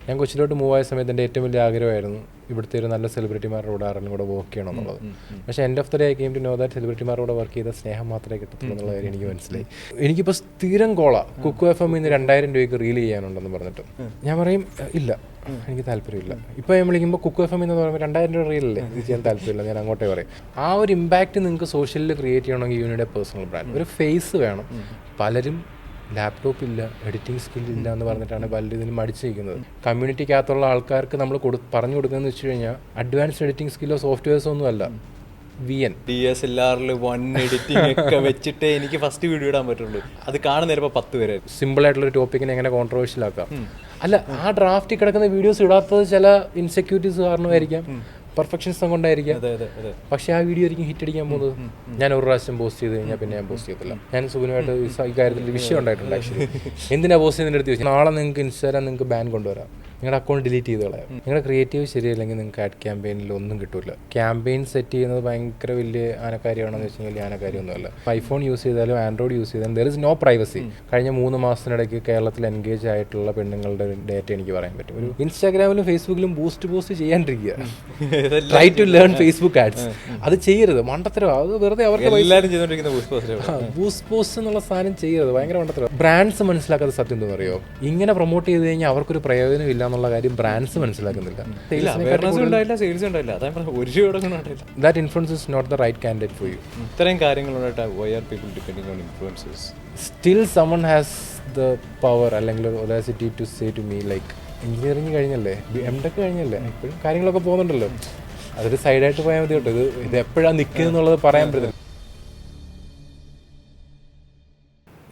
ഞാൻ കൊച്ചിലോട്ട് മൂവ് ആയ സമയത്ത് എൻ്റെ ഏറ്റവും വലിയ ആഗ്രഹമായിരുന്നു ഇവിടുത്തെ ഒരു നല്ല സെലിബ്രിറ്റിമാരുടെ കൂടെ ആരെങ്കിലും കൂടെ വർക്ക് ചെയ്യണം എന്നുള്ളത്. പക്ഷേ end of the day I came to know that സെലിബ്രിറ്റിമാരുടെ കൂടെ വർക്ക് ചെയ്ത സ്നേഹം മാത്രമേ കിട്ടത്തുള്ളൂ എന്നുള്ള കാര്യം എനിക്ക് മനസ്സിലായി. എനിക്കിപ്പോൾ സ്ഥിരം കുക്കു എഫ് എമ്മിൽ നിന്ന് 2000 രൂപയ്ക്ക് റീൽ ചെയ്യാനുണ്ടെന്ന് പറഞ്ഞിട്ട് ഞാൻ പറയും ഇല്ല, എനിക്ക് താല്പര്യമില്ല. ഇപ്പോൾ ഞാൻ വിളിക്കുമ്പോൾ കുക്കു എഫ് എം എന്ന് പറയുമ്പോൾ 2000 രൂപ റീലല്ലേ, ഇത് ചെയ്യാൻ താല്പര്യമില്ല, ഞാൻ അങ്ങോട്ടേ പറയും. ആ ഒരു ഇമ്പാക്റ്റ് നിങ്ങൾക്ക് സോഷ്യലിൽ ക്രിയേറ്റ് ചെയ്യണമെങ്കിൽ യൂണിയുടെ പേഴ്സണൽ ബ്രാൻഡ്, ഒരു ഫേസ് വേണം. പലരും ലാപ്ടോപ്പ് ഇല്ല, എഡിറ്റിംഗ് സ്കില്ലില്ല എന്ന് പറഞ്ഞിട്ടാണ് പലരും ഇതിന് മടിച്ചിരിക്കുന്നത്. കമ്മ്യൂണിറ്റിക്കകത്തുള്ള ആൾക്കാർക്ക് നമ്മൾ പറഞ്ഞു കൊടുക്കുന്നതെന്ന് വെച്ച് കഴിഞ്ഞാൽ അഡ്വാൻസ്ഡ് എഡിറ്റിംഗ് സ്കില്ലോ സോഫ്റ്റ്വെയർസോ ഒന്നും അല്ല. DSLR-ൽ 1 എഡിറ്റിംഗ് ഒക്കെ വെച്ചിട്ട് എനിക്ക് ഫസ്റ്റ് വീഡിയോ ഇടാൻ പറ്റുള്ളൂ. അത് കാണുന്ന നേരം 10 പേര്. സിമ്പിളായിട്ടുള്ളൊരു ടോപ്പിക്കിനെ എങ്ങനെ കോൺട്രവേഴ്ഷ്യൽ ആക്കാം. അല്ല, ആ ഡ്രാഫ്റ്റിൽ കിടക്കുന്ന വീഡിയോസ് ഇടാത്തത് ചില ഇൻസെക്യൂരിറ്റീസ് കാരണമായിരിക്കാം, പെർഫെക്ഷൻസും കൊണ്ടായിരിക്കാം. പക്ഷെ ആ വീഡിയോ ആയിരിക്കും ഹിറ്റ് അടിക്കാൻ പോകുന്നത്. ഞാൻ ഒരു പ്രാവശ്യം പോസ്റ്റ് ചെയ്ത് കഴിഞ്ഞാൽ പിന്നെ ഞാൻ പോസ്റ്റ് ചെയ്യത്തില്ല. ഞാൻ സുബിനുമായിട്ട് ഈ കാര്യത്തിൽ വിഷയം ഉണ്ടായിട്ടുണ്ട്. ആക്ച്വലി എന്തിനാ പോസ്റ്റ് ചെയ്യുന്നതിൻ്റെ അടുത്ത് ചോദിച്ചാൽ, നാളെ നിങ്ങൾക്ക് ഇൻസ്റ്റാഗ്രാം നിങ്ങൾക്ക് ബാൻ കൊണ്ടുവരാം, നിങ്ങളുടെ അക്കൗണ്ട് ഡിലീറ്റ് ചെയ്ത് കളയാം. നിങ്ങളുടെ ക്രിയേറ്റീവ് ശരിയല്ലെങ്കിൽ നിങ്ങൾക്ക് ആഡ് ക്യാമ്പയിനിൽ ഒന്നും കിട്ടില്ല. ക്യാമ്പയിൻ സെറ്റ് ചെയ്യുന്നത് ഭയങ്കര വലിയ ആനക്കാര്യമാണെന്ന് വെച്ച് കഴിഞ്ഞാൽ ആനക്കാര്യമൊന്നുമല്ല. ഐഫോൺ യൂസ് ചെയ്താലും ആൻഡ്രോയിഡ് യൂസ് ചെയ്താലും ദർ ഇസ് നോ പ്രൈവസി. കഴിഞ്ഞ 3 മാസത്തിനിടയ്ക്ക് കേരളത്തിൽ എൻഗേജ് ആയിട്ടുള്ള പെണ്ണുങ്ങളുടെ ഡേറ്റ എനിക്ക് പറയാൻ പറ്റും. ഒരു ഇൻസ്റ്റാഗ്രാമിലും ഫേസ്ബുക്കിലും പോസ്റ്റ് ചെയ്യാണ്ടിരിക്കുക. Try to learn Facebook ads. അത് ചെയ്യരുത്, മണ്ടത്തരം. അത് വെറുതെ അവർക്ക് ബൂസ്റ്റ് പോസ്റ്റ് എന്നുള്ള സാധനം ചെയ്യരുത്, ഭയങ്കര മണ്ടത്തരം. ബ്രാൻഡ്സ് മനസ്സിലാക്കാത്ത സത്യം എന്താണെന്ന് അറിയോ, ഇങ്ങനെ പ്രൊമോട്ട് ചെയ്ത് കഴിഞ്ഞാൽ അവർക്കൊരു പ്രയോജനം ഇല്ല എന്നുള്ള കാര്യം ബ്രാൻഡ്സ് മനസ്സിലാക്കുന്നില്ല. That influence is not the right candidate for you. ഇത്രയും കാര്യങ്ങളുണ്ടായിട്ട് why are people depending on influencers? Still someone has the power അല്ലെങ്കിൽ audacity to say to me like, engineering കഴിഞ്ഞല്ലേ, M.Tech കഴിഞ്ഞല്ലേ, ഇപ്പോഴും കാര്യങ്ങളൊക്കെ പോകുന്നുണ്ടല്ലോ, അതൊരു സൈഡായിട്ട് പോയാൽ മതി കേട്ടോ. ഇത് എപ്പോഴാണ് നിൽക്കുക എന്നുള്ളത് പറയാൻ പറ്റില്ല.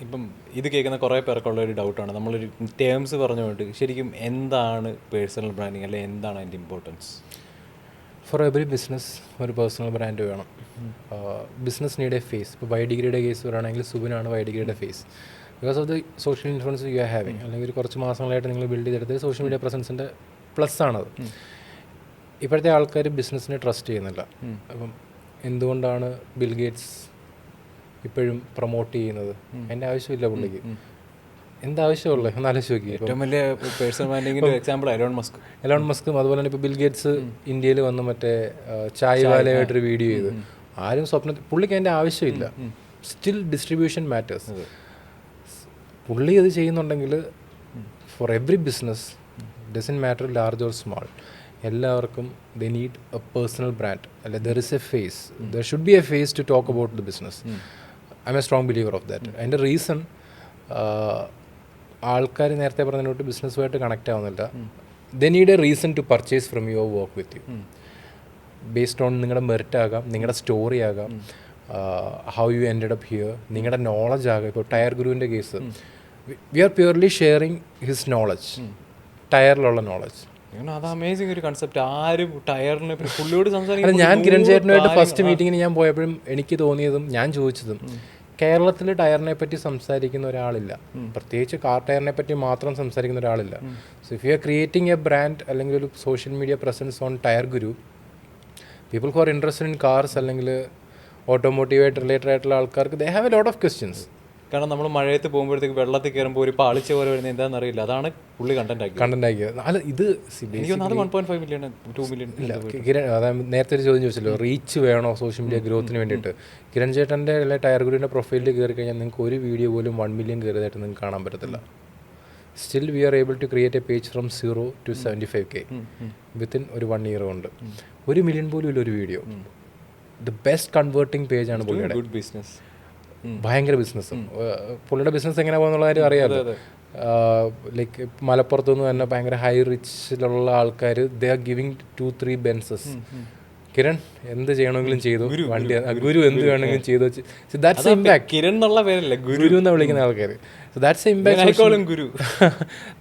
ഇപ്പം ഇത് കേൾക്കുന്ന കുറേ പേർക്കുള്ള ഒരു ഡൗട്ടാണ്, നമ്മളൊരു ടേംസ് പറഞ്ഞുകൊണ്ട് ശരിക്കും എന്താണ് പേഴ്സണൽ ബ്രാൻഡിങ്, അല്ലെങ്കിൽ എന്താണ് അതിൻ്റെ ഇമ്പോർട്ടൻസ്? ഫോർ എവറി ബിസിനസ് ഒരു പേഴ്സണൽ ബ്രാൻഡ് വേണം. Business need a face. ഇപ്പോൾ വൈഡിഗ്രിയുടെ കേസ് പറയുകയാണെങ്കിൽ സുബിനാണ് വൈഡിഗ്രിയുടെ face. Because of the social influence you are having. അല്ലെങ്കിൽ ഒരു കുറച്ച് മാസങ്ങളായിട്ട് നിങ്ങൾ ബിൽഡ് ചെയ്തെടുത്ത് സോഷ്യൽ മീഡിയ പ്രസൻസിൻ്റെ പ്ലസ് ആണത്. ഇപ്പോഴത്തെ ആൾക്കാർ ബിസിനസ്സിനെ ട്രസ്റ്റ് ചെയ്യുന്നില്ല. അപ്പം എന്തുകൊണ്ടാണ് ബിൽ ഗേറ്റ്സ് ഇപ്പോഴും പ്രൊമോട്ട് ചെയ്യുന്നത്? അതിൻ്റെ ആവശ്യമില്ല പുള്ളിക്ക്. എന്താവശ്യമുള്ളത് ഒന്ന് ആലോചിച്ച് നോക്കി. ഏറ്റവും വലിയ പേഴ്സണൽ ബ്രാൻഡിങ്ങിൻ്റെ എക്സാമ്പിൾ എലോൺ മസ്കും. അതുപോലെ തന്നെ ഇപ്പോൾ ബിൽ ഗേറ്റ്സ് ഇന്ത്യയിൽ വന്ന് മറ്റേ ചായ് വാലയായിട്ടൊരു വീഡിയോ ചെയ്ത് ആരും പുള്ളിക്ക് അതിൻ്റെ ആവശ്യമില്ല. Still distribution matters. പുള്ളി അത് ചെയ്യുന്നുണ്ടെങ്കിൽ for every business doesn't matter large or small, എല്ലാവർക്കും they need a personal brand. അല്ലെ there is a face, there should be a face to talk about the business. I am a strong believer of that. അതിൻ്റെ reason, ആൾക്കാർ നേരത്തെ പറഞ്ഞതിനോട്ട് ബിസിനസ്സുമായിട്ട് connect ആവുന്നില്ല. They need a reason to purchase from your work with you. Based on നിങ്ങളുടെ merit ആകാം, നിങ്ങളുടെ story ആകാം, how you ended up here, നിങ്ങളുടെ നോളജ് ആകാം. ഇപ്പോൾ ടയർ ഗുരുവിൻ്റെ case, we are purely sharing his knowledge, ടയറിലുള്ള നോളജ്. അത് അമേസിംഗ് ഒരു കൺസെപ്റ്റ്. ആരും ടയറിനെ പുള്ളിയോട് സംസാരിക്കും. ഞാൻ കിരൺ ചേട്ടനുമായിട്ട് ഫസ്റ്റ് മീറ്റിങ്ങിന് ഞാൻ പോയപ്പോഴും എനിക്ക് തോന്നിയതും ഞാൻ ചോദിച്ചതും, കേരളത്തിൽ ടയറിനെ പറ്റി സംസാരിക്കുന്ന ഒരാളില്ല, പ്രത്യേകിച്ച് കാർ ടയറിനെ പറ്റി മാത്രം സംസാരിക്കുന്ന ഒരാളില്ല. So if you are creating a brand അല്ലെങ്കിൽ ഒരു social media presence on tyre Guru, people who are interested in cars അല്ലെങ്കിൽ ഓട്ടോമോട്ടീവായിട്ട് റിലേറ്റഡ് ആയിട്ടുള്ള ആൾക്കാർക്ക് they have a lot of questions. കാരണം നമ്മൾ മഴയത്ത് പോകുമ്പോഴത്തേക്ക് വെള്ളത്തിൽ കയറുമ്പോൾ ഒരു പാളിച്ച പോലെ വരുന്നത് എന്താണെന്ന് അറിയില്ല. അതാണ് പുള്ളി കണ്ടന്റ് ആക്കിയത്. അല്ല, ഇത് 1.5 മില്യൺ 2 മില്യൺ ഇല്ല. അതായത് നേരത്തെ ഒരു ചോദ്യം ചോദിച്ചല്ലോ, റീച്ച് വേണോ സോഷ്യൽ മീഡിയ ഗ്രോത്തിന് വേണ്ടിയിട്ട്. കിരൺ ചേട്ടൻ്റെ അല്ലെ ടയർ ഗുരുവിൻ്റെ പ്രൊഫൈലിൽ കയറി കഴിഞ്ഞാൽ നിങ്ങൾക്ക് ഒരു വീഡിയോ പോലും 1 മില്യൺ കയറിയതായിട്ട് നിങ്ങൾക്ക് കാണാൻ പറ്റത്തില്ല. Still we are able to create a page from 0 to 75K within ഒരു 1 ഇയർ കൊണ്ട്. 1 മില്യൺ പോലും ഇല്ല ഒരു വീഡിയോ. ദ ബെസ്റ്റ് കൺവേർട്ടിംഗ് പേജാണ് പുള്ളിയുടെ. ഗുഡ് ബിസിനസ്, ഭയങ്കര ബിസിനസ്സും. പുള്ളിയുടെ ബിസിനസ് എങ്ങനെ പോകുന്നുള്ള കാര്യം അറിയാമല്ലോ. ലൈക്ക് മലപ്പുറത്തു നിന്ന് തന്നെ ഭയങ്കര ഹൈ റിച്ചിലുള്ള ആൾക്കാർ ദേ ആർ ഗിവിങ് 2-3 ബെൻസസ്. കിരൺ എന്ത് ചെയ്യണമെങ്കിലും ചെയ്തു, വണ്ടി ഗുരു എന്ത് വേണമെങ്കിലും ചെയ്തു. That's impact. കിരൺ എന്നുള്ള പേരല്ല, ഗുരു എന്ന് വിളിക്കുന്ന ആൾക്കാർ. So that's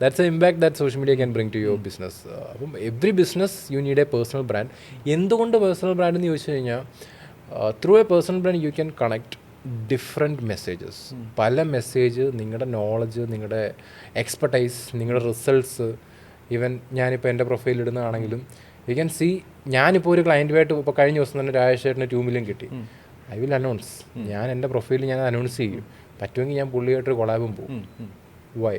that's a impact that social media can bring to your business. അപ്പം every business you need a personal brand. എന്തുകൊണ്ട് പേഴ്സണൽ ബ്രാൻഡ് എന്ന് ചോദിച്ചു കഴിഞ്ഞാൽ, through a personal brand you can connect different messages. പല message, നിങ്ങളുടെ knowledge, നിങ്ങളുടെ expertise, നിങ്ങളുടെ results. Even ഞാനിപ്പോൾ എൻ്റെ പ്രൊഫൈൽ ഇടുന്നതാണെങ്കിലും യു ക്യാൻ സീ, ഞാനിപ്പോൾ ഒരു ക്ലയൻറ്റുമായിട്ട് ഇപ്പോൾ കഴിഞ്ഞ ദിവസം തന്നെ രാജേഷേട്ടന് 2 മില്യൺ കിട്ടി. I will announce. ഞാൻ എൻ്റെ പ്രൊഫൈലിൽ ഞാൻ അനൗൺസ് ചെയ്യും. പറ്റുമെങ്കിൽ ഞാൻ പുള്ളിയായിട്ടൊരു കൊളാബും പോകും. വൈ?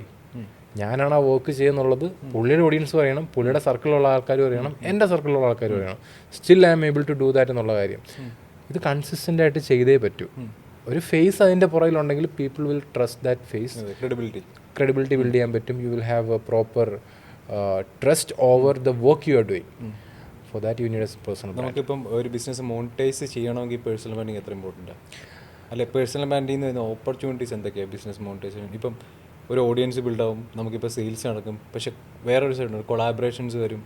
ഞാനാണ് ആ വർക്ക് ചെയ്യുന്നുള്ളത് പുള്ളിയുടെ ഓഡിയൻസ് പറയണം, പുള്ളിയുടെ സർക്കിളിലുള്ള ആൾക്കാർ പറയണം, എൻ്റെ സർക്കിളിലുള്ള ആൾക്കാർ പറയണം. Still I am able to do that എന്നുള്ള കാര്യം. ഇത് കൺസിസ്റ്റൻ്റ് ആയിട്ട് ചെയ്തേ പറ്റൂ. ഒരു ഫേസ് അതിൻ്റെ പുറകിലുണ്ടെങ്കിൽ people will trust that face. Credibility build ചെയ്യാൻ പറ്റും. You will have a proper trust over the work you are doing. For that you need a personal brand. നമുക്കിപ്പം ഒരു ബിസിനസ് മോണിറ്റൈസ് ചെയ്യണമെങ്കിൽ പേഴ്സണൽ ബ്രാൻഡിങ് എത്ര important? അല്ലെ personal ബ്രാൻഡിൽ നിന്ന് വരുന്ന ഓപ്പർച്യൂണിറ്റീസ് എന്തൊക്കെയാണ് ബിസിനസ് മോണിറ്റൈസേഷൻ? ഇപ്പം ഒരു ഓഡിയൻസ് ബിൽഡാവും, നമുക്കിപ്പോൾ സെയിൽസ് നടക്കും, പക്ഷെ വേറൊരു സൈഡുണ്ട്, കൊളാബറേഷൻസ് വരും,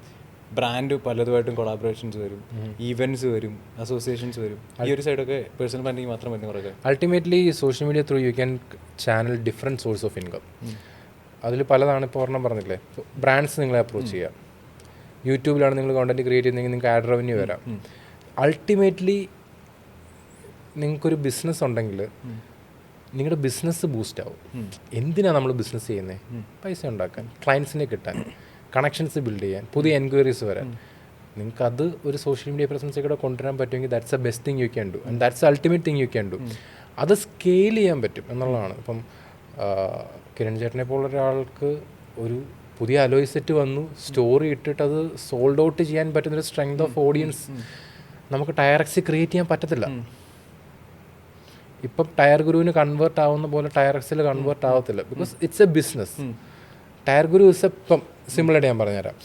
ബ്രാൻഡ് പലതുമായിട്ടും കൊളാബറേഷൻസ് വരും, ഈവൻറ്റ്സ് വരും, അസോസിയേഷൻസ് വരും. ഈ ഒരു സൈഡൊക്കെ പേഴ്സണൽ ബ്രാൻഡിങ് മാത്രം വരുന്ന കുറേ. Ultimately social media through you can channel different source of income. അതിൽ പലതാണ്. ഇപ്പോൾ ഒരെണ്ണം പറഞ്ഞില്ലേ, ബ്രാൻഡ്സ് നിങ്ങളെ അപ്രോച്ച് ചെയ്യാം. യൂട്യൂബിലാണ് നിങ്ങൾ കോണ്ടന്റ് ക്രിയേറ്റ് ചെയ്യുന്നതെങ്കിൽ നിങ്ങൾക്ക് ആഡ് റവന്യൂ വരാം. അൾട്ടിമേറ്റ്ലി നിങ്ങൾക്കൊരു ബിസിനസ് ഉണ്ടെങ്കിൽ നിങ്ങളുടെ ബിസിനസ് ബൂസ്റ്റ് ആവും. എന്തിനാണ് നമ്മൾ ബിസിനസ് ചെയ്യുന്നത്? പൈസ ഉണ്ടാക്കാൻ, ക്ലയൻസിനെ കിട്ടാൻ, കണക്ഷൻസ് ബിൽഡ് ചെയ്യാൻ, പുതിയ എൻക്വയറീസ് വരാൻ. നിങ്ങൾക്കത് ഒരു സോഷ്യൽ മീഡിയ പ്രസൻസിൽ കൂടെ കൊണ്ടുവരാൻ പറ്റുമെങ്കിൽ that's A best thing you can do, and that's ultimate thing you can do. അത് സ്കെയിൽ ചെയ്യാൻ പറ്റും എന്നുള്ളതാണ്. ഇപ്പം കിരൺ ചേട്ടനെ പോലുള്ള ഒരാൾക്ക് ഒരു പുതിയ അലോയ് സെറ്റ് വന്നു, സ്റ്റോറി ഇട്ടിട്ട് അത് സോൾഡ് ഔട്ട് ചെയ്യാൻ പറ്റുന്നൊരു സ്ട്രെങ്ത് ഓഫ് ഓഡിയൻസ് നമുക്ക് ടയർ എക്സ് ക്രിയേറ്റ് ചെയ്യാൻ പറ്റത്തില്ല. ഇപ്പം ടയർ ഗുരുവിന് കൺവേർട്ട് ആവുന്ന പോലെ ടയർ എക്സിൽ കൺവേർട്ട് ആവത്തില്ല. Because it's a business. Tyre Guru is a, ഇപ്പം സിമ്പിളായിട്ട് ഞാൻ പറഞ്ഞുതരാം.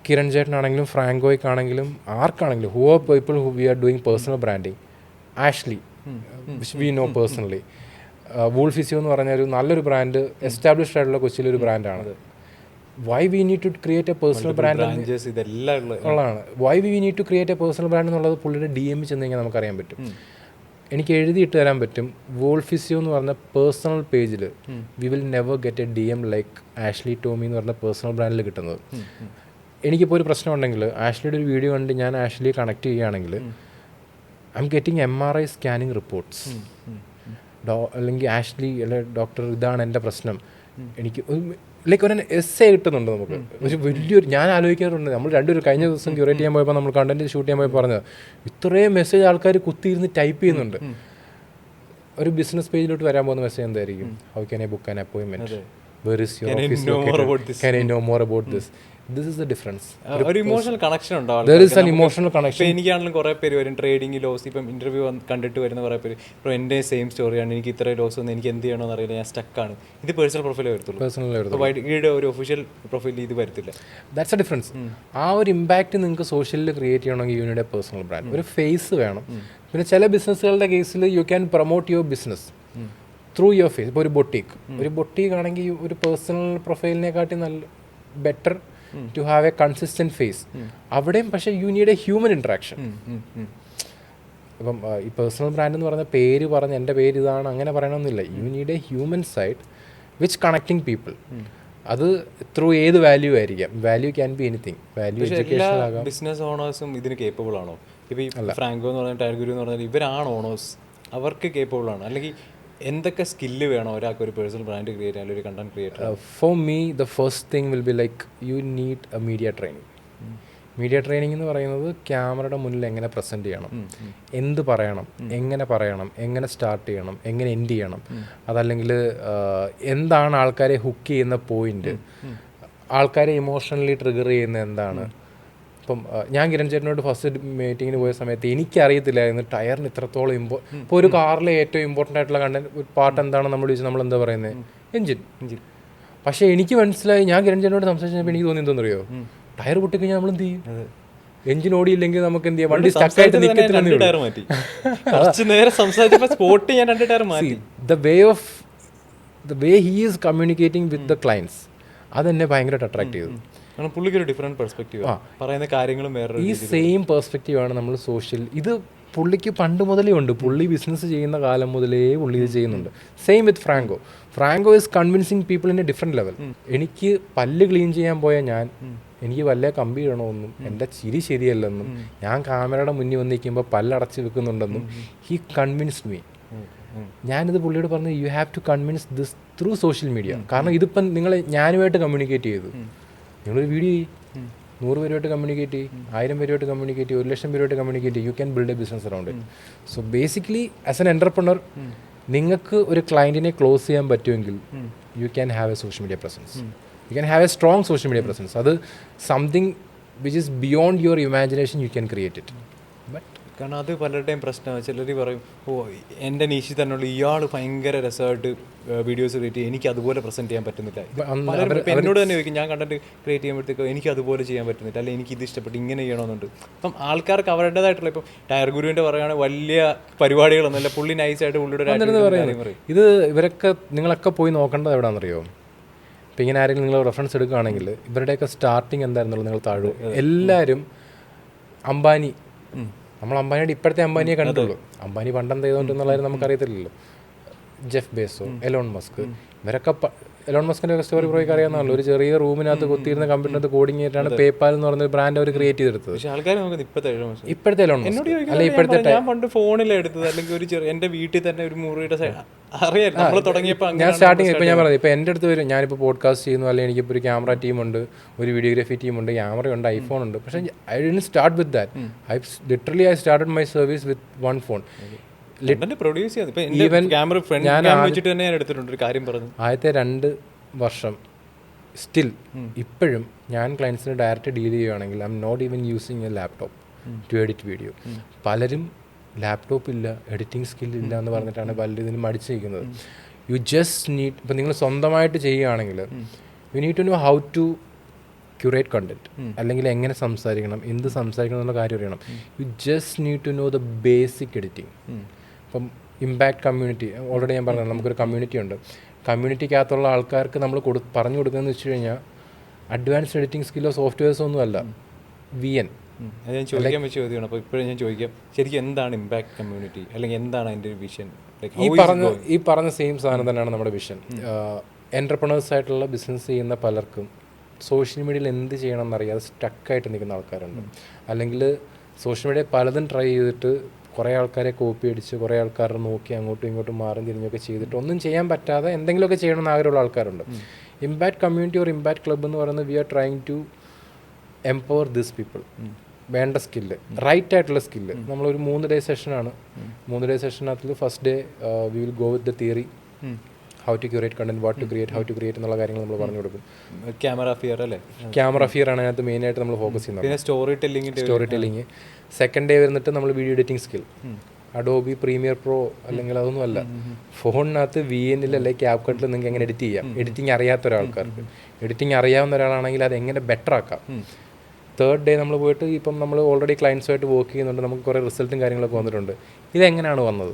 കിരൺ ചേട്ടനാണെങ്കിലും ഫ്രാങ്കോയ്ക്കാണെങ്കിലും ആർക്കാണെങ്കിലും, who are people who we are doing personal branding, Ashley which we know personally, വൂൾഫിസിയോ എന്ന് പറഞ്ഞ ഒരു നല്ലൊരു ബ്രാൻഡ്, എസ്റ്റാബ്ലിഷ്ഡ് ആയിട്ടുള്ള കൊച്ചിയിലൊരു ബ്രാൻഡാണ്. Why we need to create a personal brand ഉള്ളതാണ്. Why we need to create a personal brand എന്നുള്ളത് പുള്ളിയുടെ ഡി എമ്മിൽ ചെന്ന് കഴിഞ്ഞാൽ നമുക്കറിയാൻ പറ്റും. എനിക്ക് എഴുതിയിട്ട് തരാൻ പറ്റും. വോൾഫിസിയോ എന്ന് പറഞ്ഞ പേഴ്സണൽ പേജിൽ we will never get a D M like Ashley Tommy എന്ന് പറഞ്ഞ പേഴ്സണൽ ബ്രാൻഡിൽ കിട്ടുന്നത്. എനിക്കിപ്പോൾ ഒരു പ്രശ്നം ഉണ്ടെങ്കിൽ ആഷ്ലിയുടെ ഒരു വീഡിയോ കണ്ട് ഞാൻ ആഷ്ലിയെ കണക്ട് ചെയ്യുകയാണെങ്കിൽ I am getting MRI scanning reports. അല്ലെങ്കിൽ ആഷ്ലി അല്ലെ ഡോക്ടർ, ഇതാണ് എൻ്റെ പ്രശ്നം, എനിക്ക് ലൈക്ക് ഒരു എസ്സേ കിട്ടുന്നുണ്ട് നമുക്ക്. ഒരു വലിയൊരു, ഞാൻ ആലോചിക്കാറുണ്ട്, നമ്മൾ രണ്ടുപേരും കഴിഞ്ഞ ദിവസം ക്യൂറേറ്റ് ചെയ്യാൻ പോയപ്പോൾ നമ്മൾ കണ്ടന്റ് ഷൂട്ട് ചെയ്യാൻ പോയപ്പോൾ പറഞ്ഞത് ഇത്രയും മെസ്സേജ് ആൾക്കാർ കുത്തിയിരുന്ന് ടൈപ്പ് ചെയ്യുന്നുണ്ട്. ഒരു ബിസിനസ് പേജിലോട്ട് വരാൻ പോകുന്ന മെസ്സേജ് എന്തായിരിക്കും? How can I book an അപ്പോയിൻമെന്റ്, where is your office located, can I know more about this. This is the difference. ഒരു ഇമോഷണൽ കണക്ഷൻ ഉണ്ടാവും. There is an emotional connection. എനിക്കാണെങ്കിലും കുറേ പേര് വരും ട്രേഡിംഗ് ലോസ്, ഇപ്പം ഇന്റർവ്യൂ കണ്ടിട്ട് വരുന്ന കുറേ പേര്, ഇപ്പോൾ എൻ്റെ സെയിം സ്റ്റോറിയാണ്, എനിക്ക് ഇത്ര ലോസ് വന്ന് എനിക്ക് എന്ത് ചെയ്യണമെന്ന് അറിയില്ല, ഞാൻ സ്റ്റക്കാണ്. ഇത് പേഴ്സണൽ പ്രൊഫൈലേ വരത്തുള്ളൂ. വൈകിയുടെ ഒരു ഒഫീഷ്യൽ പ്രൊഫൈലിൽ ഇത് വരത്തില്ല. That's a difference. ആ ഒരു ഇമ്പാക്റ്റ് നിങ്ങൾക്ക് സോഷ്യലിൽ ക്രിയേറ്റ് ചെയ്യണമെങ്കിൽ you need a personal brand. ഒരു ഫേസ് വേണം. പിന്നെ ചില ബിസിനസ്സുകളുടെ കേസിൽ you can promote your business through your face. ഇപ്പോൾ ഒരു ബൊട്ടീക്ക് ആണെങ്കിൽ ഒരു പേഴ്സണൽ പ്രൊഫൈലിനെക്കാട്ടി നല്ല better to have a consistent face. അവിടെയും പക്ഷേ you need a human interaction. ഇപ്പം ഈ പേഴ്സണൽ ബ്രാൻഡ് എന്ന് പറഞ്ഞ പേര് പറഞ്ഞ് എൻ്റെ പേര് ഇതാണ് അങ്ങനെ പറയണമെന്നില്ല. You need a human side which connecting people. അത് ത്രൂ ഏത് വാല്യൂ ആയിരിക്കാം. Value can be anything. Value education ആകാം. ബിസിനസ് ഓണേഴ്സും ഇതിന് കേപ്പബിൾ ആണോ? ഇപ്പോൾ ഈ ഫ്രാങ്കോ എന്ന് പറഞ്ഞാൽ ടയർ ഗുരു എന്ന് പറഞ്ഞാൽ ഇവരാണ് ഓണേഴ്സ്, അവർക്ക് കേപ്പബിൾ ആണ്? അല്ലെങ്കിൽ എന്തൊക്കെ സ്കില്ല് വേണം ഒരാൾക്ക് ഒരു പേഴ്സണൽ ബ്രാൻഡ് ക്രിയേറ്റ് ചെയ്യാൻ, ഒരു കണ്ടന്റ് ക്രിയേറ്റ് ചെയ്യാൻ? For me the first thing will be like you need A media training. Media training എന്ന് പറയുന്നത് ക്യാമറയുടെ മുന്നിൽ എങ്ങനെ പ്രസൻറ്റ് ചെയ്യണം, എന്ത് പറയണം, എങ്ങനെ സ്റ്റാർട്ട് ചെയ്യണം, എങ്ങനെ എൻഡ് ചെയ്യണം, അതല്ലെങ്കിൽ എന്താണ് ആൾക്കാരെ ഹുക്ക് ചെയ്യുന്ന പോയിന്റ്, ആൾക്കാരെ ഇമോഷണലി ട്രിഗർ ചെയ്യുന്ന എന്താണ്. ഇപ്പം ഞാൻ കിരൺ ചേട്ടനോട് ഫസ്റ്റ് മീറ്റിങ്ങിന് പോയ സമയത്ത് എനിക്കറിയത്തില്ലായിരുന്നു ടയറിന് ഇത്രത്തോളം ഇപ്പോൾ ഒരു കാറിലെ ഏറ്റവും ഇമ്പോർട്ടൻ്റ് ആയിട്ടുള്ള കണ്ടന്റ് പാർട്ട് എന്താണെന്ന് നമ്മൾ ചോദിച്ചാൽ നമ്മൾ എന്താ പറയുന്നത്? എഞ്ചിൻ. പക്ഷേ എനിക്ക് മനസ്സിലായി, ഞാൻ കിരൺ ചേട്ടനോട് സംസാരിച്ചപ്പോൾ എനിക്ക് തോന്നി എന്താണെന്നറിയോ, ടയർ പൊട്ടിക്കഴിഞ്ഞാൽ നമ്മൾ എന്ത് ചെയ്യും? എഞ്ചിൻ ഓടിയില്ലെങ്കിൽ നമുക്ക് എന്ത് ചെയ്യാം? വണ്ടി സ്റ്റക്കായിട്ട് നിൽക്കത്തില്ല. The way he is communicating with the clients അതെന്നെ ഭയങ്കരമായിട്ട് അട്രാക്ട് ചെയ്തു. പുള്ളിക്കൊരു ഡിഫറെന്റ് പെർസ്പെക്റ്റീവ്, പറയുന്ന കാര്യങ്ങളും വേറെ. ഈ സെയിം പെർസ്പെക്റ്റീവാണ് നമ്മൾ സോഷ്യൽ. ഇത് പുള്ളിക്ക് പണ്ട് മുതലേ ഉണ്ട്. പുള്ളി ബിസിനസ് ചെയ്യുന്ന കാലം മുതലേ പുള്ളി ഇത് ചെയ്യുന്നുണ്ട്. Same with Franco. Franco is convincing people in A different level. എനിക്ക് പല്ല് ക്ലീൻ ചെയ്യാൻ പോയ എനിക്ക് വല്ല കമ്പി ഇടണമെന്നും എൻ്റെ ചിരി ശരിയല്ലെന്നും ഞാൻ ക്യാമറയുടെ മുന്നിൽ വന്ന് നിൽക്കുമ്പോൾ പല്ലടച്ച് വെക്കുന്നുണ്ടെന്നും ഹി കൺവിൻസ്ഡ് മീ. ഞാനിത് പുള്ളിയോട് പറഞ്ഞു, you have to convince this through social media. കാരണം ഇതിപ്പം ഞാനുമായിട്ട് കമ്മ്യൂണിക്കേറ്റ് ചെയ്തു. നിങ്ങളൊരു വീഡിയോ 100 പേരുമായിട്ട് കമ്മ്യൂണിക്കേറ്റ് ചെയ്യും, 1000 പേരുമായിട്ട് കമ്മ്യൂണിക്കേറ്റ് ചെയ്യും, 1,00,000 പേരുമായിട്ട് കമ്മ്യൂണിക്കേറ്റ് ചെയ്യും. U can build A business around it. So basically as an entrepreneur നിങ്ങൾക്ക് ഒരു ക്ലയൻറ്റിനെ ക്ലോസ് ചെയ്യാൻ പറ്റുമെങ്കിൽ you can have a social media presence. You can have a strong social media presence. അത് something which is beyond your imagination, you can create it. But കാരണം അത് പലരുടെയും പ്രശ്നമാണ്. ചിലർ പറയും എൻ്റെ നീഷിൽ തന്നെയുള്ള ഇയാൾ ഭയങ്കര രസമായിട്ട് വീഡിയോസ് ക്രിയേറ്റ് ചെയ്യും, എനിക്ക് അതുപോലെ പ്രസൻറ്റ് ചെയ്യാൻ പറ്റുന്നില്ല. എന്നോട് തന്നെ ചോദിക്കും, ഞാൻ കണ്ടന്റ് ക്രിയേറ്റ് ചെയ്യുമ്പോഴത്തേക്ക് എനിക്ക് അതുപോലെ ചെയ്യാൻ പറ്റുന്നില്ല, അല്ലെങ്കിൽ എനിക്ക് ഇത് ഇഷ്ടപ്പെട്ട് ഇങ്ങനെ ചെയ്യണമെന്നുണ്ട്. അപ്പം ആൾക്കാർക്ക് അവരുടേതായിട്ടുള്ള ഇപ്പം ടയർ ഗുരുവിൻ്റെ പറയുകയാണെങ്കിൽ വലിയ പരിപാടികളൊന്നുമല്ല, പുള്ളി നൈസായിട്ട് പുള്ളിയുടെ ഇത് ഇവരൊക്കെ നിങ്ങളൊക്കെ പോയി നോക്കേണ്ടത് എവിടെയാണെന്നറിയോ? ഇപ്പം ഇങ്ങനെ ആരെങ്കിലും നിങ്ങൾ റെഫറൻസ് എടുക്കുകയാണെങ്കിൽ ഇവരുടെയൊക്കെ സ്റ്റാർട്ടിങ് എന്തായിരുന്നുള്ളത് നിങ്ങൾ താഴെ എല്ലാവരും അംബാനി, നമ്മൾ അംബാനിയുടെ ഇപ്പോഴത്തെ അംബാനിയെ കണ്ടുള്ളൂ. അംബാനി പണ്ടെന്ത് ചെയ്തുകൊണ്ടെന്നുള്ളത് നമുക്കറിയത്തില്ലല്ലോ. ജെഫ് ബേസോ, എലോൺ മസ്ക്, ഇവരൊക്കെ എലോൺ മസ്കിൻ്റെ ഒക്കെ സ്റ്റോറി പ്രോയ്ക്ക് അറിയാവുന്നല്ലോ. ഒരു ചെറിയ റൂമിനകത്ത് കൊത്തിയിരുന്ന കമ്പ്യൂട്ടറിനകത്ത് കോഡിങ് ചെയ്തിട്ടാണ് പേപ്പാൽ എന്ന് പറയുന്ന ബ്രാൻഡ് അവർ ക്രിയേറ്റ് ചെയ്തെടുത്തത്. ഇപ്പോഴത്തെ എലോൺ മസ്ക് അല്ല, ഇപ്പോഴത്തെ ഞാൻ പണ്ട് ഫോണിലെടുത്തത്, അല്ലെങ്കിൽ ഒരു ചെറിയ എൻ്റെ വീട്ടിൽ തന്നെ ഒരു മുറിയുടെ അറിയാം നമ്മൾ തുടങ്ങിയപ്പോൾ ഞാൻ സ്റ്റാർട്ടിങ് ഇപ്പോൾ ഞാൻ പറഞ്ഞത്, ഇപ്പോൾ എൻ്റെ അടുത്ത് വരും, ഞാനിപ്പോൾ പോഡ്കാസ്റ്റ് ചെയ്യുന്നു, അല്ലെങ്കിൽ എനിക്കിപ്പോൾ ഒരു ക്യാമറ ടീമുണ്ട്, ഒരു വീഡിയോഗ്രാഫി ടീമുണ്ട്, ക്യാമറയുണ്ട്, ഐഫോൺ ഉണ്ട്. പക്ഷേ I didn't start with that. I started my service with one phone. ആദ്യത്തെ 2 വർഷം സ്റ്റിൽ ഇപ്പോഴും ഞാൻ ക്ലയൻസിന് ഡയറക്റ്റ് ഡീൽ ചെയ്യുകയാണെങ്കിൽ I am not even using a laptop to edit video. പലരും ലാപ്ടോപ്പ് ഇല്ല, എഡിറ്റിംഗ് സ്കില്ലില്ല എന്ന് പറഞ്ഞിട്ടാണ് പലരും ഇതിന് മടിച്ചിരിക്കുന്നത്. യു ജസ്റ്റ് നീഡ്, ഇപ്പം നിങ്ങൾ സ്വന്തമായിട്ട് ചെയ്യുകയാണെങ്കിൽ you need to know how to curate content, അല്ലെങ്കിൽ എങ്ങനെ സംസാരിക്കണം, എന്ത് സംസാരിക്കണം എന്നുള്ള കാര്യം അറിയണം. You just need to know the basic editing. ഇപ്പം ഇമ്പാക്ട് കമ്മ്യൂണിറ്റി ഓൾറെഡി ഞാൻ പറഞ്ഞത്, നമുക്കൊരു കമ്മ്യൂണിറ്റി ഉണ്ട്. കമ്മ്യൂണിറ്റിക്കകത്തുള്ള ആൾക്കാർക്ക് നമ്മൾ പറഞ്ഞു കൊടുക്കുന്നതെന്ന് വെച്ച് കഴിഞ്ഞാൽ അഡ്വാൻസ്ഡ് എഡിറ്റിംഗ് സ്കില്ലോ സോഫ്റ്റ്വെയർസോ ഒന്നും അല്ല, VN. ഞാൻ ചോദിക്കാൻ വെച്ച ചോദ്യമാണ്. അപ്പോൾ ഇപ്പോഴും ഞാൻ ചോദിക്കാം, ശരിക്കും എന്താണ് ഇമ്പാക്ട് കമ്മ്യൂണിറ്റി, അല്ലെങ്കിൽ എന്താണ് അതിൻ്റെ ഒരു വിഷൻ? ഈ പറഞ്ഞ സെയിം സാധനം തന്നെയാണ് നമ്മുടെ വിഷൻ. എൻ്റർപ്രണേഴ്സ് ആയിട്ടുള്ള ബിസിനസ് ചെയ്യുന്ന പലർക്കും സോഷ്യൽ മീഡിയയിൽ എന്ത് ചെയ്യണം എന്നറിയാതെ സ്റ്റക്കായിട്ട് നിൽക്കുന്ന ആൾക്കാരുണ്ട്. അല്ലെങ്കിൽ സോഷ്യൽ മീഡിയ പലതും ട്രൈ ചെയ്തിട്ട് കുറേ ആൾക്കാരെ കോപ്പി അടിച്ച് കുറേ ആൾക്കാരെ നോക്കി അങ്ങോട്ടും ഇങ്ങോട്ടും മാറും തിരിഞ്ഞൊക്കെ ചെയ്തിട്ട് ഒന്നും ചെയ്യാൻ പറ്റാതെ എന്തെങ്കിലുമൊക്കെ ചെയ്യണമെന്ന് ആഗ്രഹമുള്ള ആൾക്കാരുണ്ട്. Impact community or impact club എന്ന് പറയുന്നത് we are trying to empower this people. വേണ്ട സ്കില്ല്, റൈറ്റ് ആയിട്ടുള്ള സ്കില്ല്. നമ്മളൊരു 3 ഡേ സെഷനാണ്. 3 ഡേ സെഷനകത്തിൽ first day we will go with the theory, how to curate content, what to create, how to create എന്നുള്ള കാര്യങ്ങൾ നമ്മൾ പറഞ്ഞു കൊടുക്കും. ക്യാമറ ഫിയർ അല്ലേ? ക്യാമറ ഫിയർ ആണ് അതിനകത്ത് മെയിനായിട്ട് നമ്മൾ ഫോക്കസ് ചെയ്യുന്നത്. പിന്നെ സ്റ്റോറി ടെല്ലിങ്. സെക്കൻഡ് ഡേ വരുന്നിട്ട് നമ്മൾ video editing skill, Adobe premier pro അല്ലെങ്കിൽ അതൊന്നും അല്ല, ഫോണിനകത്ത് VN അല്ലെങ്കിൽ CapCut നിങ്ങൾക്ക് എങ്ങനെ എഡിറ്റ് ചെയ്യാം. എഡിറ്റിംഗ് അറിയാത്ത ഒരാൾക്കാർക്ക്, എഡിറ്റിംഗ് അറിയാവുന്ന ഒരാളാണെങ്കിൽ അത് എങ്ങനെ ബെറ്റർ ആക്കാം. തേർഡ് ഡേ നമ്മൾ പോയിട്ട് ഇപ്പം നമ്മൾ ഓൾറെഡി ക്ലയൻസുമായിട്ട് വർക്ക് ചെയ്യുന്നുണ്ട്, നമുക്ക് കുറേ റിസൾട്ടും കാര്യങ്ങളൊക്കെ വന്നിട്ടുണ്ട്. ഇതെങ്ങനെയാണ് വന്നത്?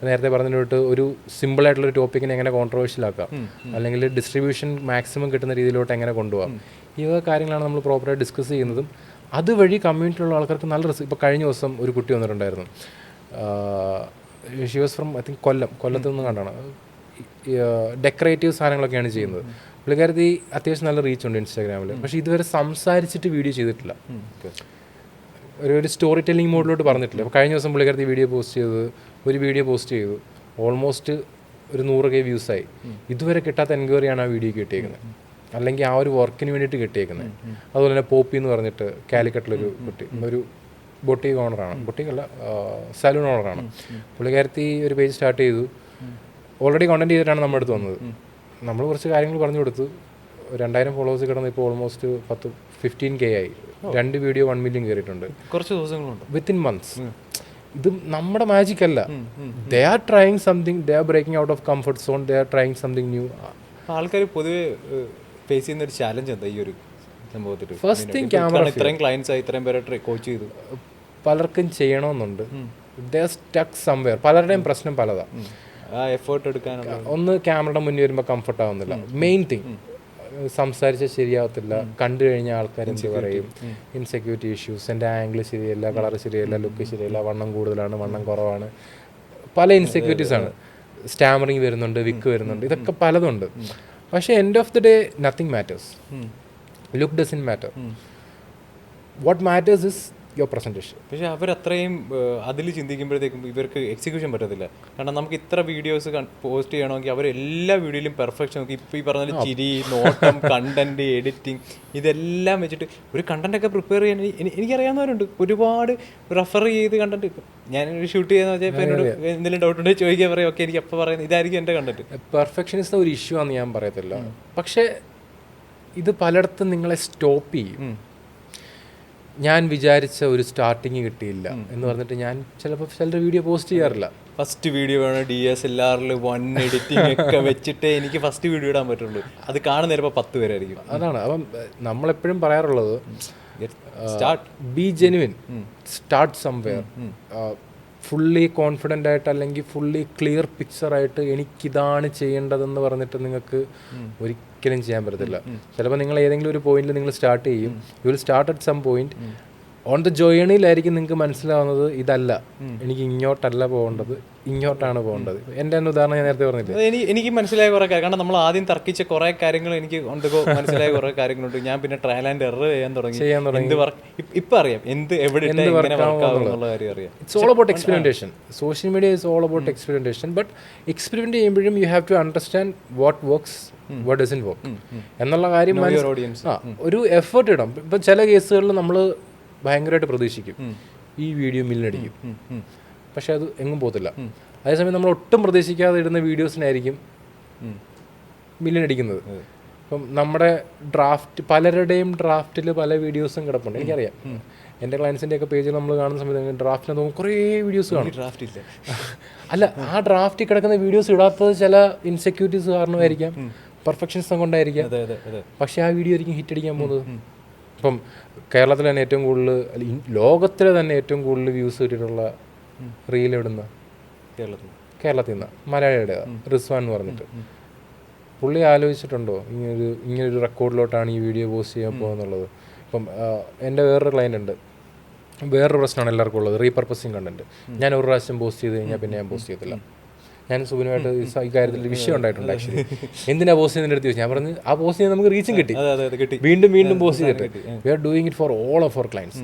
നേരത്തെ പറഞ്ഞിട്ട് ഒരു സിമ്പിളായിട്ടുള്ളൊരു ടോപ്പിക്കിനെ എങ്ങനെ കോൺട്രവേഴ്ഷ്യലാക്കാം, അല്ലെങ്കിൽ ഡിസ്ട്രിബ്യൂഷൻ മാക്സിമം കിട്ടുന്ന രീതിയിലോട്ട് എങ്ങനെ കൊണ്ടുപോകാം, ഈ കാര്യങ്ങളാണ് നമ്മൾ പ്രോപ്പറായിട്ട് ഡിസ്കസ് ചെയ്യുന്നതും. അതുവഴി കമ്മ്യൂണിറ്റിയിലുള്ള ആൾക്കാർക്ക് നല്ല ഇപ്പോൾ കഴിഞ്ഞ ദിവസം ഒരു കുട്ടി വന്നിട്ടുണ്ടായിരുന്നു. She was from I think കൊല്ലത്ത് നിന്ന് കണ്ടാണ്. ഡെക്കറേറ്റീവ് സാധനങ്ങളൊക്കെയാണ് ചെയ്യുന്നത്. പുള്ളിക്കാരത്തി അത്യാവശ്യം നല്ല റീച്ച് ഉണ്ട് ഇൻസ്റ്റാഗ്രാമിൽ. പക്ഷേ ഇതുവരെ സംസാരിച്ചിട്ട് വീഡിയോ ചെയ്തിട്ടില്ല, ഒരു സ്റ്റോറി ടെല്ലിംഗ് മോഡിലോട്ട് പറഞ്ഞിട്ടില്ല. അപ്പോൾ കഴിഞ്ഞ ദിവസം പുള്ളിക്കാരത്തി വീഡിയോ പോസ്റ്റ് ചെയ്തു, ഓൾമോസ്റ്റ് ഒരു 100K വ്യൂസായി. ഇതുവരെ കിട്ടാത്ത എൻക്വയറിയാണ് ആ വീഡിയോ കിട്ടിയേക്കുന്നത്, അല്ലെങ്കിൽ ആ ഒരു വർക്കിന് വേണ്ടിയിട്ട് കിട്ടിയേക്കുന്നത്. അതുപോലെ തന്നെ പോപ്പി എന്ന് പറഞ്ഞിട്ട് കാലിക്കട്ടിലൊരു കുട്ടി, ഒരു ബൊട്ടീക്ക് ഓണറാണ്, ബൊട്ടീക്കല്ല സലൂൺ ഓണറാണ്. പുള്ളിക്കാരത്തി ഒരു പേജ് സ്റ്റാർട്ട് ചെയ്തു, ഓൾറെഡി കണ്ടന്റ് ചെയ്തിട്ടാണ് നമ്മുടെ അടുത്ത് വന്നത്. നമ്മൾ കുറച്ച് കാര്യങ്ങൾ പറഞ്ഞു കൊടുത്തു. 2000 ഫോളോവേഴ്സ് കിടന്ന് ഇപ്പോൾ ഓൾമോസ്റ്റ് 15K ആയി. 2 വീഡിയോ 1 മില്യൺ കയറിയിട്ടുണ്ട് കുറച്ച് ദിവസങ്ങളുണ്ട്, വിത്തിൻ മന്ത്സ്. ഇത് നമ്മുടെ മാജിക് അല്ല. They are trying something, they are breaking out of comfort zone, they are trying something new. ആൾക്കാർ പൊതുവെ ഫേസ് ചെയ്യുന്ന ഒരു ചാലഞ്ച് എന്താ ഈ ഒരു സംഭവത്തിൽ? First thing camera. ഇത്രയും ക്ലയൻസ് ആയി, ഇത്രയും പേരെ കോച്ച് ചെയ്തു, പലർക്കും ചെയ്യണമെന്നുണ്ട്. They are stuck somewhere. പലരുടെയും പ്രശ്നം പലതാണ്. എഫേർട്ട് എടുക്കാനുള്ള ഒന്ന് ക്യാമറയുടെ മുന്നിൽ വരുമ്പോൾ കംഫർട്ട് ആവുന്നില്ല. മെയിൻ തിങ് സംസാരിച്ചാൽ ശരിയാവത്തില്ല, കണ്ടു കഴിഞ്ഞാൽ ആൾക്കാർ എന്ത് പറയും, ഇൻസെക്യൂരിറ്റി ഇഷ്യൂസ്, എൻ്റെ ആംഗിൾ ശരിയല്ല, കളർ ശരിയല്ല, ലുക്ക് ശരിയല്ല, വണ്ണം കൂടുതലാണ്, വണ്ണം കുറവാണ്, പല ഇൻസെക്യൂരിറ്റീസാണ്. സ്റ്റാമറിങ് വരുന്നുണ്ട്, വിക്ക് വരുന്നുണ്ട്, ഇതൊക്കെ പലതുണ്ട്. പക്ഷേ end of the day nothing matters. Look doesn't matter. What matters is your presentation. പക്ഷേ അവരത്രയും അതിൽ ചിന്തിക്കുമ്പോഴത്തേക്കും ഇവർക്ക് എക്സിക്യൂഷൻ പറ്റത്തില്ല. കാരണം നമുക്ക് ഇത്ര വീഡിയോസ് പോസ്റ്റ് ചെയ്യണമെങ്കിൽ അവർ എല്ലാ വീഡിയോയിലും പെർഫെക്ഷൻ നോക്കി ഇപ്പോൾ ഈ പറഞ്ഞ ചിരി, നോട്ടം, കണ്ടന്റ്, എഡിറ്റിംഗ് ഇതെല്ലാം വെച്ചിട്ട് ഒരു കണ്ടന്റൊക്കെ പ്രിപ്പയർ ചെയ്യാൻ എനിക്കറിയാവുന്നവരുണ്ട്. ഒരുപാട് റെഫർ ചെയ്ത് കണ്ടന്റ് ഞാൻ ഷൂട്ട് ചെയ്യുന്ന വെച്ചാൽ ഇപ്പോൾ എന്നോട് എന്തെങ്കിലും ഡൗട്ട് ഉണ്ടെങ്കിൽ ചോദിക്കാൻ പറയും, ഓക്കെ എനിക്ക് അപ്പോൾ പറയുന്നത് ഇതായിരിക്കും എൻ്റെ കണ്ടന്റ്. പെർഫെക്ഷനിസം ഒരു ഇഷ്യൂ ആണെന്ന് ഞാൻ പറയത്തില്ല, പക്ഷേ ഇത് പലയിടത്തും നിങ്ങളെ സ്റ്റോപ്പ് ചെയ്യും. ഞാൻ വിചാരിച്ച ഒരു സ്റ്റാർട്ടിങ് കിട്ടിയില്ല എന്ന് പറഞ്ഞിട്ട് ഞാൻ ചിലപ്പോൾ ചിലരുടെ വീഡിയോ പോസ്റ്റ് ചെയ്യാറില്ല. ഫസ്റ്റ് വീഡിയോ വേണം DSLR-ൽ 1 എഡിറ്റിംഗ് ഒക്കെ വെച്ചിട്ടേ എനിക്ക് ഫസ്റ്റ് വീഡിയോ ഇടാൻ പറ്റുള്ളൂ. അത് കാണുന്ന ചിലപ്പോൾ 10 പേരായിരിക്കും. അതാണ്. അപ്പം നമ്മളെപ്പോഴും പറയാറുള്ളത്, B genuine, start somewhere. Fully confident ആയിട്ട് അല്ലെങ്കിൽ ഫുള്ളി ക്ലിയർ പിക്ചറായിട്ട് എനിക്കിതാണ് ചെയ്യേണ്ടതെന്ന് പറഞ്ഞിട്ട് നിങ്ങൾക്ക് ഒരിക്കലും ചെയ്യാൻ പറ്റത്തില്ല. ചിലപ്പോൾ നിങ്ങൾ ഏതെങ്കിലും ഒരു പോയിന്റിൽ നിങ്ങൾ സ്റ്റാർട്ട് ചെയ്യും, you will start at some point. On the ജേണിയിലായിരിക്കും നിങ്ങൾക്ക് മനസ്സിലാവുന്നത് ഇതല്ല, എനിക്ക് ഇങ്ങോട്ടല്ല പോകേണ്ടത്, ഇങ്ങോട്ടാണ് പോകേണ്ടത്. എൻ്റെ തന്നെ ഉദാഹരണം ഞാൻ നേരത്തെ പറഞ്ഞില്ല. എനിക്ക് മനസ്സിലായ കുറേ കാര്യം, കാരണം നമ്മൾ ആദ്യം തർക്കിച്ച കുറേ കാര്യങ്ങൾ എനിക്ക് മനസ്സിലായ കുറേ കാര്യങ്ങളുണ്ട്. ഞാൻ പിന്നെ ട്രയൽ ആൻഡ് എറർ ചെയ്യാൻ തുടങ്ങി. എന്ത് വർക്ക് ഇപ്പം അറിയാം, എവിടെ വർക്കാവുന്നുള്ള കാര്യം അറിയാം. It's all about experimentation. Social media is all about experimentation. But experiment ചെയ്യുമ്പോഴും you have to understand what works, what doesn't work എന്നുള്ള കാര്യം. ഒരു എഫേർട്ട് ഇടാം. ഇപ്പം ചില കേസുകളിൽ നമ്മൾ ഭയങ്കരമായിട്ട് പ്രതീക്ഷിക്കും ഈ വീഡിയോ മില്യനടിക്കും, പക്ഷെ അത് എങ്ങും പോകത്തില്ല. അതേസമയം നമ്മൾ ഒട്ടും പ്രതീക്ഷിക്കാതെ ഇടുന്ന വീഡിയോസിനായിരിക്കും മില്യനടിക്കുന്നത്. ഇപ്പം നമ്മുടെ പലരുടെയും ഡ്രാഫ്റ്റിൽ പല വീഡിയോസും കിടപ്പുണ്ട്. എനിക്കറിയാം, എൻ്റെ ക്ലയൻസിൻ്റെ ഒക്കെ പേജിൽ നമ്മൾ കാണുന്ന സമയത്ത് ഡ്രാഫ്റ്റിന് നോക്കും കുറേ വീഡിയോസ് കാണും. അല്ല, ആ ഡ്രാഫ്റ്റിൽ കിടക്കുന്ന വീഡിയോസ് ഇടാത്തത് ചില ഇൻസെക്യൂരിറ്റീസ് കാരണമായിരിക്കാം, പെർഫെക്ഷൻസ് കൊണ്ടായിരിക്കാം. പക്ഷെ ആ വീഡിയോ ആയിരിക്കും ഹിറ്റ് അടിക്കാൻ പോകുന്നത്. ഇപ്പം കേരളത്തിൽ തന്നെ ഏറ്റവും കൂടുതൽ, ലോകത്തിലെ തന്നെ ഏറ്റവും കൂടുതൽ വ്യൂസ് കിട്ടിയിട്ടുള്ള റീൽ എവിടുന്ന? കേരളത്തിൽ നിന്ന് മലയാളിയുടെ റിസ്വാൻ എന്ന് പറഞ്ഞിട്ട്. പുള്ളി ആലോചിച്ചിട്ടുണ്ടോ ഇങ്ങനൊരു റെക്കോർഡിലോട്ടാണ് ഈ വീഡിയോ പോസ്റ്റ് ചെയ്യാൻ പോകുന്നുള്ളത്? ഇപ്പം എൻ്റെ വേറൊരു ക്ലയൻ്റ് ഉണ്ട്. വേറൊരു പ്രശ്നമാണ് എല്ലാവർക്കും ഉള്ളത്, റീപർപ്പസിങ് കണ്ടന്റ്. ഞാൻ ഒരു പ്രാവശ്യം പോസ്റ്റ് ചെയ്ത് കഴിഞ്ഞാൽ പിന്നെ ഞാൻ പോസ്റ്റ് ചെയ്യത്തില്ല. ഞാൻ സുബിനുമായിട്ട് ഈ കാര്യത്തിൽ വിഷയം ഉണ്ടായിട്ടുണ്ട്. ആക്ച്വലി എന്തിനാ പോസ്റ്റ് ചെയ്യുന്നതിൻ്റെ അടുത്ത് ചോദിച്ചു. ഞാൻ പറഞ്ഞു, ആ പോസ്റ്റ് ചെയ്ത് നമുക്ക് റീച്ചും കിട്ടി, വീണ്ടും പോസ്റ്റ് ചെയ്തിട്ട്. We are doing it for all of our clients.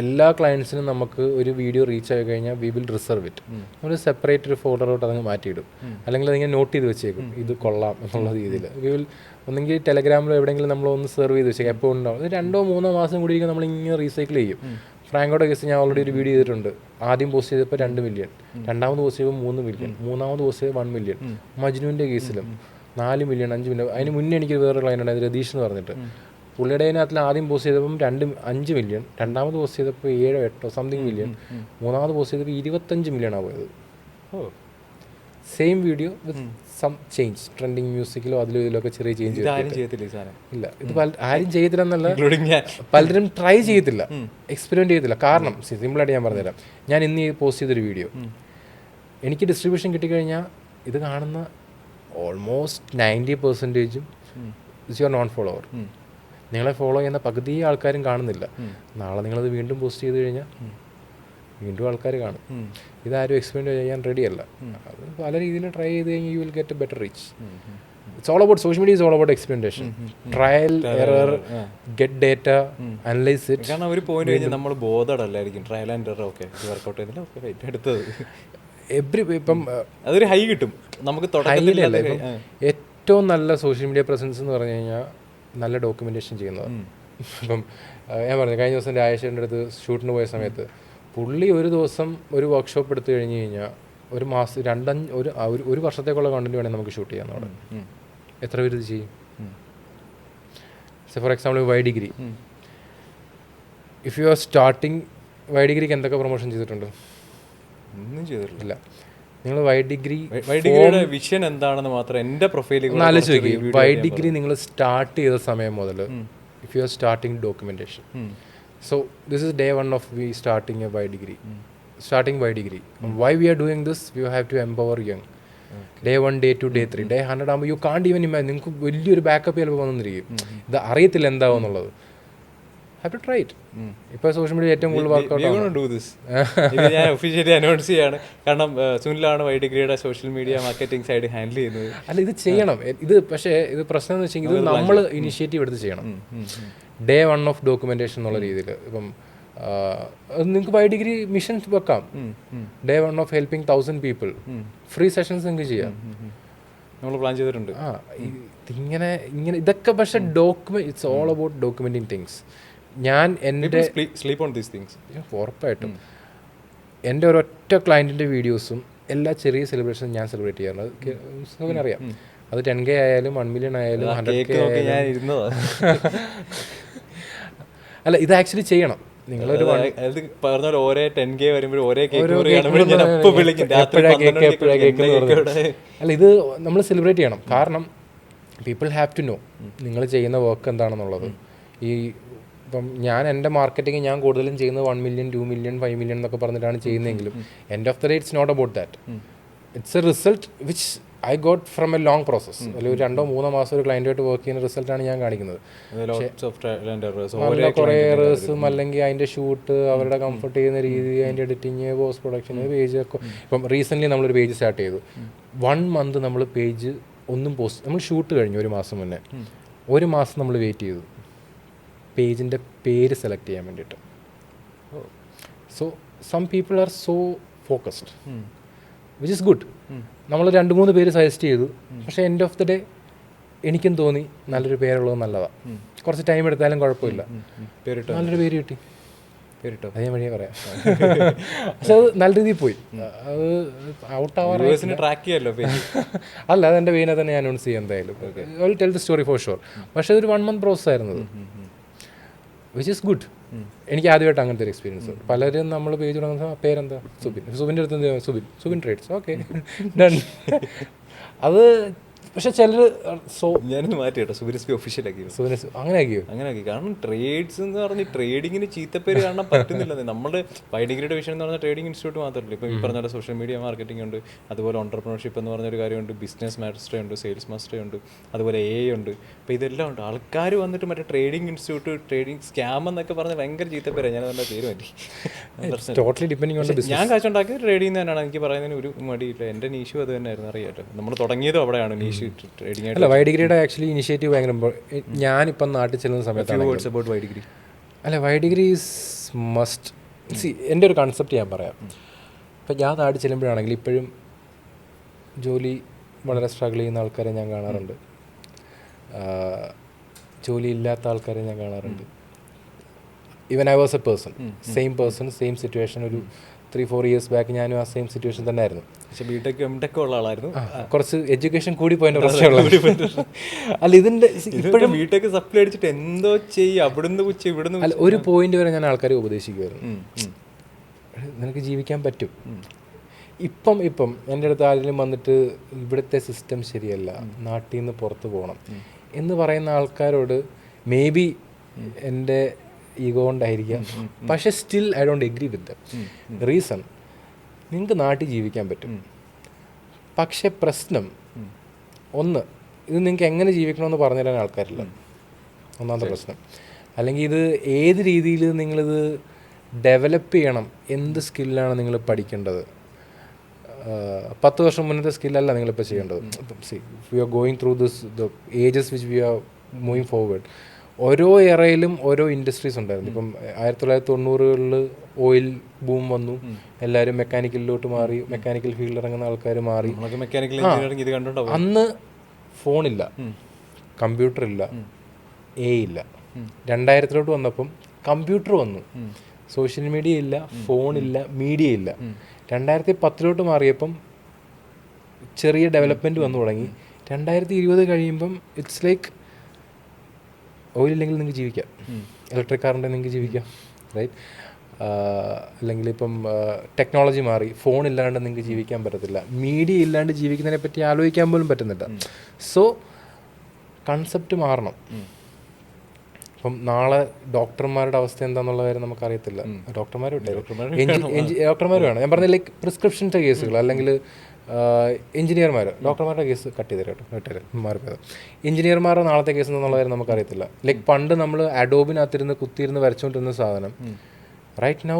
എല്ലാ ക്ലയൻസിനും നമുക്ക് ഒരു വീഡിയോ റീച്ച് ആയി കഴിഞ്ഞാൽ വി വിൽ റിസർവ് ഇറ്റ്. നമ്മൾ സെപ്പറേറ്റ് ഒരു ഫോൾഡറോട്ട് അതങ്ങ് മാറ്റിയിടും, അല്ലെങ്കിൽ അതിങ്ങനെ നോട്ട് ചെയ്ത് വെച്ചേക്കും ഇത് കൊള്ളാം എന്നുള്ള രീതിയിൽ. വി വിൽ ഒന്നെങ്കിൽ ടെലഗ്രാമിലോ എവിടെയെങ്കിലും നമ്മളൊന്ന് സെർവ് ചെയ്ത് വെച്ചേക്കും. എപ്പോൾ ഉണ്ടാവും, 2-3 മാസം കൂടി നമ്മളിങ്ങനെ റീസൈക്കിൾ ചെയ്യും. ഫ്രാങ്കോയുടെ കേസ് ഞാൻ ഓൾറെഡി ഒരു വീഡിയോ ചെയ്തിട്ടുണ്ട്. ആദ്യം പോസ്റ്റ് ചെയ്തപ്പോൾ 2 മില്യൺ, രണ്ടാമത് പോസ്റ്റ് ചെയ്തപ്പോൾ 3 മില്യൺ, മൂന്നാമത് പോസ്റ്റ് ചെയ്തപ്പോൾ 1 മില്യൺ. മജ്നുവിൻ്റെ കേസിലും 4 മില്യൺ, 5 മില്യൺ. അതിന് മുന്നേ എനിക്ക് വേറെ ക്ലയൻ്റ് ഉണ്ടായത്, രതീഷ് എന്ന് പറഞ്ഞിട്ട്. പുള്ളിയുടെ അതിനകത്തിൽ ആദ്യം പോസ്റ്റ് ചെയ്തപ്പം 5 മില്യൺ, രണ്ടാമത് പോസ്റ്റ് ചെയ്തപ്പോൾ 7-8 സംതിങ് മില്യൺ, മൂന്നാമത് പോസ്റ്റ് ചെയ്തപ്പോൾ 25 മില്യണാണ് പോയത്. Same video with some change, trending മ്യൂസിക്കിലോ അതിലോ ഇതിലൊക്കെ ചെറിയ ചേഞ്ച് ഇല്ല. ഇത് ആരും ചെയ്യത്തില്ലെന്നല്ല, പലരും ട്രൈ ചെയ്യത്തില്ല, എക്സ്പെരിമെന്റ് ചെയ്യത്തില്ല. കാരണം സിമ്പിളായിട്ട് ഞാൻ പറഞ്ഞുതരാം. ഞാൻ ഇന്ന് പോസ്റ്റ് ചെയ്തൊരു വീഡിയോ എനിക്ക് ഡിസ്ട്രിബ്യൂഷൻ കിട്ടിക്കഴിഞ്ഞാൽ ഇത് കാണുന്ന almost 90% is your non follower. നിങ്ങളെ ഫോളോ ചെയ്യുന്ന പകുതി ആൾക്കാരും കാണുന്നില്ല. നാളെ നിങ്ങളത് വീണ്ടും പോസ്റ്റ് ചെയ്ത് കഴിഞ്ഞാൽ വീണ്ടും ആൾക്കാർ കാണും. ഇതാരും എക്സ്പെരിമെന്റ് ചെയ്യാൻ റെഡിയല്ല. അത് പല രീതിയിൽ ട്രൈ ചെയ്ത് കഴിഞ്ഞാൽ you will get a better reach. It's all about social media, is all about experimentation, trial error, get data, analyse it. കാരണം ഒരു പോയിന്റ് കഴിഞ്ഞാൽ നമ്മൾ ബോധമല്ലായിരിക്കും. Trial and error okay work out ചെയ്തില്ല, ഓക്കെ എടുത്തത് ഇപ്പം അതൊരു ഹൈ കിട്ടും നമുക്ക്. ഏറ്റവും നല്ല സോഷ്യൽ മീഡിയ പ്രസൻസ് എന്ന് പറഞ്ഞു കഴിഞ്ഞാൽ നല്ല ഡോക്യുമെന്റേഷൻ ചെയ്യുന്നതാണ്. ഇപ്പം ഞാൻ പറഞ്ഞു, കഴിഞ്ഞ ദിവസം രാജേഷിൻ്റെ അടുത്ത് ഷൂട്ടിന് പോയ സമയത്ത് പുള്ളി ഒരു ദിവസം ഒരു വർക്ക്ഷോപ്പ് എടുത്തു കഴിഞ്ഞ് കഴിഞ്ഞാൽ ഒരു മാസം ഒരു വർഷത്തേക്കുള്ള കണ്ടന്റ് വേണമെങ്കിൽ നമുക്ക് ഷൂട്ട് ചെയ്യാം. അവിടെ എത്ര പേര് ഇത് ചെയ്യും? For example Y degree, if you are starting Y ഡിഗ്രിക്ക് എന്തൊക്കെ പ്രൊമോഷൻ ചെയ്തിട്ടുണ്ട്? ഒന്നും ചെയ്തിട്ടില്ല. നിങ്ങൾ വൈ ഡിഗ്രി വിഷൻ എന്താണെന്ന് മാത്രം എൻ്റെ പ്രൊഫൈലിൽ ആലോചിച്ച് നോക്കി. വൈ ഡിഗ്രി നിങ്ങൾ സ്റ്റാർട്ട് ചെയ്ത സമയം മുതൽ if you are starting documentation, so this is day 1 of we starting a Y degree. Starting Y degree. Why we are doing this? We have to empower young. Day 1, day 2, day 3, day 100 ആകുമ്പോൾ U can't even imagine. നിങ്ങൾക്ക് വലിയൊരു backup ചിലപ്പോൾ വന്നിരിക്കും, ഇത് അറിയത്തില്ല എന്താവും എന്നുള്ളത്. Have to try it. ഇപ്പോൾ സോഷ്യൽ മീഡിയ ഏറ്റവും കൂടുതൽ വർക്കൗട്ട് ഞാൻ ഒഫീഷ്യലി അനൗൺസ് ചെയ്യാണ്. കാരണം സുനിലാണ് വൈ ഡിഗ്രിയുടെ social media marketing side handle ചെയ്യുന്നത്. അല്ല, ഇത് ചെയ്യണം. ഇത് പക്ഷേ ഇത് പ്രശ്നം എന്ന് വെച്ചെങ്കിൽ ഇത് നമ്മൾ ഇനിഷ്യേറ്റീവ് എടുത്ത് ചെയ്യണം. ഡേ 1 ഓഫ് ഡോക്യുമെന്റേഷൻ എന്നുള്ള രീതിയിൽ. ഇപ്പം നിങ്ങൾക്ക് ബൈ ഡിഗ്രി മിഷൻ വെക്കാം. Day 1 of helping 1000 people, free sessions നിങ്ങൾക്ക് ചെയ്യാം. നമ്മൾ പ്ലാൻ ചെയ്തിട്ടുണ്ട്. ഇങ്ങനെ ഇതൊക്കെ പക്ഷെ ഇറ്റ്സ് ഓൾ അബൌട്ട് ഡോക്യുമെന്റിങ് തിങ്സ്. ഞാൻ എൻ്റെ സ്ലീപ്പ് ഓൺ ദീസ് തിങ്സ് ഉറപ്പായിട്ടും എൻ്റെ ഒരൊറ്റ ക്ലയൻറ്റിൻ്റെ വീഡിയോസും എല്ലാ ചെറിയ സെലിബ്രേഷനും ഞാൻ സെലിബ്രേറ്റ് ചെയ്യാറുണ്ട്. അറിയാം, അത് 10K ആയാലും 1 million ആയാലും 100K ആയാലും. അല്ല, ഇത് ആക്ച്വലി ചെയ്യണം. നിങ്ങളൊരു പറഞ്ഞ ഓരോ 10K വരുമ്പോൾ അല്ല, ഇത് നമ്മൾ സെലിബ്രേറ്റ് ചെയ്യണം. കാരണം പീപ്പിൾ ഹാവ് ടു നോ നിങ്ങൾ ചെയ്യുന്ന വർക്ക് എന്താണെന്നുള്ളത്. ഇപ്പം ഞാൻ എൻ്റെ മാർക്കറ്റിംഗ് ഞാൻ കൂടുതലും ചെയ്യുന്നത് 1 million 2 million 5 million എന്നൊക്കെ പറഞ്ഞിട്ടാണ് ചെയ്യുന്നതെങ്കിലും end of the day it's not about that. It's a result which I got from a long process. അല്ലെങ്കിൽ 2-3 മാസം ഒരു ക്ലയൻറ്റുമായിട്ട് വർക്ക് ചെയ്യുന്ന റിസൾട്ടാണ് ഞാൻ കാണിക്കുന്നത്. കുറേ എറേഴ്സും അല്ലെങ്കിൽ അതിൻ്റെ ഷൂട്ട്, അവരുടെ കംഫർട്ട് ചെയ്യുന്ന രീതി, അതിൻ്റെ എഡിറ്റിങ്, പോസ്റ്റ് പ്രൊഡക്ഷൻ, പേജ് ഒക്കെ. ഇപ്പം റീസെൻ്റ്ലി നമ്മളൊരു പേജ് സ്റ്റാർട്ട് ചെയ്തു. 1 month നമ്മൾ പേജ് ഒന്നും പോസ്റ്റ്, നമ്മൾ ഷൂട്ട് കഴിഞ്ഞു 1 മാസം മുന്നേ. 1 മാസം നമ്മൾ വെയിറ്റ് ചെയ്തു പേജിൻ്റെ പേര് സെലക്ട് ചെയ്യാൻ വേണ്ടിയിട്ട്. So some people are so focused, which is good. നമ്മൾ 2-3 പേര് സജസ്റ്റ് ചെയ്തു, പക്ഷേ എൻഡ് ഓഫ് ദി ഡേ എനിക്കും തോന്നി നല്ലൊരു പേരുള്ളത് നല്ലതാണ്. കുറച്ച് ടൈം എടുത്താലും കുഴപ്പമില്ല, നല്ലൊരു പേര് കിട്ടി. അത് ഞാൻ വഴിയെ പറയാം. പക്ഷെ അത് നല്ല രീതിയിൽ പോയി. അത് ഔട്ടാവാറ് ട്രാക്ക് ചെയ്യാമല്ലോ. അല്ല, അതെൻ്റെ പേരിനെ തന്നെ ഞാൻ അനൗൺസ് ചെയ്യാം എന്തായാലും. I will tell the story for sure. പക്ഷേ അതൊരു 1 month പ്രോസസ് ആയിരുന്നത്, വിച്ച് ഈസ് ഗുഡ്. എനിക്ക് ആദ്യമായിട്ട് അങ്ങനത്തെ ഒരു എക്സ്പീരിയൻസ്. പലരും നമ്മൾ പേജ് തുടങ്ങുന്ന പേരെന്താ, സുബിൻ്റെ അടുത്ത് സുബിൻ ട്രേഡ്സ്, ഓക്കെ ഡൺ. അത് പക്ഷെ ചിലർ ഞാനൊന്ന് മാറ്റി കേട്ടോ, സുബിരസ്ബി ഒഫീഷ്യലാക്കി. അങ്ങനെ ആക്കിയോ? അങ്ങനെ ആക്കി. കാരണം ട്രേഡ്സ് എന്ന് പറഞ്ഞ് ട്രേഡിങ്ങിന് ചീത്തപ്പേര് കാണാൻ പറ്റുന്നില്ല. നമ്മുടെ ബൈ ഡിഗ്രിയുടെ വിഷയം എന്ന് പറഞ്ഞാൽ ട്രേഡിംഗ് ഇൻസ്റ്റിറ്റ്യൂട്ട് മാത്രമല്ല, ഇപ്പോൾ ഈ പറഞ്ഞ സോഷ്യൽ മീഡിയ മാർക്കറ്റിംഗ് ഉണ്ട്, അതുപോലെ ഓൺടർപ്രണർഷിപ്പ് എന്ന് പറഞ്ഞൊരു കാര്യമുണ്ട്, ബിസിനസ് മാസ്റ്ററി ഉണ്ട്, സെയിൽസ് മാസ്റ്ററി ഉണ്ട്, അതുപോലെ AI ഉണ്ട്. അപ്പോൾ ഇതെല്ലാം ഉണ്ട്. ആൾക്കാർ വന്നിട്ട് മറ്റേ ട്രേഡിംഗ് ഇൻസ്റ്റിറ്റ്യൂട്ട്, ട്രേഡിംഗ് സ്കാം എന്നൊക്കെ പറഞ്ഞ് ഭയങ്കര ചീത്തപ്പേരാണ്. ഞാൻ അതിൻ്റെ പേര് പറ്റി. ഞാൻ കാശുണ്ടാക്കി ട്രേഡ് ചെയ്യുന്നതന്നെയാണ്. എനിക്ക് പറയുന്നതിന് ഒരു മടിയില്ല. എൻ്റെ നീഷും അത് തന്നെയായിരുന്നു. അറിയാമല്ലോ, നമ്മൾ തുടങ്ങിയതും അവിടെയാണ് നീഷ് ട്രേഡിംഗ്. അല്ല, വൈ ഡിഗ്രിയുടെ ആക്ച്വലി ഇനിഷ്യേറ്റീവ് ഭയങ്കര. ഞാനിപ്പം നാട്ടിൽ ചെല്ലുന്ന സമയത്താണ് അല്ല, വൈ ഡിഗ്രി ഈസ് മസ്റ്റ്. എൻ്റെ ഒരു കൺസെപ്റ്റ് ഞാൻ പറയാം. ഇപ്പം ഞാൻ നാട്ടിൽ ചെല്ലുമ്പോഴാണെങ്കിൽ ഇപ്പോഴും ജോലി വളരെ സ്ട്രഗിൾ ചെയ്യുന്ന ആൾക്കാരെ ഞാൻ കാണാറുണ്ട്, ജോലി ഇല്ലാത്ത ആൾക്കാരെ ഞാൻ കാണാറുണ്ട്. Even I was A person, same situation. ഒരു 3-4 years ബാക്ക് ഞാനും ആ സെയിം സിറ്റുവേഷൻ തന്നെ ആയിരുന്നു. പക്ഷേ ബിടെക് ഉള്ള ആളായിരുന്നു. കുറച്ച് എഡ്യൂക്കേഷൻ കൂടി പോയതിൻ്റെ പ്രശ്നമുള്ള. അല്ല, ഇതിൻ്റെ ഇപ്പോഴും ബിടെക് സപ്ലൈ അടിച്ചിട്ട് എന്തോ ചെയ്യും, അവിടുന്ന് ഇവിടുന്ന്. അല്ല, ഒരു പോയിന്റ് വരെ ഞാൻ ആൾക്കാരെ ഉപദേശിക്കുമായിരുന്നു, നിനക്ക് ജീവിക്കാൻ പറ്റും. ഇപ്പം എൻ്റെ അടുത്ത് ആരെങ്കിലും വന്നിട്ട് ഇവിടുത്തെ സിസ്റ്റം ശരിയല്ല, നാട്ടിൽ നിന്ന് പുറത്ത് പോകണം എന്ന് പറയുന്ന ആൾക്കാരോട് മേ ബി എൻ്റെ ഈഗോ കൊണ്ടായിരിക്കാം, പക്ഷെ still I don't agree with dum. Reason, നിങ്ങൾക്ക് നാട്ടിൽ ജീവിക്കാൻ പറ്റും, പക്ഷെ പ്രശ്നം ഒന്ന്, ഇത് നിങ്ങൾക്ക് എങ്ങനെ ജീവിക്കണമെന്ന് പറഞ്ഞു തരാൻ ആൾക്കാരില്ല, ഒന്നാമത്തെ പ്രശ്നം. അല്ലെങ്കിൽ ഇത് ഏത് രീതിയിൽ നിങ്ങളിത് ഡെവലപ്പ് ചെയ്യണം, എന്ത് സ്കില്ലാണ് നിങ്ങൾ പഠിക്കേണ്ടത്. 10 വർഷം മുന്നത്തെ സ്കില്ലല്ല നിങ്ങളിപ്പോൾ ചെയ്യേണ്ടത്. We are going through the ages which we are moving forward. ഓരോ എറയിലും ഓരോ ഇൻഡസ്ട്രീസ് ഉണ്ടായിരുന്നു. ഇപ്പം 1990-കളിൽ ഓയിൽ ബൂം വന്നു, എല്ലാവരും മെക്കാനിക്കലിലോട്ട് മാറി, മെക്കാനിക്കൽ ഫീൽഡിൽ ഇറങ്ങുന്ന ആൾക്കാർ മാറി. അന്ന് ഫോണില്ല, കമ്പ്യൂട്ടർ ഇല്ല, ഇല്ല. 2000-ലോട്ട് വന്നപ്പം കമ്പ്യൂട്ടർ വന്നു, സോഷ്യൽ മീഡിയ ഇല്ല, ഫോണില്ല, മീഡിയ ഇല്ല. 2010-ലോട്ട് മാറിയപ്പം ചെറിയ ഡെവലപ്മെൻറ്റ് വന്നു തുടങ്ങി. 2020 കഴിയുമ്പം ഇറ്റ്സ് ലൈക്ക് ഓയിലില്ലെങ്കിൽ നിങ്ങൾക്ക് ജീവിക്കാം, ഇലക്ട്രിക് കാറുണ്ടെങ്കിൽ നിങ്ങൾക്ക് ജീവിക്കാം, റൈറ്റ്? അല്ലെങ്കിൽ ഇപ്പം ടെക്നോളജി മാറി, ഫോൺ ഇല്ലാണ്ട് നിങ്ങൾക്ക് ജീവിക്കാൻ പറ്റത്തില്ല, മീഡിയ ഇല്ലാണ്ട് ജീവിക്കുന്നതിനെ പറ്റി ആലോചിക്കാൻ പോലും പറ്റുന്നില്ല. സോ കൺസെപ്റ്റ് മാറണം. ഇപ്പം നാളെ ഡോക്ടർമാരുടെ അവസ്ഥ എന്താണെന്നുള്ള കാര്യം നമുക്കറിയത്തില്ല. ഡോക്ടർമാർ വേണം. ഞാൻ പറഞ്ഞ ലൈക്ക് പ്രിസ്ക്രിപ്ഷൻ്റെ കേസുകൾ, അല്ലെങ്കിൽ എഞ്ചിനീയർമാർ, ഡോക്ടർമാരുടെ കേസ് കട്ട് ചെയ്തേട്ടോ, മാറിപ്പോയത്. എഞ്ചിനീയർമാരുടെ നാളത്തെ കേസ് എന്നുള്ള കാര്യം നമുക്കറിയത്തില്ല. ലൈക്ക് പണ്ട് നമ്മൾ അഡോബിനകത്തിരുന്ന് കുത്തിയിരുന്ന് വരച്ചുകൊണ്ടിരുന്ന സാധനം റൈറ്റ് നൗ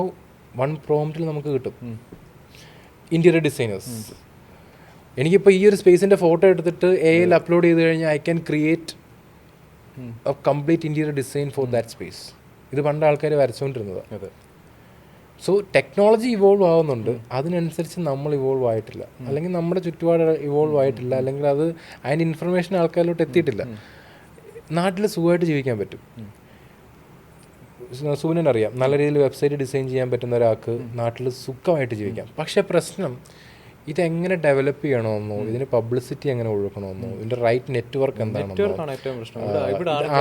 1 പ്രോംപ്റ്റിൽ നമുക്ക് കിട്ടും. ഇൻറ്റീരിയർ ഡിസൈനേഴ്സ്, എനിക്കിപ്പോൾ ഈ ഒരു സ്പേസിൻ്റെ ഫോട്ടോ എടുത്തിട്ട് AI അപ്ലോഡ് ചെയ്ത് കഴിഞ്ഞാൽ I can create a complete interior design for that space ഇത് പണ്ട് ആൾക്കാർ വരച്ചുകൊണ്ടിരുന്നതാണ്. അതെ. സോ ടെക്നോളജി ഇവോൾവ് ആവുന്നുണ്ട്, അതിനനുസരിച്ച് നമ്മൾ ഇവോൾവ് ആയിട്ടില്ല, അല്ലെങ്കിൽ നമ്മുടെ ചുറ്റുപാട് ഇവോൾവ് ആയിട്ടില്ല, അല്ലെങ്കിൽ അത് അതിൻ്റെ ഇൻഫർമേഷൻ ആൾക്കാരിലോട്ട് എത്തിയിട്ടില്ല. നാട്ടിൽ സുഖമായിട്ട് ജീവിക്കാൻ പറ്റും. സുവിനറിയാം, നല്ല രീതിയിൽ വെബ്സൈറ്റ് ഡിസൈൻ ചെയ്യാൻ പറ്റുന്ന ഒരാൾക്ക് നാട്ടിൽ സുഖമായിട്ട് ജീവിക്കാം. പക്ഷേ പ്രശ്നം ഇതെങ്ങനെ ഡെവലപ്പ് ചെയ്യണമെന്നോ, ഇതിന് പബ്ലിസിറ്റി എങ്ങനെ ഒഴുക്കണമെന്നോ, ഇതിന്റെ റൈറ്റ് നെറ്റ്വർക്ക് എന്താണെന്നോ,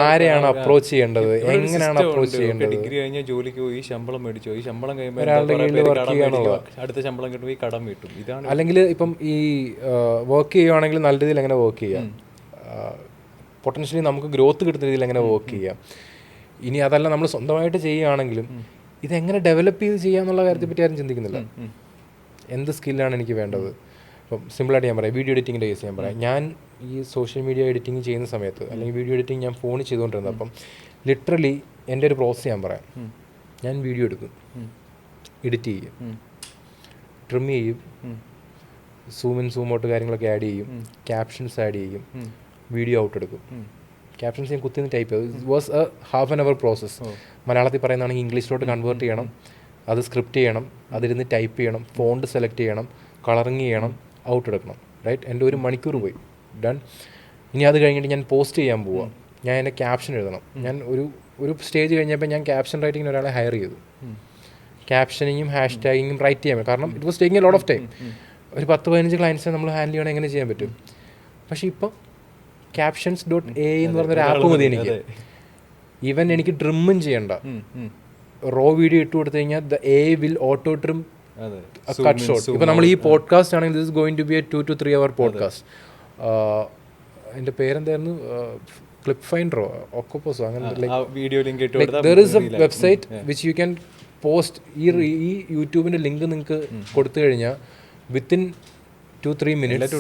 ആരെയാണ് അപ്രോച്ച് ചെയ്യേണ്ടത്, എങ്ങനെയാണ് അപ്രോച്ച് ചെയ്യേണ്ടത്, ഡിഗ്രി കഴിഞ്ഞാൽ ജോലിക്ക് പോയി ശമ്പളം മേടിച്ചു, ഈ ശമ്പളം കഴിയുമ്പോൾ അടുത്ത ശമ്പളം കിട്ടുമ്പോൾ ഈ കടം വീട്ടും. ഇതാണ്. അല്ലെങ്കിൽ ഇപ്പം ഈ വർക്ക് ചെയ്യുവാണെങ്കിൽ നല്ല രീതിയിൽ എങ്ങനെ വർക്ക് ചെയ്യാം, പൊട്ടൻഷ്യലി നമുക്ക് ഗ്രോത്ത് കിട്ടുന്ന രീതിയിൽ എങ്ങനെ വർക്ക് ചെയ്യാം. ഇനി അതല്ല നമ്മൾ സ്വന്തമായിട്ട് ചെയ്യുകയാണെങ്കിലും ഇതെങ്ങനെ ഡെവലപ്പ് ചെയ്ത് ചെയ്യാന്നുള്ള കാര്യത്തെ പറ്റി ആരും ചിന്തിക്കുന്നില്ല. എന്ത് സ്കില്ലാണ് എനിക്ക് വേണ്ടത്? ഇപ്പം സിമ്പിളായിട്ട് ഞാൻ പറയാം, വീഡിയോ എഡിറ്റിങ്ങിൻ്റെ കേസ് ഞാൻ പറയാം. ഞാൻ ഈ സോഷ്യൽ മീഡിയ എഡിറ്റിംഗ് ചെയ്യുന്ന സമയത്ത്, അല്ലെങ്കിൽ വീഡിയോ എഡിറ്റിംഗ് ഞാൻ ഫോണിൽ ചെയ്തുകൊണ്ടിരുന്നത്, അപ്പം ലിറ്ററലി എൻ്റെ ഒരു പ്രോസസ്സ് ഞാൻ പറയാം. ഞാൻ വീഡിയോ എടുക്കും, എഡിറ്റ് ചെയ്യും, ട്രിം ചെയ്യും, സൂം ഇൻ സൂം ഔട്ട് കാര്യങ്ങളൊക്കെ ആഡ് ചെയ്യും, ക്യാപ്ഷൻസ് ആഡ് ചെയ്യും, വീഡിയോ ഔട്ട് എടുക്കും. ക്യാപ്ഷൻസ് ഞാൻ കുത്തിന്ന് ടൈപ്പ് ചെയ്തു. It was A half an hour process. മലയാളത്തിൽ പറയുന്നതാണെങ്കിൽ ഇംഗ്ലീഷിലോട്ട് കൺവേർട്ട് ചെയ്യണം, അത് സ്ക്രിപ്റ്റ് ചെയ്യണം, അതിരുന്ന് ടൈപ്പ് ചെയ്യണം, ഫോണ്ട് സെലക്ട് ചെയ്യണം, കളറിങ് ചെയ്യണം, ഔട്ട് എടുക്കണം. റൈറ്റ്, എൻ്റെ 1 മണിക്കൂർ പോയി, ഡൺ. ഇനി അത് കഴിഞ്ഞിട്ട് ഞാൻ പോസ്റ്റ് ചെയ്യാൻ പോവാം. ഞാൻ എൻ്റെ ക്യാപ്ഷൻ എഴുതണം. ഞാൻ ഒരു സ്റ്റേജ് കഴിഞ്ഞപ്പോൾ ഞാൻ ക്യാപ്ഷൻ റൈറ്റിങ്ങിന് ഒരാളെ ഹയർ ചെയ്തു. ക്യാപ്ഷനിങ്ങും ഹാഷ് ടാഗിങ്ങും റൈറ്റ് ചെയ്യാൻ, കാരണം it was taking A lot of time. ഒരു 10-15 ക്ലയൻസിനെ നമ്മൾ ഹാൻഡിൽ ചെയ്യണം, എങ്ങനെ ചെയ്യാൻ പറ്റും? പക്ഷേ ഇപ്പം captions.ai എന്ന് പറഞ്ഞൊരു ആപ്പ് മതി എനിക്ക്. ഈവൻ എനിക്ക് ട്രിമ്മും ചെയ്യണ്ട, റോ വീഡിയോ ഇട്ട് കൊടുത്തു കഴിഞ്ഞാൽ the AI will auto trim cut short. ഇപ്പം നമ്മൾ ഈ പോഡ്കാസ്റ്റ് ആണെങ്കിൽ this is going to be a 2 to 3 hour podcast. എൻ്റെ പേരെന്തായിരുന്നു, ക്ലിപ്പ് ഫൈൻഡറോ ഒക്കോപ്പോസോ അങ്ങനെ. There is a website which you can post. ഈ യൂട്യൂബിൻ്റെ ലിങ്ക് നിങ്ങൾക്ക് കൊടുത്തു കഴിഞ്ഞാൽ within 2-3 minutes,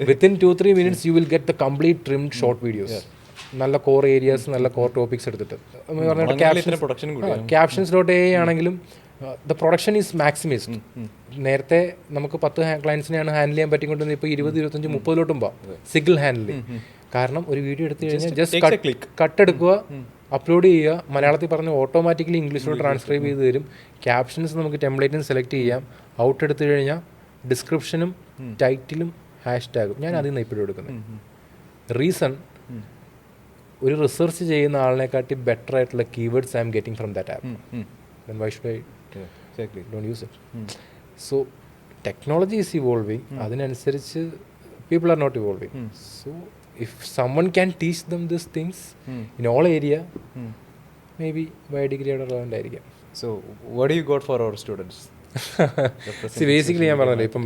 within 2-3 minutes you will get the complete trimmed short videos. നല്ല കോർ ഏരിയാസ്, നല്ല കോർ ടോപ്പിക്സ് എടുത്തിട്ട്. captions.ai ആണെങ്കിലും ദ പ്രൊഡക്ഷൻ ഈസ് മാക്സിമൈസ്ഡ്. നേരത്തെ നമുക്ക് 10 ക്ലയൻസിനെയാണ് ഹാൻഡിൽ ചെയ്യാൻ പറ്റിക്കൊണ്ടിരുന്നത്, ഇപ്പോൾ 20-25-30 പോകാം സിംഗിൾ ഹാൻഡിൽ. കാരണം ഒരു വീഡിയോ എടുത്തു കഴിഞ്ഞാൽ ജസ്റ്റ് കട്ട് എടുക്കുക, അപ്ലോഡ് ചെയ്യുക, മലയാളത്തിൽ പറഞ്ഞ് ഓട്ടോമാറ്റിക്കലി ഇംഗ്ലീഷിലോട്ട് ട്രാൻസ്ക്രൈബ് ചെയ്ത് തരും. ക്യാപ്ഷൻസ് നമുക്ക് ടെംപ്ലേറ്റും സെലക്ട് ചെയ്യാം. ഔട്ട് എടുത്തു കഴിഞ്ഞാൽ ഡിസ്ക്രിപ്ഷനും ടൈറ്റിലും ഹാഷ് ടാഗും ഞാൻ അതിൽ നിന്ന് ഇപ്പോഴും എടുക്കുന്നത്. റീസൺ, ഒരു റിസർച്ച് ചെയ്യുന്ന ആളിനെക്കാട്ടി ബെറ്റർ ആയിട്ടുള്ള keywords I am getting from that app. then why should I don't use it? So technology is evolving, അതിനനുസരിച്ച് people are not evolving. So if someone can teach them these things in all area, maybe by degree relevant ആയിരിക്കാം. So what do you got for our students? Basically ഞാൻ പറഞ്ഞല്ലോ, ഇപ്പം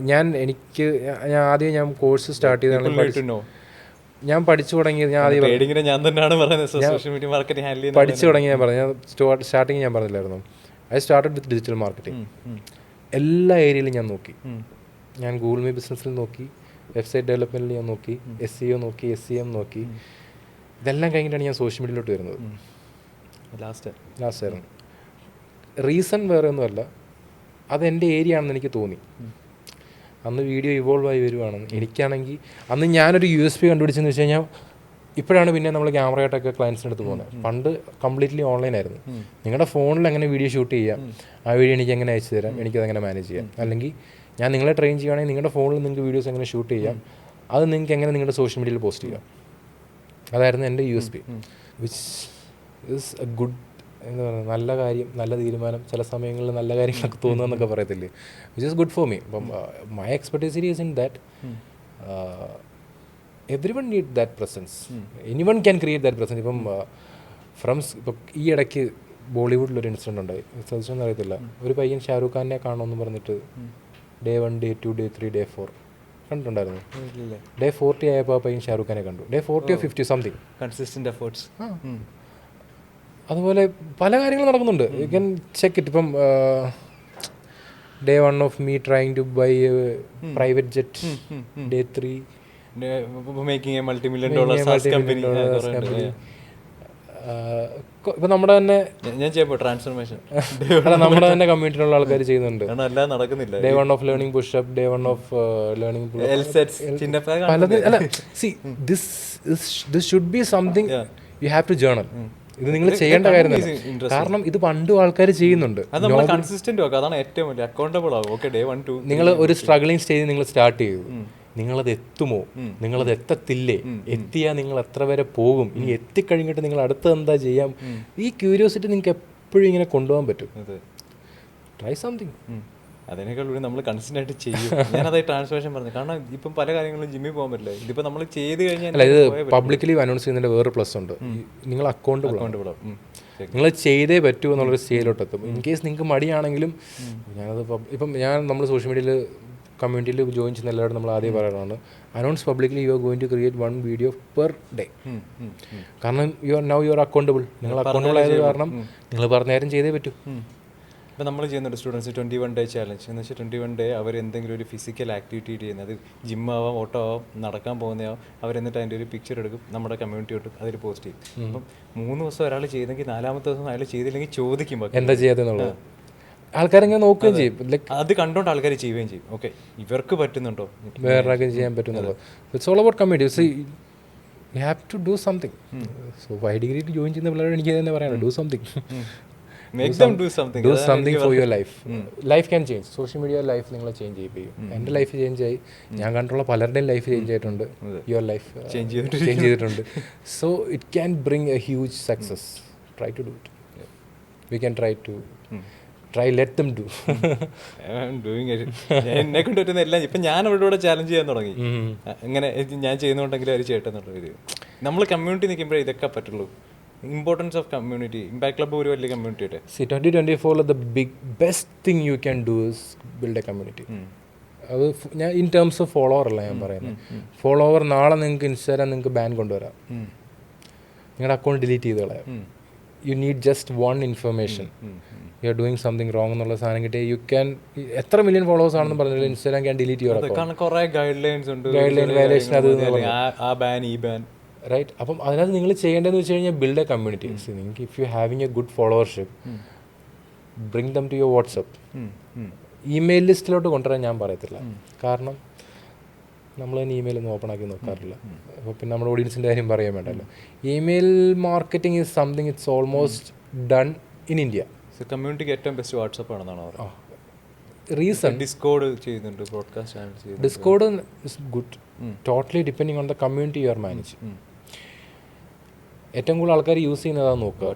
ഞാൻ ആദ്യം ഞാൻ course start ചെയ്താണ്, ഞാൻ പഠിച്ചു തുടങ്ങിയത് ഞാൻ ആദ്യം പഠിച്ചു തുടങ്ങി. ഞാൻ പറഞ്ഞു, സ്റ്റാർട്ടിങ് ഞാൻ പറഞ്ഞില്ലായിരുന്നു, I started with digital marketing. എല്ലാ ഏരിയയിലും ഞാൻ നോക്കി. ഞാൻ ഗൂഗിൾ മീ ബിസിനസ്സിൽ നോക്കി, വെബ്സൈറ്റ് ഡെവലപ്മെൻറ്റിൽ ഞാൻ നോക്കി, SEO നോക്കി, SEM നോക്കി. ഇതെല്ലാം കഴിഞ്ഞിട്ടാണ് ഞാൻ സോഷ്യൽ മീഡിയയിലോട്ട് വരുന്നത്. ലാസ്റ്റ് ആയിരുന്നു. റീസൺ വേറെ ഒന്നുമല്ല, അതെൻ്റെ ഏരിയ ആണെന്ന് എനിക്ക് തോന്നി. അന്ന് വീഡിയോ ഇവോൾവ് ആയി വരുവാണെന്ന്. എനിക്കാണെങ്കിൽ അന്ന് ഞാനൊരു USP കണ്ടുപിടിച്ചെന്ന് വെച്ച് കഴിഞ്ഞാൽ, ഇപ്പോഴാണ് പിന്നെ നമ്മൾ ക്യാമറയായിട്ടൊക്കെ ക്ലയൻസിൻ്റെ അടുത്ത് പോകുന്നത്. പണ്ട് കംപ്ലീറ്റ്ലി ഓൺലൈൻ ആയിരുന്നു. നിങ്ങളുടെ ഫോണിൽ എങ്ങനെ വീഡിയോ ഷൂട്ട് ചെയ്യാം, ആ വീഡിയോ എനിക്ക് എങ്ങനെ അയച്ചു തരാം, എനിക്കതെങ്ങനെ മാനേജ് ചെയ്യാം. അല്ലെങ്കിൽ ഞാൻ നിങ്ങളെ ട്രെയിൻ ചെയ്യുകയാണെങ്കിൽ നിങ്ങളുടെ ഫോണിൽ നിങ്ങൾക്ക് വീഡിയോസ് എങ്ങനെ ഷൂട്ട് ചെയ്യാം, അത് നിങ്ങൾക്ക് എങ്ങനെ നിങ്ങളുടെ സോഷ്യൽ മീഡിയയിൽ പോസ്റ്റ് ചെയ്യാം. അതായിരുന്നു എൻ്റെ USP, which is A good, എന്താ പറയുക, നല്ല കാര്യം, നല്ല തീരുമാനം, ചില സമയങ്ങളിൽ നല്ല കാര്യങ്ങളൊക്കെ തോന്നുക പറയത്തില്ലേ, which is good for me. അപ്പം my expertise is in that everyone need that presence, anyone can create that presence. ഇപ്പം ഇപ്പം ഈ ഇടയ്ക്ക് ബോളിവുഡിലൊരു ഇൻസിഡൻറ്റ് ഉണ്ടായി, ശ്രദ്ധിച്ചൊന്നും അറിയത്തില്ല. ഒരു പയ്യൻ ഷാരൂഖ് ഖാനെ കാണുമെന്ന് പറഞ്ഞിട്ട് Day 1, Day 2, Day 3, Day 4 കണ്ടിട്ടുണ്ടായിരുന്നു. Day 40 ആയപ്പോൾ ആ പയ്യൻ ഷാരൂഖ് ഖാനെ കണ്ടു. Day 40 or 50 something. Consistent efforts. അതുപോലെ പല കാര്യങ്ങളും നടക്കുന്നുണ്ട്. You can check it. ഇപ്പം Day 1 of me trying to buy a private jet. Day 3 making a multi-million-dollar SaaS company. ഇപ്പം നമ്മുടെ തന്നെ ഞാൻ ചെയ്യുമ്പോൾ ട്രാൻസ്ഫോർമേഷൻ നമ്മുടെ തന്നെ കമ്മ്യൂണിറ്റിയിലുള്ള ആൾക്കാർ ചെയ്യുന്നുണ്ട്. എല്ലാം നടക്കുന്നില്ല. Day 1 of learning push-up, Day 1 of learning പലത്. അല്ല, see, this should be something you have to journal. ഇത് നിങ്ങൾ ചെയ്യേണ്ട കാര്യം തന്നെ, കാരണം ഇത് പണ്ടും ആൾക്കാർ ചെയ്യുന്നുണ്ട്. കൺസിസ്റ്റന്റ് ആക്കുക, അതാണ് ഏറ്റവും വലിയ അക്കൗണ്ടബിൾ ആവും. ഓക്കെ, ഡേ 1 2 നിങ്ങൾ ഒരു സ്ട്രഗ്ലിംഗ് സ്റ്റേജ് നിങ്ങൾ സ്റ്റാർട്ട് ചെയ്തു, നിങ്ങളത് എത്തുമോ, നിങ്ങളത് എത്തത്തില്ലേ, എത്തിയാൽ നിങ്ങൾ എത്ര വരെ പോകും, ഇനി എത്തിക്കഴിഞ്ഞിട്ട് നിങ്ങൾ അടുത്ത് എന്താ ചെയ്യാം, ഈ ക്യൂരിയോസിറ്റി നിങ്ങൾക്ക് എപ്പോഴും ഇങ്ങനെ കൊണ്ടുപോകാൻ പറ്റും. Try something. അതിനേക്കാൾ നമ്മൾ കൺസിസ്റ്റന്റ് ആയിട്ട് ചെയ്യും. ഞാനതായി ട്രാൻസ്ഫോർമേഷൻ പറഞ്ഞു, കാരണം ഇപ്പം പല കാര്യങ്ങളും ജിമ്മിൽ പോകാൻ പറ്റില്ല. ഇതിപ്പോൾ നമ്മൾ ചെയ്ത് കഴിഞ്ഞാൽ അല്ല, ഇത് പബ്ലിക്കലി അനൗൺസ് ചെയ്യുന്നതിൻ്റെ വേറെ പ്ലസ് ഉണ്ട്. നിങ്ങൾ അക്കൗണ്ടബിൾ നിങ്ങൾ ചെയ്തേ പറ്റൂ എന്നുള്ളൊരു സ്റ്റേജിലോട്ട് എത്തും. ഇൻ കേസ് നിങ്ങൾക്ക് മടിയാണെങ്കിലും, ഞാനത് നമ്മൾ സോഷ്യൽ മീഡിയയിൽ കമ്മ്യൂണിറ്റിയിൽ ജോയിൻ ചെയ്യുന്ന എല്ലാവരും നമ്മൾ ആദ്യം പറയാറാണ്, announce publicly you are going to create 1 video per day. കാരണം യു ആർ അക്കൗണ്ടബിൾ. നിങ്ങൾ അക്കൗണ്ടബിൾ ആയത് കാരണം നിങ്ങൾ പറഞ്ഞ നേരം ചെയ്തേ പറ്റൂ. ഇപ്പം നമ്മൾ ചെയ്യുന്നുണ്ട് സ്റ്റുഡൻസ് 21 ഡേ ചാലഞ്ച് എന്ന് വെച്ചാൽ 21 ഡേ അവർ എന്തെങ്കിലും ഒരു ഫിസിക്കൽ ആക്ടിവിറ്റി ചെയ്യുന്നത്, അത് ജിമ്മാവാം, ഓട്ടോ ആവാം, നടക്കാൻ പോകുന്നതാവും, അവരെന്നിട്ട് അതിൻ്റെ ഒരു പിക്ചർ എടുക്കും, നമ്മുടെ കമ്മ്യൂണിറ്റി തൊട്ട് അതിൽ പോസ്റ്റ് ചെയ്യും. അപ്പം 3 ദിവസം ഒരാൾ ചെയ്തെങ്കിൽ 4ാമത്തെ ദിവസം അയാൾ ചെയ്തില്ലെങ്കിൽ ചോദിക്കും എന്താ ചെയ്യാതെന്നുള്ളത്. ആൾക്കാരെങ്ങനെ നോക്കുകയും ചെയ്യും, അത് കണ്ടോണ്ട് ആൾക്കാർ ചെയ്യുകയും ചെയ്യും. ഓക്കെ, ഇവർക്ക് പറ്റുന്നുണ്ടോ, വേറെ ചെയ്യാൻ പറ്റുന്നുണ്ടോ. It's all about community. You have to do something. So Y degree join ചെയ്യുന്ന പിള്ളേരോട് എനിക്ക് തന്നെ പറയാനുള്ളൂ, do something. Do something for your life. Life can change. Social media life നിങ്ങളെ ചേഞ്ച് ചെയ്യിപ്പിക്കും. എൻ്റെ ലൈഫ് ചേഞ്ച് ആയി, ഞാൻ കണ്ടുള്ള പലരുടെയും ലൈഫ് ചേഞ്ച് ആയിട്ടുണ്ട്, യുവർ ലൈഫ് ചേഞ്ച് ചെയ്തിട്ടുണ്ട്. So it can bring a huge success. Try to do it. We can try let them do. എന്നെ കൊണ്ട് പറ്റുന്ന എല്ലാം ഇപ്പം ഞാൻ അവരുടെ ചാലഞ്ച് ചെയ്യാൻ തുടങ്ങി. ഇങ്ങനെ ഞാൻ ചെയ്യുന്നുണ്ടെങ്കിൽ അവർ ചേട്ടെന്നുള്ള ഒരു നമ്മൾ കമ്മ്യൂണിറ്റി നിൽക്കുമ്പോഴേ ഇതൊക്കെ പറ്റുള്ളൂ. Importance of community. Impact club ഒരു വലിയ കമ്മ്യൂണിറ്റി ആയിട്ട്. 2024 the best thing you can do is build a community. അത് ഞാൻ ഇൻ ടേംസ് ഓഫ് ഫോളോവർ അല്ല ഞാൻ പറയുന്നത്. ഫോളോവർ നാളെ നിങ്ങൾക്ക് ഇൻസ്റ്റാഗ്രാം നിങ്ങൾക്ക് ബാൻ കൊണ്ടുവരാം, നിങ്ങളുടെ അക്കൗണ്ട് ഡിലീറ്റ് ചെയ്ത് കളയാം. You need just 1 information, U are doing something wrong എന്നുള്ള സാധനം കിട്ടിയാൽ യു ക്യാൻ, എത്ര മില്യൺ ഫോളോവേഴ്സ് ആണെന്ന് പറഞ്ഞാൽ Instagram can delete your account. കുറേ ഗൈഡ് ലൈൻസ് ഉണ്ട്, ഗൈഡ് ലൈൻ വയലേഷൻ, അത് ആ ബാൻ ഈ ബാൻ, റൈറ്റ്. അപ്പം അതിനകത്ത് നിങ്ങൾ ചെയ്യേണ്ടതെന്ന് വെച്ച് കഴിഞ്ഞാൽ ബിൽഡ് എ കമ്മ്യൂണിറ്റി. നിങ്ങൾക്ക് if you having a good followership, bring them to your WhatsApp. Email ലിസ്റ്റിലോട്ട് കൊണ്ടുവരാൻ ഞാൻ പറയത്തില്ല, കാരണം നമ്മൾ തന്നെ ഇമെയിലൊന്നും ഓപ്പൺ ആക്കി നോക്കാറില്ല. അപ്പോൾ പിന്നെ നമ്മുടെ ഓഡിയൻസിൻ്റെ കാര്യം പറയാൻ വേണ്ടല്ലോ. Email marketing is something it's almost done in India. കമ്മ്യൂണിറ്റിക്ക് ഏറ്റവും ബെസ്റ്റ് വാട്സപ്പ് ആണെന്നാണ് റീസൺ. ഡിസ്കോഡ് ചെയ്യുന്നുണ്ട്, ബ്രോഡ്കാസ്റ്റ് ചാനൽ ചെയ്യുന്നുണ്ട്. Discord is good, totally depending on the community you are manage. ഏറ്റവും കൂടുതൽ ആൾക്കാർ യൂസ് ചെയ്യുന്നതാണ് നോക്കുക.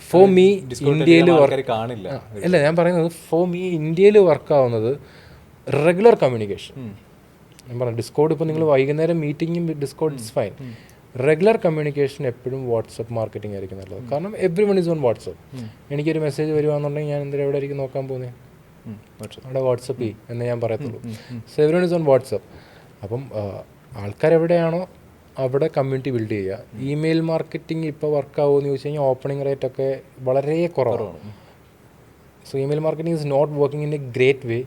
ഫോർ മീ ഇന്ത്യയിൽ കാണില്ല, അല്ല ഞാൻ പറയുന്നത്, ഫോർ മീ ഇന്ത്യയിൽ വർക്കാവുന്നത് റെഗുലർ കമ്മ്യൂണിക്കേഷൻ. ഞാൻ പറഞ്ഞു ഡിസ്കോഡ്, ഇപ്പോൾ നിങ്ങൾ വൈകുന്നേരം മീറ്റിംഗും Discord it's fine. Regular communication എപ്പോഴും വാട്സപ്പ് മാർക്കറ്റിംഗ് ആയിരിക്കും നല്ലത്. കാരണം everyone is on WhatsApp. എനിക്കൊരു മെസ്സേജ് വരുവാണെന്നുണ്ടെങ്കിൽ ഞാൻ എന്തിനാ എവിടെ ആയിരിക്കും നോക്കാൻ പോകുന്നത്, അവിടെ വാട്സപ്പ് എന്ന് ഞാൻ പറയത്തുള്ളൂ. So every one is on WhatsApp. അപ്പം ആൾക്കാരെവിടെയാണോ അവിടെ കമ്മ്യൂണിറ്റി ബിൽഡ് ചെയ്യുക. ഇമെയിൽ മാർക്കറ്റിംഗ് ഇപ്പോൾ വർക്കാവുമോ എന്ന് ചോദിച്ചു കഴിഞ്ഞാൽ ഓപ്പണിംഗ് റേറ്റ് ഒക്കെ വളരെ കുറവാണ്. So email marketing is not working in a great way.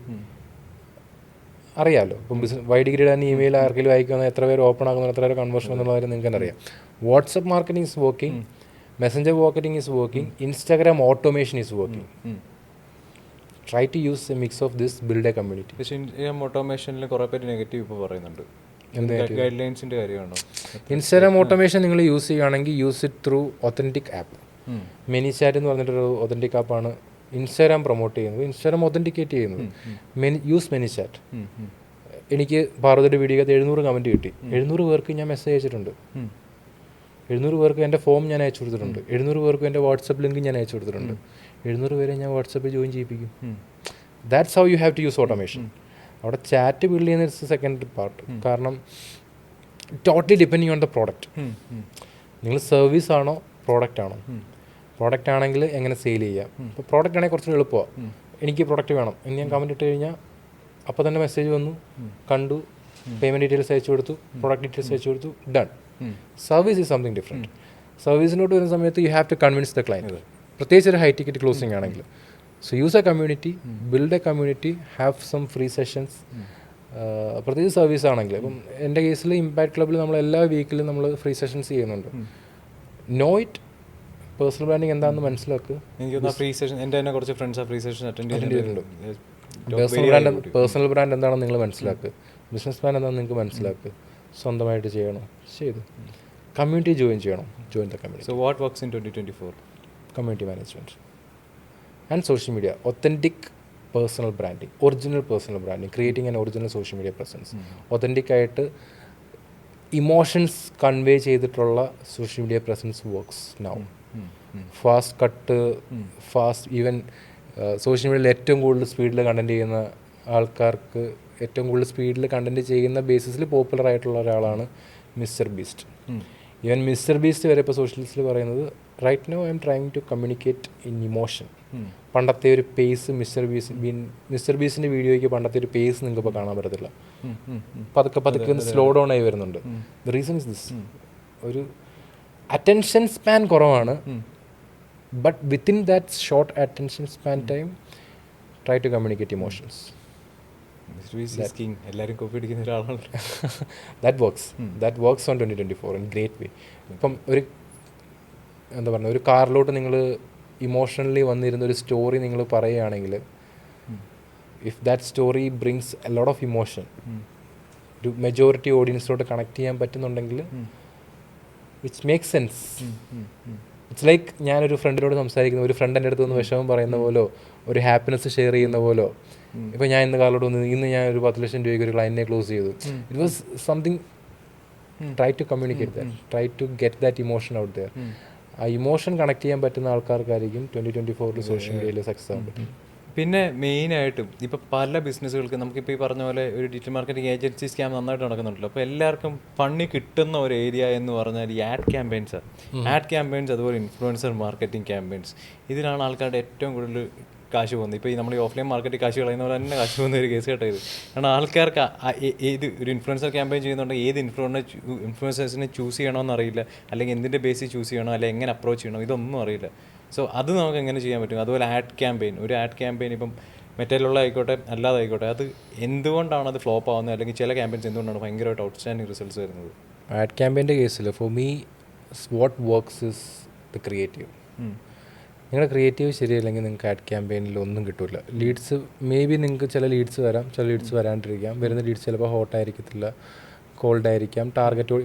അറിയാമല്ലോ, ഇപ്പം വൈ ഡിഗ്രി തന്നെ ഇമെയിൽ ആർക്കെങ്കിലും അയക്കുന്ന എത്ര പേര് ഓപ്പൺ ആകുന്നു, എത്ര പേര് കൺവേർഷൻ എന്നുള്ള കാര്യം നിങ്ങൾക്ക് തന്നെ അറിയാം. WhatsApp marketing is working, Messenger marketing is working, Instagram automation is working. Try to use a mix of this, build a community. പക്ഷേ ഓട്ടോമേഷനിൽ കുറേ പേര് നെഗറ്റീവ് ഇപ്പോൾ പറയുന്നുണ്ട്. ഗൈഡ് ലൈൻസിൻ്റെ കാര്യമാണോ? ഇൻസ്റ്റാഗ്രാം ഓട്ടോമേഷൻ നിങ്ങൾ യൂസ് ചെയ്യുകയാണെങ്കിൽ use it through authentic app. ManyChat എന്ന് പറഞ്ഞിട്ടൊരു ഒത്തൻറ്റിക് ആപ്പാണ് ഇൻസ്റ്റാഗ്രാം പ്രൊമോട്ട് ചെയ്യുന്നത്, ഇൻസ്റ്റാഗ്രാം ഒത്തൻറ്റിക്കേറ്റ് ചെയ്യുന്നത്. Use ManyChat. എനിക്ക് പാർവതിയുടെ വീഡിയോക്കകത്ത് 700 കമൻറ്റ് കിട്ടി. 700 പേർക്ക് ഞാൻ മെസ്സേജ് അയച്ചിട്ടുണ്ട്. 700 പേർക്ക് എൻ്റെ ഫോം ഞാൻ അയച്ചു കൊടുത്തിട്ടുണ്ട്. 700 പേർക്ക് എൻ്റെ വാട്സപ്പ് ലിങ്ക് ഞാൻ അയച്ചു കൊടുത്തിട്ടുണ്ട്. 700 പേരെ ഞാൻ വാട്സപ്പിൽ ജോയിൻ ചെയ്യിപ്പിക്കും. That's how you have to use automation. അവിടെ ചാറ്റ് ബിൽഡ് ചെയ്യുന്ന ഇറ്റ്സ് സെക്കൻഡറി പാർട്ട്. കാരണം totally depending on the product. നിങ്ങൾ സർവീസ് ആണോ പ്രോഡക്റ്റ് ആണോ? പ്രോഡക്റ്റ് ആണെങ്കിൽ എങ്ങനെ സെയിൽ ചെയ്യാം. ഇപ്പോൾ പ്രോഡക്റ്റ് ആണെങ്കിൽ കുറച്ചുകൂടി എളുപ്പമാണ്. എനിക്ക് പ്രോഡക്റ്റ് വേണം എന്ന് ഞാൻ കമൻറ്റ് ഇട്ട് കഴിഞ്ഞാൽ അപ്പോൾ തന്നെ മെസ്സേജ് വന്നു, കണ്ടു, പേയ്മെൻറ്റ് ഡീറ്റെയിൽസ് അയച്ചു കൊടുത്തു, പ്രോഡക്റ്റ് ഡീറ്റെയിൽസ് അയച്ചു കൊടുത്തു, done. Service is something different. സർവീസിനോട്ട് വരുന്ന സമയത്ത് you have to convince the client, പ്രത്യേകിച്ച് ഒരു ഹൈ ടിക്കറ്റ് ക്ലോസിംഗ് ആണെങ്കിൽ. So use a community, build a community, have some free sessions. പ്രത്യേകിച്ച് സർവീസ് ആണെങ്കിൽ, ഇപ്പം എൻ്റെ കേസിൽ ഇമ്പാക്ട് ക്ലബ്ബിൽ നമ്മൾ എല്ലാ വീക്കിലും നമ്മൾ ഫ്രീ സെഷൻസ് ചെയ്യുന്നുണ്ട്. നോ ഇറ്റ്, പേഴ്സണൽ ബ്രാൻഡിങ് എന്താണെന്ന് മനസ്സിലാക്കുക. എനിക്ക് ഫ്രീ സെഷൻ എൻ്റെ തന്നെ കുറച്ച് ഫ്രണ്ട്സ് ഫ്രീ സെഷൻ അറ്റൻഡ് ചെയ്തിട്ടുണ്ട്. പേഴ്സണൽ ബ്രാൻഡ് എന്താണെന്ന് നിങ്ങൾ മനസ്സിലാക്കുക, ബിസിനസ് പ്ലാൻ എന്താണെന്ന് നിങ്ങൾക്ക് മനസ്സിലാക്കുക, സ്വന്തമായിട്ട് ചെയ്യണം, ചെയ്തു. കമ്മ്യൂണിറ്റി ജോയിൻ ചെയ്യണം. Join the community. So what works in 2024? Community management and social media. Authentic personal branding, original personal branding, creating an original social media presence. Authentic ആയിട്ട് ഇമോഷൻസ് കൺവേ ചെയ്തിട്ടുള്ള social media presence works now. Fast cut, fast even social മീഡിയയിൽ ഏറ്റവും കൂടുതൽ സ്പീഡിൽ content ചെയ്യുന്ന ആൾക്കാർക്ക് ഏറ്റവും കൂടുതൽ സ്പീഡിൽ കണ്ടൻറ്റ് ചെയ്യുന്ന ബേസിസിൽ പോപ്പുലർ ആയിട്ടുള്ള ഒരാളാണ് Mr Beast. Even Mr Beast വരെ ഇപ്പോൾ സോഷ്യൽസിൽ പറയുന്നത് right now I am trying to communicate in emotion. പണ്ടത്തെ ഒരു പേസ് മിസ്റ്റർ ബീസിൻ്റെ വീഡിയോയ്ക്ക് പണ്ടത്തെ ഒരു പേസ് നിങ്ങൾക്ക് ഇപ്പോൾ കാണാൻ പറ്റത്തില്ല. പതുക്കെ സ്ലോ ഡൗൺ ആയി വരുന്നുണ്ട്. ദ റീസൺ ഇസ് ദിസ്, ഒരു അറ്റൻഷൻ സ്പാൻ കുറവാണ്. But within that short attention span time try to communicate emotions. എല്ലാവരും കോപ്പി അടിക്കുന്ന ഒരാളാണ്. That works on 2024 in great way. ഇപ്പം എന്താ പറയുക, ഒരു കാറിലോട്ട് നിങ്ങൾ ഇമോഷണലി വന്നിരുന്ന ഒരു സ്റ്റോറി നിങ്ങൾ പറയുകയാണെങ്കിൽ, if that story brings A lot of emotion, ഒരു മെജോറിറ്റി ഓഡിയൻസിലോട്ട് കണക്ട് ചെയ്യാൻ പറ്റുന്നുണ്ടെങ്കിൽ which make sense. It's like ഞാനൊരു ഫ്രണ്ടിനോട് സംസാരിക്കുന്ന, ഒരു ഫ്രണ്ട് എൻ്റെ അടുത്ത് നിന്ന് വിഷമം പറയുന്ന പോലോ, ഒരു ഹാപ്പിനെസ് ഷെയർ ചെയ്യുന്ന പോലോ. ഇപ്പോൾ ഞാൻ ഇന്ന് കാറിലോട്ട് വന്ന് ഇന്ന് ഞാൻ ഒരു 10 ലക്ഷം രൂപയ്ക്ക് ഒരു ക്ലയൻറ്റിനെ ക്ലോസ് ചെയ്തു. It was something. Try to communicate that, try to get that emotion out there. ആ ഇമോഷൻ കണക്ട് ചെയ്യാൻ പറ്റുന്ന ആൾക്കാർക്കായിരിക്കും 2024 സോഷ്യൽ മീഡിയയിൽ സക്സസ് ആകാൻ പറ്റും. പിന്നെ മെയിനായിട്ടും ഇപ്പോൾ പല ബിസിനസ്സുകൾക്ക് നമുക്കിപ്പോൾ ഈ പറഞ്ഞ പോലെ ഒരു ഡിജിറ്റൽ മാർക്കറ്റിംഗ് ഏജൻസി സ്കാം നന്നായിട്ട് നടക്കുന്നുണ്ടല്ലോ. അപ്പോൾ എല്ലാവർക്കും ഫണ്ട് കിട്ടുന്ന ഒരു ഏരിയ എന്ന് പറഞ്ഞാൽ ഈ ആഡ് ക്യാമ്പയിൻസാണ്. ആഡ് ക്യാമ്പയിൻസ്, അതുപോലെ ഇൻഫ്ലുവൻസർ മാർക്കറ്റിംഗ് ക്യാമ്പയിൻസ്, ഇതിലാണ് ആൾക്കാരുടെ ഏറ്റവും കൂടുതൽ കാശ് പോകുന്നത്. ഇപ്പോൾ ഈ നമ്മൾ ഈ ഓഫ്ലൈൻ മാർക്കറ്റിൽ കാശ് കളയുന്ന പോലെ തന്നെ കാശ് പോകുന്ന ഒരു കേസ് കേട്ടോ ഇത്. കാരണം ആൾക്കാർക്ക് ഏത് ഒരു ഇൻഫ്ലുവൻസർ ക്യാമ്പയിൻ ചെയ്യുന്നുണ്ടെങ്കിൽ ഏത് ഇൻഫ്ലുവൻസേഴ്സിനെ ചൂസ് ചെയ്യണമെന്ന് അറിയില്ല, അല്ലെങ്കിൽ എന്തിൻ്റെ ബേസിൽ ചൂസ് ചെയ്യണോ, അല്ലെങ്കിൽ എങ്ങനെ അപ്രോച്ച് ചെയ്യണോ, ഇതൊന്നും അറിയില്ല. സോ അത് നമുക്ക് എങ്ങനെ ചെയ്യാൻ പറ്റും? അതുപോലെ ആഡ് ക്യാമ്പയിൻ, ഒരു ആഡ് ക്യാമ്പയിൻ ഇപ്പം മെറ്റീരിയലുള്ള ആയിക്കോട്ടെ അല്ലാതെ ആയിക്കോട്ടെ, അത് എന്തുകൊണ്ടാണ് അത് ഫ്ലോപ്പ് ആവുന്നത്, അല്ലെങ്കിൽ ചില ക്യാമ്പയിൻസ് എന്തുകൊണ്ടാണ് ഭയങ്കരമായിട്ട് ഔട്ട്സ്റ്റാൻഡിങ് റിസൾട്ട്സ് വരുന്നത്? ആഡ് ക്യാമ്പയിൻ്റെ കേസിൽ for me what works is the creative. നിങ്ങളുടെ ക്രിയേറ്റീവ് ശരിയല്ലെങ്കിൽ നിങ്ങൾക്ക് ആഡ് ക്യാമ്പയിനിൽ ഒന്നും കിട്ടില്ല. ലീഡ്സ് മേ ബി നിങ്ങൾക്ക് ചില ലീഡ്സ് വരാം, ചില ലീഡ്സ് വരാണ്ടിരിക്കാം. വരുന്ന ലീഡ്സ് ചിലപ്പോൾ ഹോട്ടായിരിക്കത്തില്ല, കോൾഡ് ആയിരിക്കാം. ടാർഗറ്റ്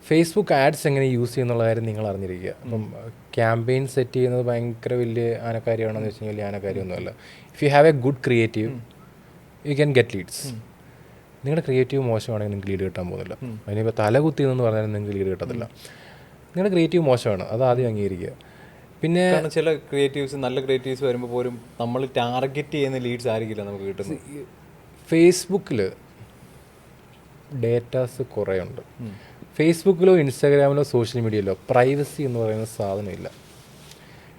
ഫേസ്ബുക്ക് ആഡ്സ് എങ്ങനെ യൂസ് ചെയ്യുന്നുള്ള കാര്യം നിങ്ങൾ അറിഞ്ഞിരിക്കുക. അപ്പം ക്യാമ്പയിൻ സെറ്റ് ചെയ്യുന്നത് ഭയങ്കര വലിയ ആനക്കാര്യമാണെന്ന് വെച്ച് കഴിഞ്ഞാൽ വലിയ ആനക്കാര്യമൊന്നുമല്ല. If you have a good creative you can get leads. നിങ്ങളുടെ ക്രിയേറ്റീവ് മോശമാണെങ്കിൽ നിങ്ങൾക്ക് ലീഡ് കിട്ടാൻ പോകുന്നില്ല. അതിനിപ്പോൾ തല കുത്തിയെന്ന് പറഞ്ഞാൽ നിങ്ങൾക്ക് ലീഡ് കിട്ടത്തില്ല. നിങ്ങളുടെ ക്രിയേറ്റീവ് മോശമാണ്, അത് ആദ്യം അംഗീകരിക്കുക. പിന്നെ ചില ക്രിയേറ്റീവ്സ്, നല്ല ക്രിയേറ്റീവ്സ് വരുമ്പോൾ പോലും നമ്മൾ ടാർഗറ്റ് ചെയ്യുന്ന ലീഡ്സ് ആയിരിക്കില്ല നമുക്ക് കിട്ടുന്നത്. ഫേസ്ബുക്കിൽ ഡേറ്റാസ് കുറേ ഉണ്ട്. ഫേസ്ബുക്കിലോ ഇൻസ്റ്റാഗ്രാമിലോ സോഷ്യൽ മീഡിയയിലോ പ്രൈവസി എന്ന് പറയുന്ന സാധനമില്ല.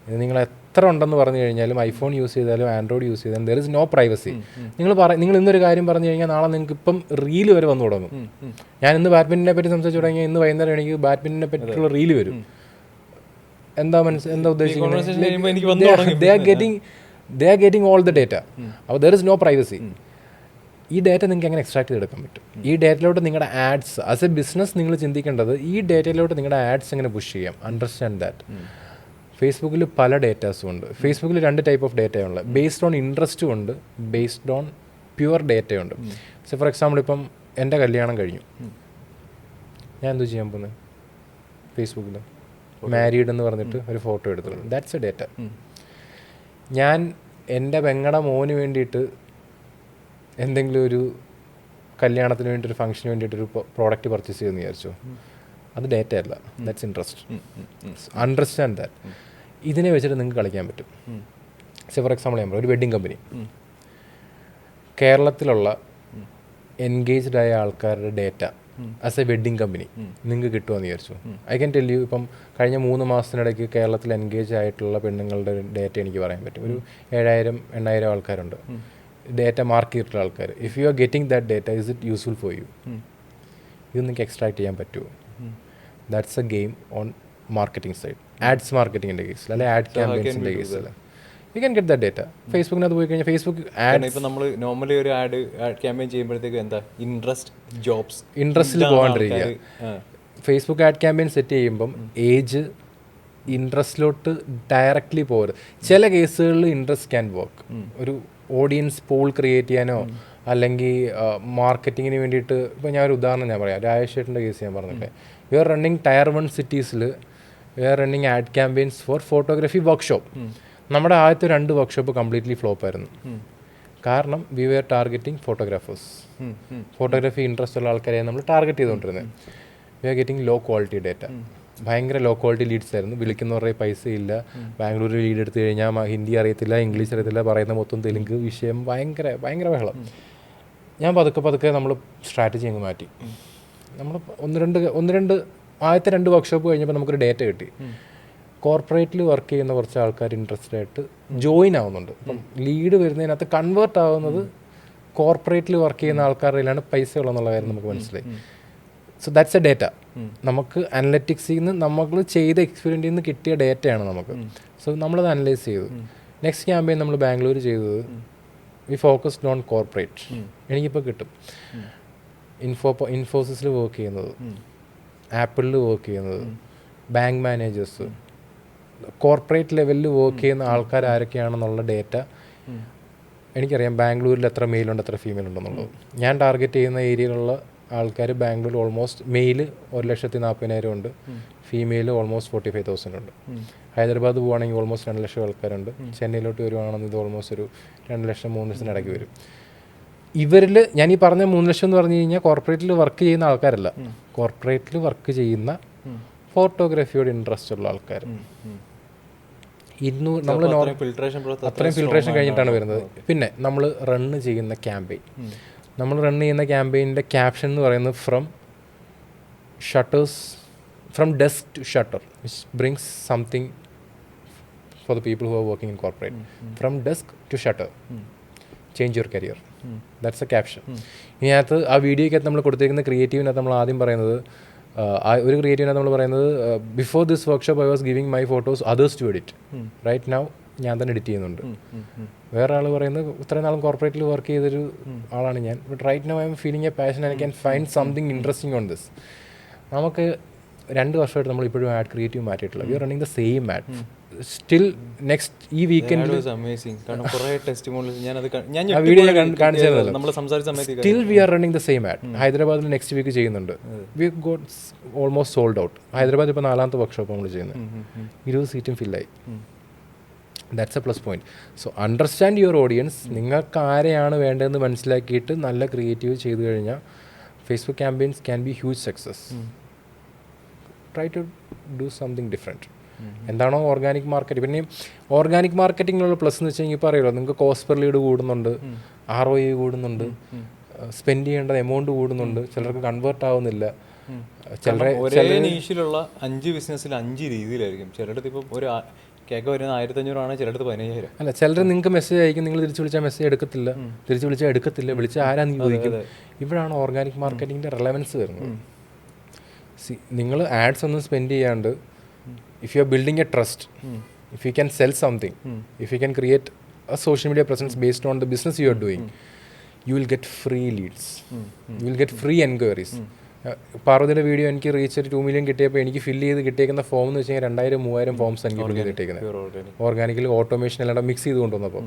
ഇത് നിങ്ങൾ എത്ര ഉണ്ടെന്ന് പറഞ്ഞു കഴിഞ്ഞാലും, ഐഫോൺ യൂസ് ചെയ്താലും ആൻഡ്രോയിഡ് യൂസ് ചെയ്താലും ദർ ഇസ് നോ പ്രൈവസി. നിങ്ങൾ ഇന്നൊരു കാര്യം പറഞ്ഞു കഴിഞ്ഞാൽ നാളെ നിങ്ങൾക്ക് ഇപ്പം റീല് വരെ വന്നു തുടങ്ങും. ഞാൻ ഇന്ന് ബാഡ്മിൻ്റനെ പറ്റി സംസാരിച്ചു തുടങ്ങിയാൽ ഇന്ന് വൈകുന്നേരം എനിക്ക് ബാഡ്മിൻ്റനെ പറ്റിയുള്ള റീല് വരും. എന്താ ഉദ്ദേശിക്കുന്നത്? they are getting all the data. അപ്പോൾ there is no privacy. ഈ ഡേറ്റ നിങ്ങൾക്ക് എങ്ങനെ എക്സ്ട്രാക്ട് ചെയ്തെടുക്കാൻ പറ്റും? ഈ ഡേറ്റയിലോട്ട് നിങ്ങളുടെ ആഡ്സ്, ആസ് എ ബിസിനസ് നിങ്ങൾ ചിന്തിക്കേണ്ടത് ഈ ഡേറ്റയിലോട്ട് നിങ്ങളുടെ ആഡ്സ് എങ്ങനെ പുഷ് ചെയ്യാം. Understand that. ഫേസ്ബുക്കിൽ പല ഡേറ്റാസും ഉണ്ട്. ഫേസ്ബുക്കിൽ 2 ടൈപ്പ് ഓഫ് ഡേറ്റയുണ്ട്. ബേസ്ഡ് ഓൺ ഇൻട്രസ്റ്റും ഉണ്ട്, ബേസ്ഡ് ഓൺ പ്യുവർ ഡേറ്റയുണ്ട്. സോ ഫോർ എക്സാമ്പിൾ, ഇപ്പം എൻ്റെ കല്യാണം കഴിഞ്ഞു, ഞാൻ എന്തു ചെയ്യാൻ പോകുന്നത്? ഫേസ്ബുക്കിൽ മാരീഡ് എന്ന് പറഞ്ഞിട്ട് ഒരു ഫോട്ടോ എടുത്തിട്ടുണ്ട്. That's A data. ഞാൻ എൻ്റെ പെങ്ങളുടെ മോന് വേണ്ടിയിട്ട് എന്തെങ്കിലും ഒരു കല്യാണത്തിന് വേണ്ടി, ഒരു ഫംഗ്ഷന് വേണ്ടിയിട്ടൊരു പ്രോഡക്റ്റ് പർച്ചേസ് ചെയ്യുമെന്ന് വിചാരിച്ചോ, അത് ഡേറ്റ അല്ല, ദാറ്റ്സ് ഇൻട്രസ്റ്റ്. Understand that. ഇതിനെ വെച്ചിട്ട് നിങ്ങൾക്ക് കളിക്കാൻ പറ്റും. ഫോർ എക്സാമ്പിൾ ഞാൻ പറയാം, ഒരു വെഡ്ഡിങ് കമ്പനി കേരളത്തിലുള്ള എൻഗേജ്ഡ് ആയ ആൾക്കാരുടെ data as A wedding company നിങ്ങൾക്ക് കിട്ടുമെന്ന് വിചാരിച്ചു. ഐ ക്യാൻ ടെൽ യു, ഇപ്പം കഴിഞ്ഞ 3 മാസത്തിനിടയ്ക്ക് കേരളത്തിൽ എൻഗേജ് ആയിട്ടുള്ള പെണ്ണുങ്ങളുടെ ഡേറ്റ എനിക്ക് പറയാൻ പറ്റും. ഒരു 7,000-8,000 ആൾക്കാരുണ്ട് ഡേറ്റ മാർക്ക് ചെയ്തിട്ടുള്ള ആൾക്കാർ. If you are getting that data, is it useful for you? ഇത് നിങ്ങൾക്ക് എക്സ്ട്രാക്ട് ചെയ്യാൻ പറ്റുമോ? That's a game on marketing side. Ads മാർക്കറ്റിങ്ങിൻ്റെ കേസിൽ, അല്ലെങ്കിൽ ആഡ് ക്യാമ്പയിൻസിൻ്റെ case you can get that data. ഫേസ്ബുക്കിനകത്ത് പോയി കഴിഞ്ഞാൽ ഫേസ്ബുക്ക് ആഡ്, ഇപ്പോൾ നമ്മൾ നോർമലി ഒരു ആഡ് ക്യാമ്പയിൻ ചെയ്യുമ്പോഴത്തേക്ക് എന്താ ഇൻട്രസ്റ്റിൽ പോകാണ്ടിരിക്കുക. ഫേസ്ബുക്ക് ആഡ് ക്യാമ്പയിൻ സെറ്റ് ചെയ്യുമ്പം ഏജ്, ഇൻട്രസ്റ്റിലോട്ട് ഡയറക്റ്റ്ലി പോകരുത്. ചില കേസുകളിൽ ഇൻട്രസ്റ്റ് ക്യാൻ വർക്ക്. ഒരു ഓഡിയൻസ് പൂൾ ക്രിയേറ്റ് ചെയ്യാനോ അല്ലെങ്കിൽ മാർക്കറ്റിങ്ങിന് വേണ്ടിയിട്ട്, ഇപ്പോൾ ഞാൻ ഒരു ഉദാഹരണം ഞാൻ പറയാം. രാജേഷ് ചേട്ടൻ്റെ കേസ് ഞാൻ പറഞ്ഞില്ലേ, വി ആർ റണ്ണിങ് ടയർ 1 സിറ്റീസിൽ we are running ad campaigns for photography workshop. നമ്മുടെ ആദ്യത്തെ 2 വർക്ക്ഷോപ്പ് കംപ്ലീറ്റ്ലി ഫ്ലോപ്പായിരുന്നു. കാരണം we were targeting photographers. Photography interest ഉള്ള ആൾക്കാരെ നമ്മൾ ടാർഗറ്റ് ചെയ്തുകൊണ്ടിരുന്നത്. We are getting low quality data. ഭയങ്കര ലോ ക്വാളിറ്റി ലീഡ്സ് ആയിരുന്നു. വിളിക്കുന്നവരുടെ പൈസ ഇല്ല. ബാംഗ്ലൂരിൽ ലീഡ് എടുത്തു കഴിഞ്ഞാൽ ഹിന്ദി അറിയത്തില്ല, ഇംഗ്ലീഷ് അറിയത്തില്ല, പറയുന്ന മൊത്തം തെലുങ്ക് വിഷയം, ഭയങ്കര ബഹളം. ഞാൻ പതുക്കെ നമ്മൾ സ്ട്രാറ്റജി അങ്ങ് മാറ്റി. നമ്മൾ ഒന്ന് രണ്ട് ആദ്യത്തെ 2 വർക്ക്ഷോപ്പ് കഴിഞ്ഞപ്പോൾ നമുക്കൊരു ഡേറ്റ കിട്ടി. കോർപ്പറേറ്റിൽ വർക്ക് ചെയ്യുന്ന കുറച്ച് ആൾക്കാർ ഇൻട്രസ്റ്റഡ് ആയിട്ട് ജോയിൻ ആവുന്നുണ്ട്. അപ്പം ലീഡ് വരുന്നതിനകത്ത് കൺവേർട്ട് ആവുന്നത് കോർപ്പറേറ്റിൽ വർക്ക് ചെയ്യുന്ന ആൾക്കാരിലാണ് പൈസ ഉള്ളതെന്നുള്ള കാര്യം നമുക്ക് മനസ്സിലായി. So that's A data. നമുക്ക് അനലറ്റിക്സിൽ നിന്ന് നമ്മൾ ചെയ്ത എക്സ്പീരിയൻസിൽ നിന്ന് കിട്ടിയ ഡേറ്റയാണ് നമുക്ക്. സോ നമ്മളത് അനലൈസ് ചെയ്തു. നെക്സ്റ്റ് ക്യാമ്പയിൻ നമ്മൾ ബാംഗ്ലൂർ ചെയ്തത് വി ഫോക്കസ്ഡ് ഓൺ കോർപ്പറേറ്റ്. എനിക്കിപ്പോൾ കിട്ടും ഇൻഫോസിസിൽ വർക്ക് ചെയ്യുന്നത്, ആപ്പിളിൽ വർക്ക് ചെയ്യുന്നത്, ബാങ്ക് മാനേജേഴ്സ്, കോർപ്പറേറ്റ് ലെവലിൽ വർക്ക് ചെയ്യുന്ന ആൾക്കാർ ആരൊക്കെയാണെന്നുള്ള ഡേറ്റ എനിക്കറിയാം. ബാംഗ്ലൂരിൽ എത്ര മെയിലുണ്ട്, എത്ര ഫീമെയിൽ ഉണ്ടെന്നുള്ളത്. ഞാൻ ടാർഗറ്റ് ചെയ്യുന്ന ഏരിയയിലുള്ള ആൾക്കാർ ബാംഗ്ലൂർ ഓൾമോസ്റ്റ് മെയിൽ 1,40,000 ഉണ്ട്, ഫീമെയിൽ ഓൾമോസ്റ്റ് 45,000 ഉണ്ട്. ഹൈദരാബാദ് പോവുകയാണെങ്കിൽ ഓൾമോസ്റ്റ് 2 ലക്ഷം ആൾക്കാരുണ്ട്. ചെന്നൈയിലോട്ട് വരുവാണെങ്കിൽ ഇത് ഓൾമോസ്റ്റ് ഒരു 2 ലക്ഷം 3 ലക്ഷത്തിന് ഇടയ്ക്ക് വരും. ഇവരിൽ ഞാൻ ഈ പറഞ്ഞ 3 ലക്ഷം എന്ന് പറഞ്ഞു കഴിഞ്ഞാൽ കോർപ്പറേറ്റിൽ വർക്ക് ചെയ്യുന്ന ആൾക്കാരല്ല, കോർപ്പറേറ്റിൽ വർക്ക് ചെയ്യുന്ന ഫോട്ടോഗ്രാഫിയോട് ഇൻട്രസ്റ്റ് ഉള്ള ആൾക്കാർ. നമ്മൾ അത്രയും ഫിൽട്രേഷൻ കഴിഞ്ഞിട്ടാണ് വരുന്നത്. പിന്നെ നമ്മൾ റണ്ണ് ചെയ്യുന്ന ക്യാമ്പയിൻ, നമ്മൾ റൺ ചെയ്യുന്ന ക്യാമ്പയിൻ്റെ ക്യാപ്ഷൻ എന്ന് പറയുന്നത് from desk to shutter, which brings something for the people who are working in corporate. From desk to shutter, change your career. That's a caption. ഇതിനകത്ത് ആ വീഡിയോയ്ക്കകത്ത് നമ്മൾ കൊടുത്തിരിക്കുന്ന ക്രിയേറ്റീവിനകത്ത് നമ്മൾ ആദ്യം പറയുന്നത്, ഒരു ക്രിയേറ്റീവിനകത്ത് നമ്മൾ പറയുന്നത്, before this workshop I was giving my photos others to edit. Right now ഞാൻ തന്നെ എഡിറ്റ് ചെയ്യുന്നുണ്ട്. വേറെ ആൾ പറയുന്നത് ഇത്രയും നാളും കോർപ്പറേറ്റിൽ വർക്ക് ചെയ്തൊരു ആളാണ് ഞാൻ, but right now I am feeling a passion and I can find something interesting on this. നമുക്ക് 2 വർഷമായിട്ട് നമ്മൾ ഇപ്പോഴും ആഡ് ക്രിയേറ്റീവ് മാറ്റിയിട്ടില്ല. We are running the same ad still. Next ഈ വീക്കെൻഡിൽ still we are running the same ad. ഹൈദരാബാദിൽ next week ചെയ്യുന്നുണ്ട്. We got almost sold out. Hyderabad ഇപ്പോൾ 4ാമത്തെ വർക്ക്ഷോപ്പ് നമ്മൾ ചെയ്യുന്നത്. 20 സീറ്റും ഫില്ലായി. That's a plus point. So understand your audience. നിങ്ങൾക്ക് ആരെയാണ് വേണ്ടതെന്ന് മനസ്സിലാക്കിയിട്ട് നല്ല ക്രിയേറ്റീവ് ചെയ്തു കഴിഞ്ഞാൽ Facebook campaigns can be huge success. Try to do something different. എന്താണോ ഓർഗാനിക് മാർക്കറ്റ്. പിന്നെ ഓർഗാനിക് മാർക്കറ്റിങ്ങിലുള്ള പ്ലസ് എന്ന് വെച്ച് കഴിഞ്ഞാൽ ഇപ്പോൾ അറിയാലോ, നിങ്ങൾക്ക് കോസ്റ്റ് പെർ ലീഡ് കൂടുന്നുണ്ട്, ROI കൂടുന്നുണ്ട്, സ്പെൻഡ് ചെയ്യേണ്ട എമൗണ്ട് കൂടുന്നുണ്ട്, ചിലർക്ക് കൺവേർട്ട് ആവുന്നില്ല. ഒരേ നീഷിലുള്ള 5 ബിസിനസ്സിൽ 5 രീതിയിലായിരിക്കും. ചിലടത്ത് ഇപ്പം ഒരു കേക്ക് വരുന്നത് 1,500 ആണ്, ചിലടത്ത് 15,000. അല്ല, ചിലർ നിങ്ങൾക്ക് മെസ്സേജ് അയക്കും, നിങ്ങൾ തിരിച്ച് വിളിച്ചാൽ മെസ്സേജ് എടുക്കത്തില്ല, തിരിച്ച് വിളിച്ചാൽ എടുക്കത്തില്ല, വിളിച്ചാൽ ആരാന്ന് ചോദിക്കും. ഇവിടാണ് ഓർഗാനിക് മാർക്കറ്റിങ്ങിൻ്റെ റെലവൻസ് വരുന്നത്. നിങ്ങൾ ആഡ്സ് ഒന്നും സ്പെൻഡ് ചെയ്യാണ്ട്, if you are building a trust, if you can sell something, if you can create a social media presence based on the business you are doing, you will get free leads, you will get free enquiries. പാർവതിയുടെ video എനിക്ക് reach ഒരു 2 million കിട്ടിയപ്പോൾ എനിക്ക് fill ചെയ്ത് കിട്ടിയേക്കുന്ന form എന്ന് വെച്ച് കഴിഞ്ഞാൽ 2,000-3,000 forms എനിക്ക് ഫില്ല് ചെയ്ത് കിട്ടിയേക്കുന്നത് ഓർഗാനിക്കലി ഓട്ടോമേഷൻ എല്ലാം മിക്സ് ചെയ്ത് കൊണ്ടുവന്നപ്പോൾ.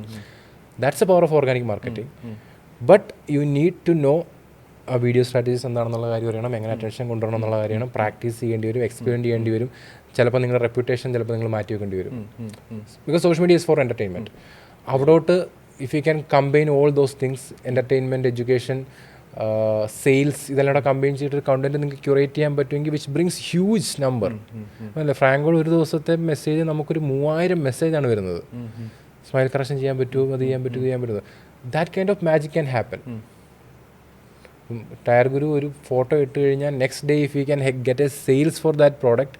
That's a power of organic marketing. But you need to know video strategies എന്താണെന്നുള്ള കാര്യം അറിയണം, എങ്ങനെ അറ്റൻഷൻ കൊണ്ടുവരണം എന്നുള്ള കാര്യമാണ്. പ്രാക്ടീസ് ചെയ്യേണ്ടി വരും, എക്സ്പെരിമെൻറ്റ് ചെയ്യേണ്ടി വരും. ചിലപ്പോൾ നിങ്ങളുടെ റെപ്യൂട്ടേഷൻ ചിലപ്പോൾ നിങ്ങൾ മാറ്റി വെക്കേണ്ടി വരും. Because social media is for entertainment. അവിടോട്ട് if you can combine all those things, entertainment, education, sales, ഇതെല്ലാം കമ്പൈൻ ചെയ്തിട്ട് കണ്ടന്റ് നിങ്ങൾക്ക് ക്യൂറേറ്റ് ചെയ്യാൻ പറ്റുമെങ്കിൽ വിച്ച് ബ്രിങ്സ് ഹ്യൂജ് നമ്പർ. അല്ല, ഫ്രാങ്കോട് ഒരു ദിവസത്തെ മെസ്സേജ് നമുക്കൊരു 3,000 മെസ്സേജാണ് വരുന്നത്. സ്മൈൽ കറക്ഷൻ ചെയ്യാൻ പറ്റുമോ, അത് ചെയ്യാൻ പറ്റുമോ, ഇത് ചെയ്യാൻ പറ്റുമോ. That kind of magic can happen. Tyre Guru ഒരു ഫോട്ടോ ഇട്ട് കഴിഞ്ഞാൽ next day if you can get a sales for that product,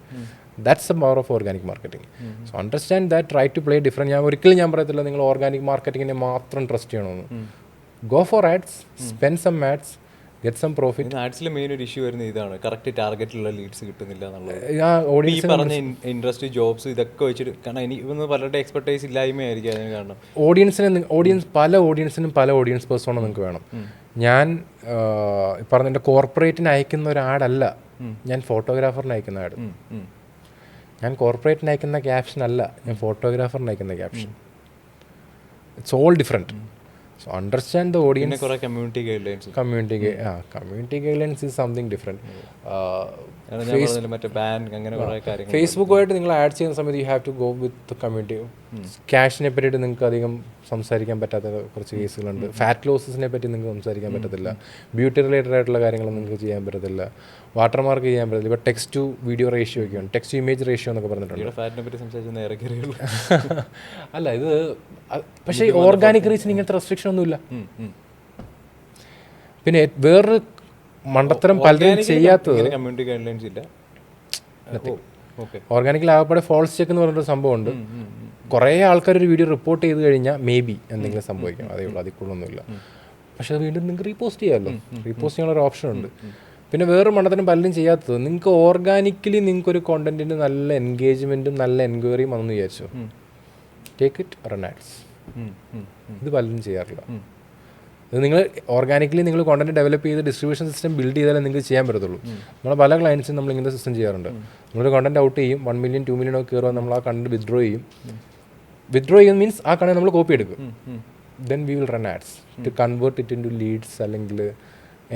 that's a power of organic marketing. So understand that, try to play different. ഞാൻ ഒരിക്കലും ഞാൻ പറയത്തില്ല നിങ്ങൾ organic മാർക്കറ്റിങ്ങിനെ മാത്രം trust ചെയ്യണമെന്ന്. Go for ads, spend some ads, get some profit. ആഡ്സിൽ main ഒരു issue വരുന്നത് ഇതാണ്, കറക്റ്റ് ടാർഗറ്റിലുള്ള ലീഡ്സ് കിട്ടുന്നില്ല എന്നുള്ളത്. ഈ പറഞ്ഞ ഇൻഡസ്ട്രി ജോബ്സ് ഇതൊക്കെ വെച്ചിട്ട്, കാരണം എനിക്ക് പലരുടെ എക്സ്പെർട്ടൈസ് ഇല്ലായ്മയായിരിക്കും അതിന് കാരണം. പല ഓഡിയൻസിനും പല ഓഡിയൻസ് പേഴ്സോണ നിങ്ങൾക്ക് വേണം. ഞാൻ പറഞ്ഞ എൻ്റെ കോർപ്പറേറ്റിന് അയക്കുന്ന ഒരു ആഡല്ല ഞാൻ ഫോട്ടോഗ്രാഫറിന് അയക്കുന്ന ആഡ്. ഞാൻ കോർപ്പറേറ്റിന് അയക്കുന്ന ക്യാപ്ഷൻ അല്ല ഞാൻ ഫോട്ടോഗ്രാഫറിന് അയക്കുന്ന caption. It's all different. So understand the audience. കുറെ community guidelines. Community guidelines is something different. മറ്റേ ബാൻ അങ്ങനെ കുറേ കാര്യങ്ങൾ. ഫേസ്ബുക്കുമായിട്ട് നിങ്ങൾ ആഡ് ചെയ്യുന്ന സമയത്ത് you have to go with community. ക്യാഷിനെ പറ്റിയിട്ട് നിങ്ങൾക്ക് അധികം സംസാരിക്കാൻ പറ്റാത്ത കുറച്ച് കേസുകളുണ്ട്. ഫാറ്റ് ലോസസിനെ പറ്റി നിങ്ങൾക്ക് സംസാരിക്കാൻ പറ്റത്തില്ല. ബ്യൂട്ടി റിലേറ്റഡ് ആയിട്ടുള്ള കാര്യങ്ങൾ നിങ്ങൾക്ക് ചെയ്യാൻ പറ്റത്തില്ല. വാട്ടർമാർക്ക് ചെയ്യാൻ പറ്റത്തില്ല. ഇപ്പോൾ ടെക്സ്റ്റ് ടു വീഡിയോ റേഷ്യോ ഒക്കെയാണ്, ടെക്സ്റ്റ് ടു ഇമേജ് റേഷ്യോ എന്നൊക്കെ പറഞ്ഞിട്ടുണ്ട്. ഫാറ്റിനെ പറ്റി സംസാരിച്ചാൽ അല്ല ഇത് പക്ഷേ ഓർഗാനിക് റീച്ചിന് ഇങ്ങനത്തെ റെസ്ട്രിക്ഷൻ ഒന്നുമില്ല. പിന്നെ വേറൊരു മണ്ടത്തരം പലരും ചെയ്യാത്തത് കമ്മ്യൂണിറ്റി ഗൈഡ് ലൈൻസ് ഇല്ല. ഓർഗാനിക്കിൽ ആകപ്പാടെ ഫോൾസ് ചെക്ക് എന്ന് പറഞ്ഞൊരു സംഭവമുണ്ട്. കുറേ ആൾക്കാർ ഒരു വീഡിയോ റിപ്പോർട്ട് ചെയ്ത് കഴിഞ്ഞാൽ മേ ബി എന്തെങ്കിലും സംഭവിക്കാം, അതേ ഉള്ളൂ, അതിൽ കൂടുതലൊന്നുമില്ല. പക്ഷെ അത് വീണ്ടും നിങ്ങൾക്ക് റീപോസ്റ്റ് ചെയ്യാമല്ലോ. റീപോസ്റ്റ് ചെയ്യാനുള്ള ഒരു ഓപ്ഷൻ ഉണ്ട്. പിന്നെ വേറൊരു മണ്ടത്തിനും പലരും ചെയ്യാത്തത്, നിങ്ങൾക്ക് ഓർഗാനിക്കലി നിങ്ങൾക്കൊരു കോണ്ടന്റിന് നല്ല എൻഗേജ്മെന്റും നല്ല എൻക്വയറിയും വന്നെന്ന് വിചാരിച്ചു, ടേക്ക് ഇറ്റ് റൺ ആഡ്സ്. ഇത് പലരും ചെയ്യാറില്ല. ഇത് നിങ്ങൾ ഓർഗാനിക്കലി നിങ്ങൾ കോണ്ടന്റ് ഡെവലപ്പ് ചെയ്ത് ഡിസ്ട്രിബ്യൂഷൻ സിസ്റ്റം ബിൽഡ് ചെയ്താലേ നിങ്ങൾക്ക് ചെയ്യാൻ പറ്റത്തുള്ളൂ. നമ്മൾ പല ക്ലയൻസിനും നമ്മൾ ഇങ്ങനത്തെ സിസ്റ്റം ചെയ്യാറുണ്ട്. നമ്മളൊരു കോണ്ടന്റ് ഔട്ട് ചെയ്യും, 1 million 2 million ഒക്കെ കയറുക, നമ്മൾ ആ കണ്ടന്റ് വിത്ഡ്രോ ചെയ്യും. വിത്ഡ്രോ ചെയ്യുന്ന മീൻസ് ആ കണ്ടന്റ് നമ്മൾ കോപ്പി എടുക്കും. Then we will run ads to convert it into leads അല്ലെങ്കിൽ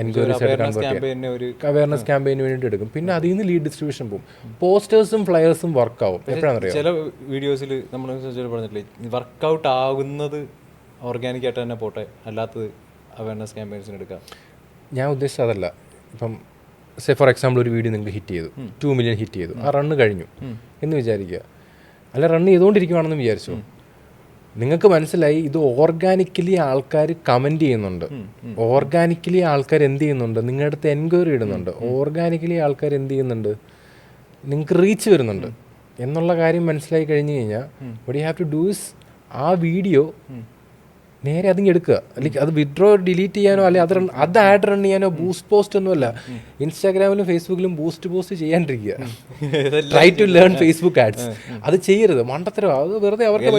എൻക്വയറീസ് ആയിട്ട് കൺവേർട്ട് ചെയ്യാം. അവയർനെസ് ക്യാമ്പയിന് വേണ്ടിയിട്ട് എടുക്കും. പിന്നെ അതിൽ നിന്ന് ലീഡ് ഡിസ്ട്രിബ്യൂഷൻ പോകും. പോസ്റ്റേഴ്സും ഫ്ലയേഴ്സും വർക്കാവും. എപ്പോഴാണെന്നറിയാം ചില വീഡിയോസിൽ നമ്മൾ പറഞ്ഞിട്ടില്ലേ, വർക്കൗട്ട് ആകുന്നത് ഓർഗാനിക് ആയിട്ട് തന്നെ പോട്ടെ, അല്ലാത്തത് അവയർനെസ് ക്യാമ്പയിൻസിന് എടുക്കാം. ഞാൻ ഉദ്ദേശിച്ചത് അതല്ല. ഇപ്പം സേ ഫോർ എക്സാമ്പിൾ ഒരു വീഡിയോ നിങ്ങൾക്ക് ഹിറ്റ് ചെയ്തു, 2 million ഹിറ്റ് ചെയ്തു, ആ റണ്ണ് കഴിഞ്ഞു എന്ന് വിചാരിക്കുക. അല്ല, റണ്ണ് ചെയ്തുകൊണ്ടിരിക്കുവാണെന്ന് വിചാരിച്ചു. നിങ്ങൾക്ക് മനസ്സിലായി ഇത് ഓർഗാനിക്കലി ആൾക്കാർ കമൻറ്റ് ചെയ്യുന്നുണ്ട്, ഓർഗാനിക്കലി ആൾക്കാർ എന്ത് ചെയ്യുന്നുണ്ട്, നിങ്ങളുടെ അടുത്ത് എൻക്വയറി ഇടുന്നുണ്ട്, ഓർഗാനിക്കലി ആൾക്കാർ എന്ത് ചെയ്യുന്നുണ്ട്, നിങ്ങൾക്ക് റീച്ച് വരുന്നുണ്ട് എന്നുള്ള കാര്യം മനസ്സിലായി കഴിഞ്ഞ് കഴിഞ്ഞാൽ what you have to do is ആ വീഡിയോ നേരെ അതിങ്ങ് എടുക്കുക. അല്ലെങ്കിൽ അത് വിത്ഡ്രോ ഡിലീറ്റ് ചെയ്യാനോ അല്ലെങ്കിൽ അത് ആഡ് റൺ ചെയ്യാനോ ബൂസ്റ്റ് പോസ്റ്റ് ഒന്നുമല്ല. ഇൻസ്റ്റാഗ്രാമിലും ഫേസ്ബുക്കിലും ബൂസ്റ്റ് പോസ്റ്റ് ചെയ്യാണ്ടിരിക്കുക. Try to learn Facebook ads. അത് ചെയ്യരുത്, മണ്ടത്തരം. അത് വെറുതെ അവർക്ക്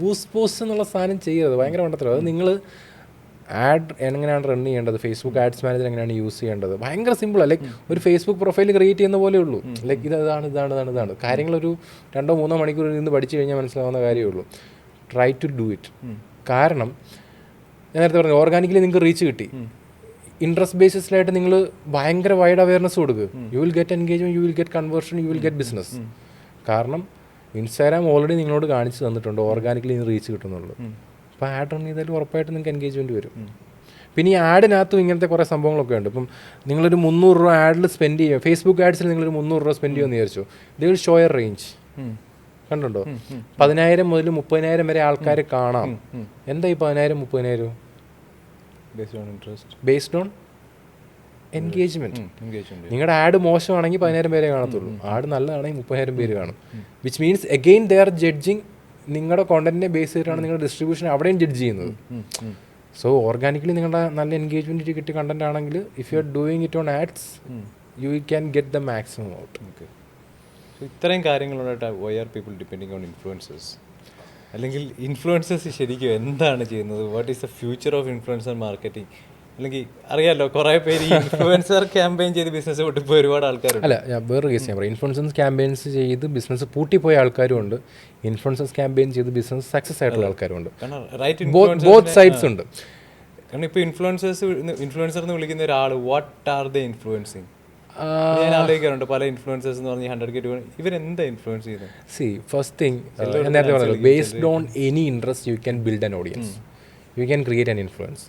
ബൂസ്റ്റ് പോസ്റ്റ് എന്നുള്ള സാധനം ചെയ്യരുത്, ഭയങ്കര മണ്ടത്തരം. അത് നിങ്ങൾ ആഡ് എങ്ങനെയാണ് റൺ ചെയ്യേണ്ടത്, ഫേസ്ബുക്ക് ആഡ്സ് മാനേജർ എങ്ങനെയാണ് യൂസ് ചെയ്യേണ്ടത്, ഭയങ്കര സിമ്പിളാണ്. ലൈക്ക് ഒരു ഫേസ്ബുക്ക് പ്രൊഫൈൽ ക്രിയേറ്റ് ചെയ്യുന്ന പോലെ ഉള്ളൂ. ലൈക്ക് ഇതാണ് കാര്യങ്ങളൊരു 2-3 മണിക്കൂർ നിന്ന് പഠിച്ചു കഴിഞ്ഞാൽ മനസ്സിലാവുന്ന കാര്യമേ ഉള്ളൂ. Try to do it. കാരണം ഞാൻ നേരത്തെ പറഞ്ഞു, ഓർഗാനിക്കലി നിങ്ങൾക്ക് റീച്ച് കിട്ടി. ഇൻട്രസ്റ്റ് ബേസിസിലായിട്ട് നിങ്ങൾ ഭയങ്കര വൈഡ് അവയർനെസ് കൊടുക്കുക. U will get engagement, U will get conversion, U will get business. കാരണം ഇൻസ്റ്റാഗ്രാം ഓൾറെഡി നിങ്ങളോട് കാണിച്ചു തന്നിട്ടുണ്ട് ഓർഗാനിക്കലി റീച്ച് കിട്ടുന്നുള്ളൂ. അപ്പോൾ ആഡ് റൺ ചെയ്താലും ഉറപ്പായിട്ട് നിങ്ങൾക്ക് എൻഗേജ്മെൻറ്റ് വരും. പിന്നെ ഈ ആഡിനകത്തും ഇങ്ങനത്തെ കുറേ സംഭവങ്ങളൊക്കെ ഉണ്ട്. ഇപ്പം നിങ്ങളൊരു 300 രൂപ ആഡിൽ സ്പെൻഡ് ചെയ്യുക, ഫേസ്ബുക്ക് ആഡ്സിൽ നിങ്ങളൊരു 300 രൂപ സ്പെൻഡ് ചെയ്യുമെന്ന് വിചാരിച്ചു. They will show a range. കണ്ടുണ്ടോ? 10,000 മുതൽ 30,000 വരെ ആൾക്കാർ കാണാം. എന്താ ഈ 10,000-30,000? Based on engagement. നിങ്ങളുടെ ആഡ് മോശമാണെങ്കിൽ 10,000 പേരെ കാണത്തുള്ളൂ, ആഡ് നല്ലതാണെങ്കിൽ 30,000 പേര് കാണും. Which means again they are judging നിങ്ങളുടെ കോണ്ടന്റിനെ ബേസ് ചെയ്തിട്ടാണ് നിങ്ങളുടെ ഡിസ്ട്രിബ്യൂഷൻ അവിടെയും ജഡ്ജ് ചെയ്യുന്നത്. സോ ഓർഗാനിക്കലി നിങ്ങളുടെ നല്ല എൻഗേജ്മെന്റ് കിട്ടിയ കണ്ടന്റ് ആണെങ്കിൽ if you are doing it on ads you can get the maximum out. ഇത്രയും കാര്യങ്ങളുണ്ടായിട്ട് why are people depending on influencers? അല്ലെങ്കിൽ ഇൻഫ്ലുവൻസേഴ്സ് ശരിക്കും എന്താണ് ചെയ്യുന്നത്? What is the future of influencer marketing? അല്ലെങ്കിൽ അറിയാമല്ലോ, കുറേ പേര് ഇൻഫ്ലുവൻസർ ക്യാമ്പയിൻ ചെയ്ത് ബിസിനസ് പൊട്ടിപ്പോയി ഒരുപാട് ആൾക്കാരുണ്ട്. അല്ല, ഞാൻ വേറൊരു കേസ് ഞാൻ പറയാം. ഇൻഫ്ലുവൻസേഴ്സ് ക്യാമ്പയിൻസ് ചെയ്ത് ബിസിനസ് പൂട്ടിപ്പോയ ആൾക്കാരും ഉണ്ട്, ഇൻഫ്ലുവൻസേഴ്സ് ക്യാമ്പയിൻ ചെയ്ത് ബിസിനസ് സക്സസ് ആയിട്ടുള്ള ആൾക്കാരും ഉണ്ട്. ബോത്ത് സൈഡ്സ് ഉണ്ട്. കാരണം ഇപ്പോൾ ഇൻഫ്ലുവൻസർ എന്ന് വിളിക്കുന്ന ഒരാൾ വാട്ട് ആർ ദ ഇൻഫ്ലുവൻസിങ്? ഞാൻ ആലോചിക്കാറുണ്ട്, പല ഇൻഫ്ലുവൻസേഴ്സ് എന്ന് പറഞ്ഞ് 100K ഇവരെന്താ ഇൻഫ്ലുവൻസ് ചെയ്യുന്നത്? സി ഫസ്റ്റ് തിങ്, നേരത്തെ പറഞ്ഞല്ലോ, based on any interest you can build an audience, you can create an influence.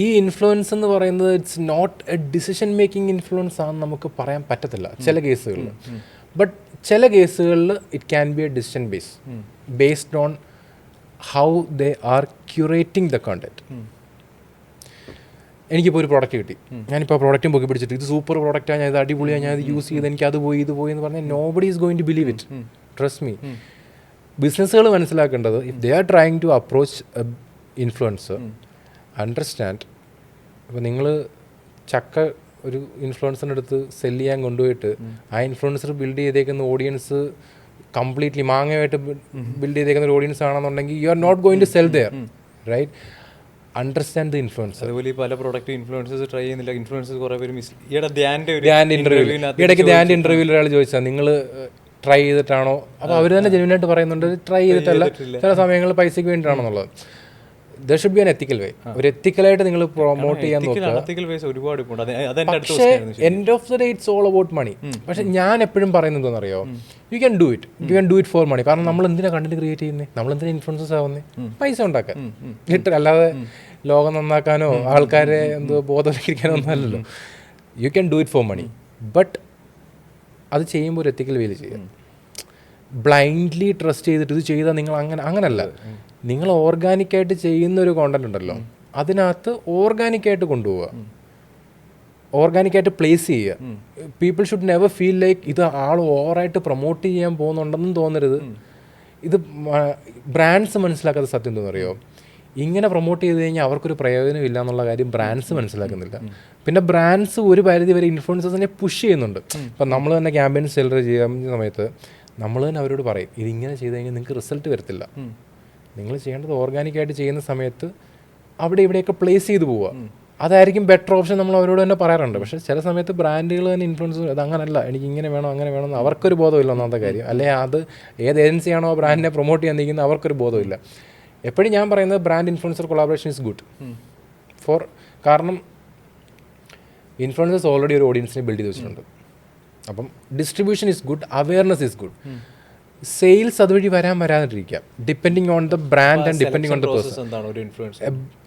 ഈ ഇൻഫ്ലുവൻസ് എന്ന് പറയുന്നത് it's not a decision making influence ആണെന്ന് നമുക്ക് പറയാൻ പറ്റത്തില്ല ചില കേസുകളിൽ. ബട്ട് ചില കേസുകളിൽ it can be a decision based on how they are curating the content. എനിക്കിപ്പോൾ ഒരു പ്രോഡക്റ്റ് കിട്ടി, ഞാനിപ്പോൾ ആ പ്രോഡക്റ്റും പൊക്കി പിടിച്ചിട്ട് ഇത് സൂപ്പർ പ്രോഡക്റ്റാണ്, ഞാൻ ഇത് അടിപൊളിയാണ്, ഞാൻ ഇത് യൂസ് ചെയ്ത് എനിക്ക് അത് പോയി ഇത് പോയി എന്ന് പറഞ്ഞാൽ nobody is going to believe it. Trust me. ബിസിനസ്സുകൾ മനസ്സിലാക്കേണ്ടത്, if they are trying to approach influencer, understand. അപ്പോൾ നിങ്ങൾ ചക്ക ഒരു ഇൻഫ്ലുവൻസറിൻ്റെ അടുത്ത് സെല് ചെയ്യാൻ കൊണ്ടുപോയിട്ട് ആ ഇൻഫ്ലുവൻസർ ബിൽഡ് ചെയ്തേക്കുന്ന ഓഡിയൻസ് കംപ്ലീറ്റ്ലി മാങ്ങയായിട്ട് ബിൽഡ് ചെയ്തേക്കുന്ന ഒരു ഓഡിയൻസ് ആണെന്നുണ്ടെങ്കിൽ you are not going to sell there, right? Understand the influence. അതുപോലെ പല പ്രോഡക്റ്റ് ഇൻഫ്ലുവൻസേഴ്സ് ട്രൈ ചെയ്യുന്നില്ല. ഇൻഫ്ലുവൻസേഴ്സ് കുറേ പേര് ഇടയ്ക്ക് ധ്യാൻ്റെ ഇന്റർവ്യൂവിൽ ഒരാൾ ചോദിച്ചാൽ നിങ്ങൾ ട്രൈ ചെയ്തിട്ടാണോ? അപ്പോൾ അവർ തന്നെ ജെന്യൂനായിട്ട് പറയുന്നുണ്ട് ട്രൈ ചെയ്തിട്ടല്ല, ചില സമയങ്ങളിൽ പൈസയ്ക്ക് വേണ്ടിയിട്ടാണെന്നുള്ളത്. There should be an ethical way. ഒരു എത്തിക്കലായിട്ട് നിങ്ങൾ പ്രൊമോട്ട് ചെയ്യാൻ നോക്കുക. ഒരുപാട് പക്ഷേ end of the day it's all about money. പക്ഷെ ഞാൻ എപ്പോഴും പറയുന്നത് അറിയോ, you can do it for money. കാരണം നമ്മൾ എന്തിനാ കണ്ടന്റ് ക്രിയേറ്റ് ചെയ്യുന്നത്, നമ്മൾ എന്തിനാ ഇൻഫ്ലുവൻസേഴ്സ് ആവുന്നത്, പൈസ ഉണ്ടാക്കാൻ ലിറ്റർ, അല്ലാതെ ലോകം നന്നാക്കാനോ ആൾക്കാരെ എന്തോ ബോധവൽക്കരിക്കാനോ ഒന്നും അല്ലല്ലോ. You can do it for money, but അത് ചെയ്യുമ്പോൾ ഒരു എത്തിക്കൽ വേയിൽ ചെയ്യുക. ബ്ലൈൻഡ്ലി ട്രസ്റ്റ് ചെയ്തിട്ട് ഇത് ചെയ്താൽ നിങ്ങൾ അങ്ങനല്ല. നിങ്ങൾ ഓർഗാനിക്കായിട്ട് ചെയ്യുന്ന ഒരു കോണ്ടന്റ് ഉണ്ടല്ലോ, അതിനകത്ത് ഓർഗാനിക്കായിട്ട് കൊണ്ടുപോവുക, ഓർഗാനിക്കായിട്ട് പ്ലേസ് ചെയ്യുക. People should never feel like ഇത് ആൾ ഓവറായിട്ട് പ്രൊമോട്ട് ചെയ്യാൻ പോകുന്നുണ്ടെന്നും തോന്നരുത്. ഇത് ബ്രാൻഡ്സ് മനസ്സിലാക്കാത്ത സത്യം എന്താണെന്നറിയോ, ഇങ്ങനെ പ്രൊമോട്ട് ചെയ്ത് കഴിഞ്ഞാൽ അവർക്കൊരു പ്രയോജനമില്ല എന്നുള്ള കാര്യം ബ്രാൻഡ്സ് മനസ്സിലാക്കുന്നില്ല. പിന്നെ ബ്രാൻഡ്സ് ഒരു പരിധി വരെ ഇൻഫ്ലുവൻസേഴ്സിനെ പുഷ് ചെയ്യുന്നുണ്ട്. ഇപ്പം നമ്മൾ തന്നെ ക്യാമ്പയിൻ സെലർ ചെയ്യുന്ന സമയത്ത് നമ്മൾ തന്നെ അവരോട് പറയും, ഇതിങ്ങനെ ചെയ്ത് കഴിഞ്ഞാൽ നിങ്ങൾക്ക് റിസൾട്ട് വരത്തില്ല. നിങ്ങൾ ചെയ്യേണ്ടത് ഓർഗാനിക്കായിട്ട് ചെയ്യുന്ന സമയത്ത് അവിടെ ഇവിടെയൊക്കെ പ്ലേസ് ചെയ്ത് പോവുക, അതായിരിക്കും ബെറ്റർ ഓപ്ഷൻ. നമ്മൾ അവരോട് തന്നെ പറയാറുണ്ട്. പക്ഷേ ചില സമയത്ത് ബ്രാൻഡുകൾ തന്നെ ഇൻഫ്ലുവൻസ് അത് അങ്ങനല്ല, എനിക്ക് ഇങ്ങനെ വേണം അങ്ങനെ വേണമെന്ന് അവർക്കൊരു ബോധമില്ല ഒന്നാമത്തെ കാര്യം. അല്ലെങ്കിൽ അത് ഏത് ഏജൻസിയാണോ ആ ബ്രാൻഡിനെ പ്രൊമോട്ട് ചെയ്യാൻ നിൽക്കുന്നത് അവർക്കൊരു ബോധമില്ല. എപ്പോഴും ഞാൻ പറയുന്നത് brand influencer collaboration is good കാരണം ഇൻഫ്ലുവൻസേഴ്സ് ഓൾറെഡി ഒരു ഓഡിയൻസിനെ ബിൽഡ് ചെയ്ത് വെച്ചിട്ടുണ്ട്. അപ്പം distribution is good, awareness is good, sales അതുവഴി വരാതിരിക്കാം, depending on the brand and depending on the person.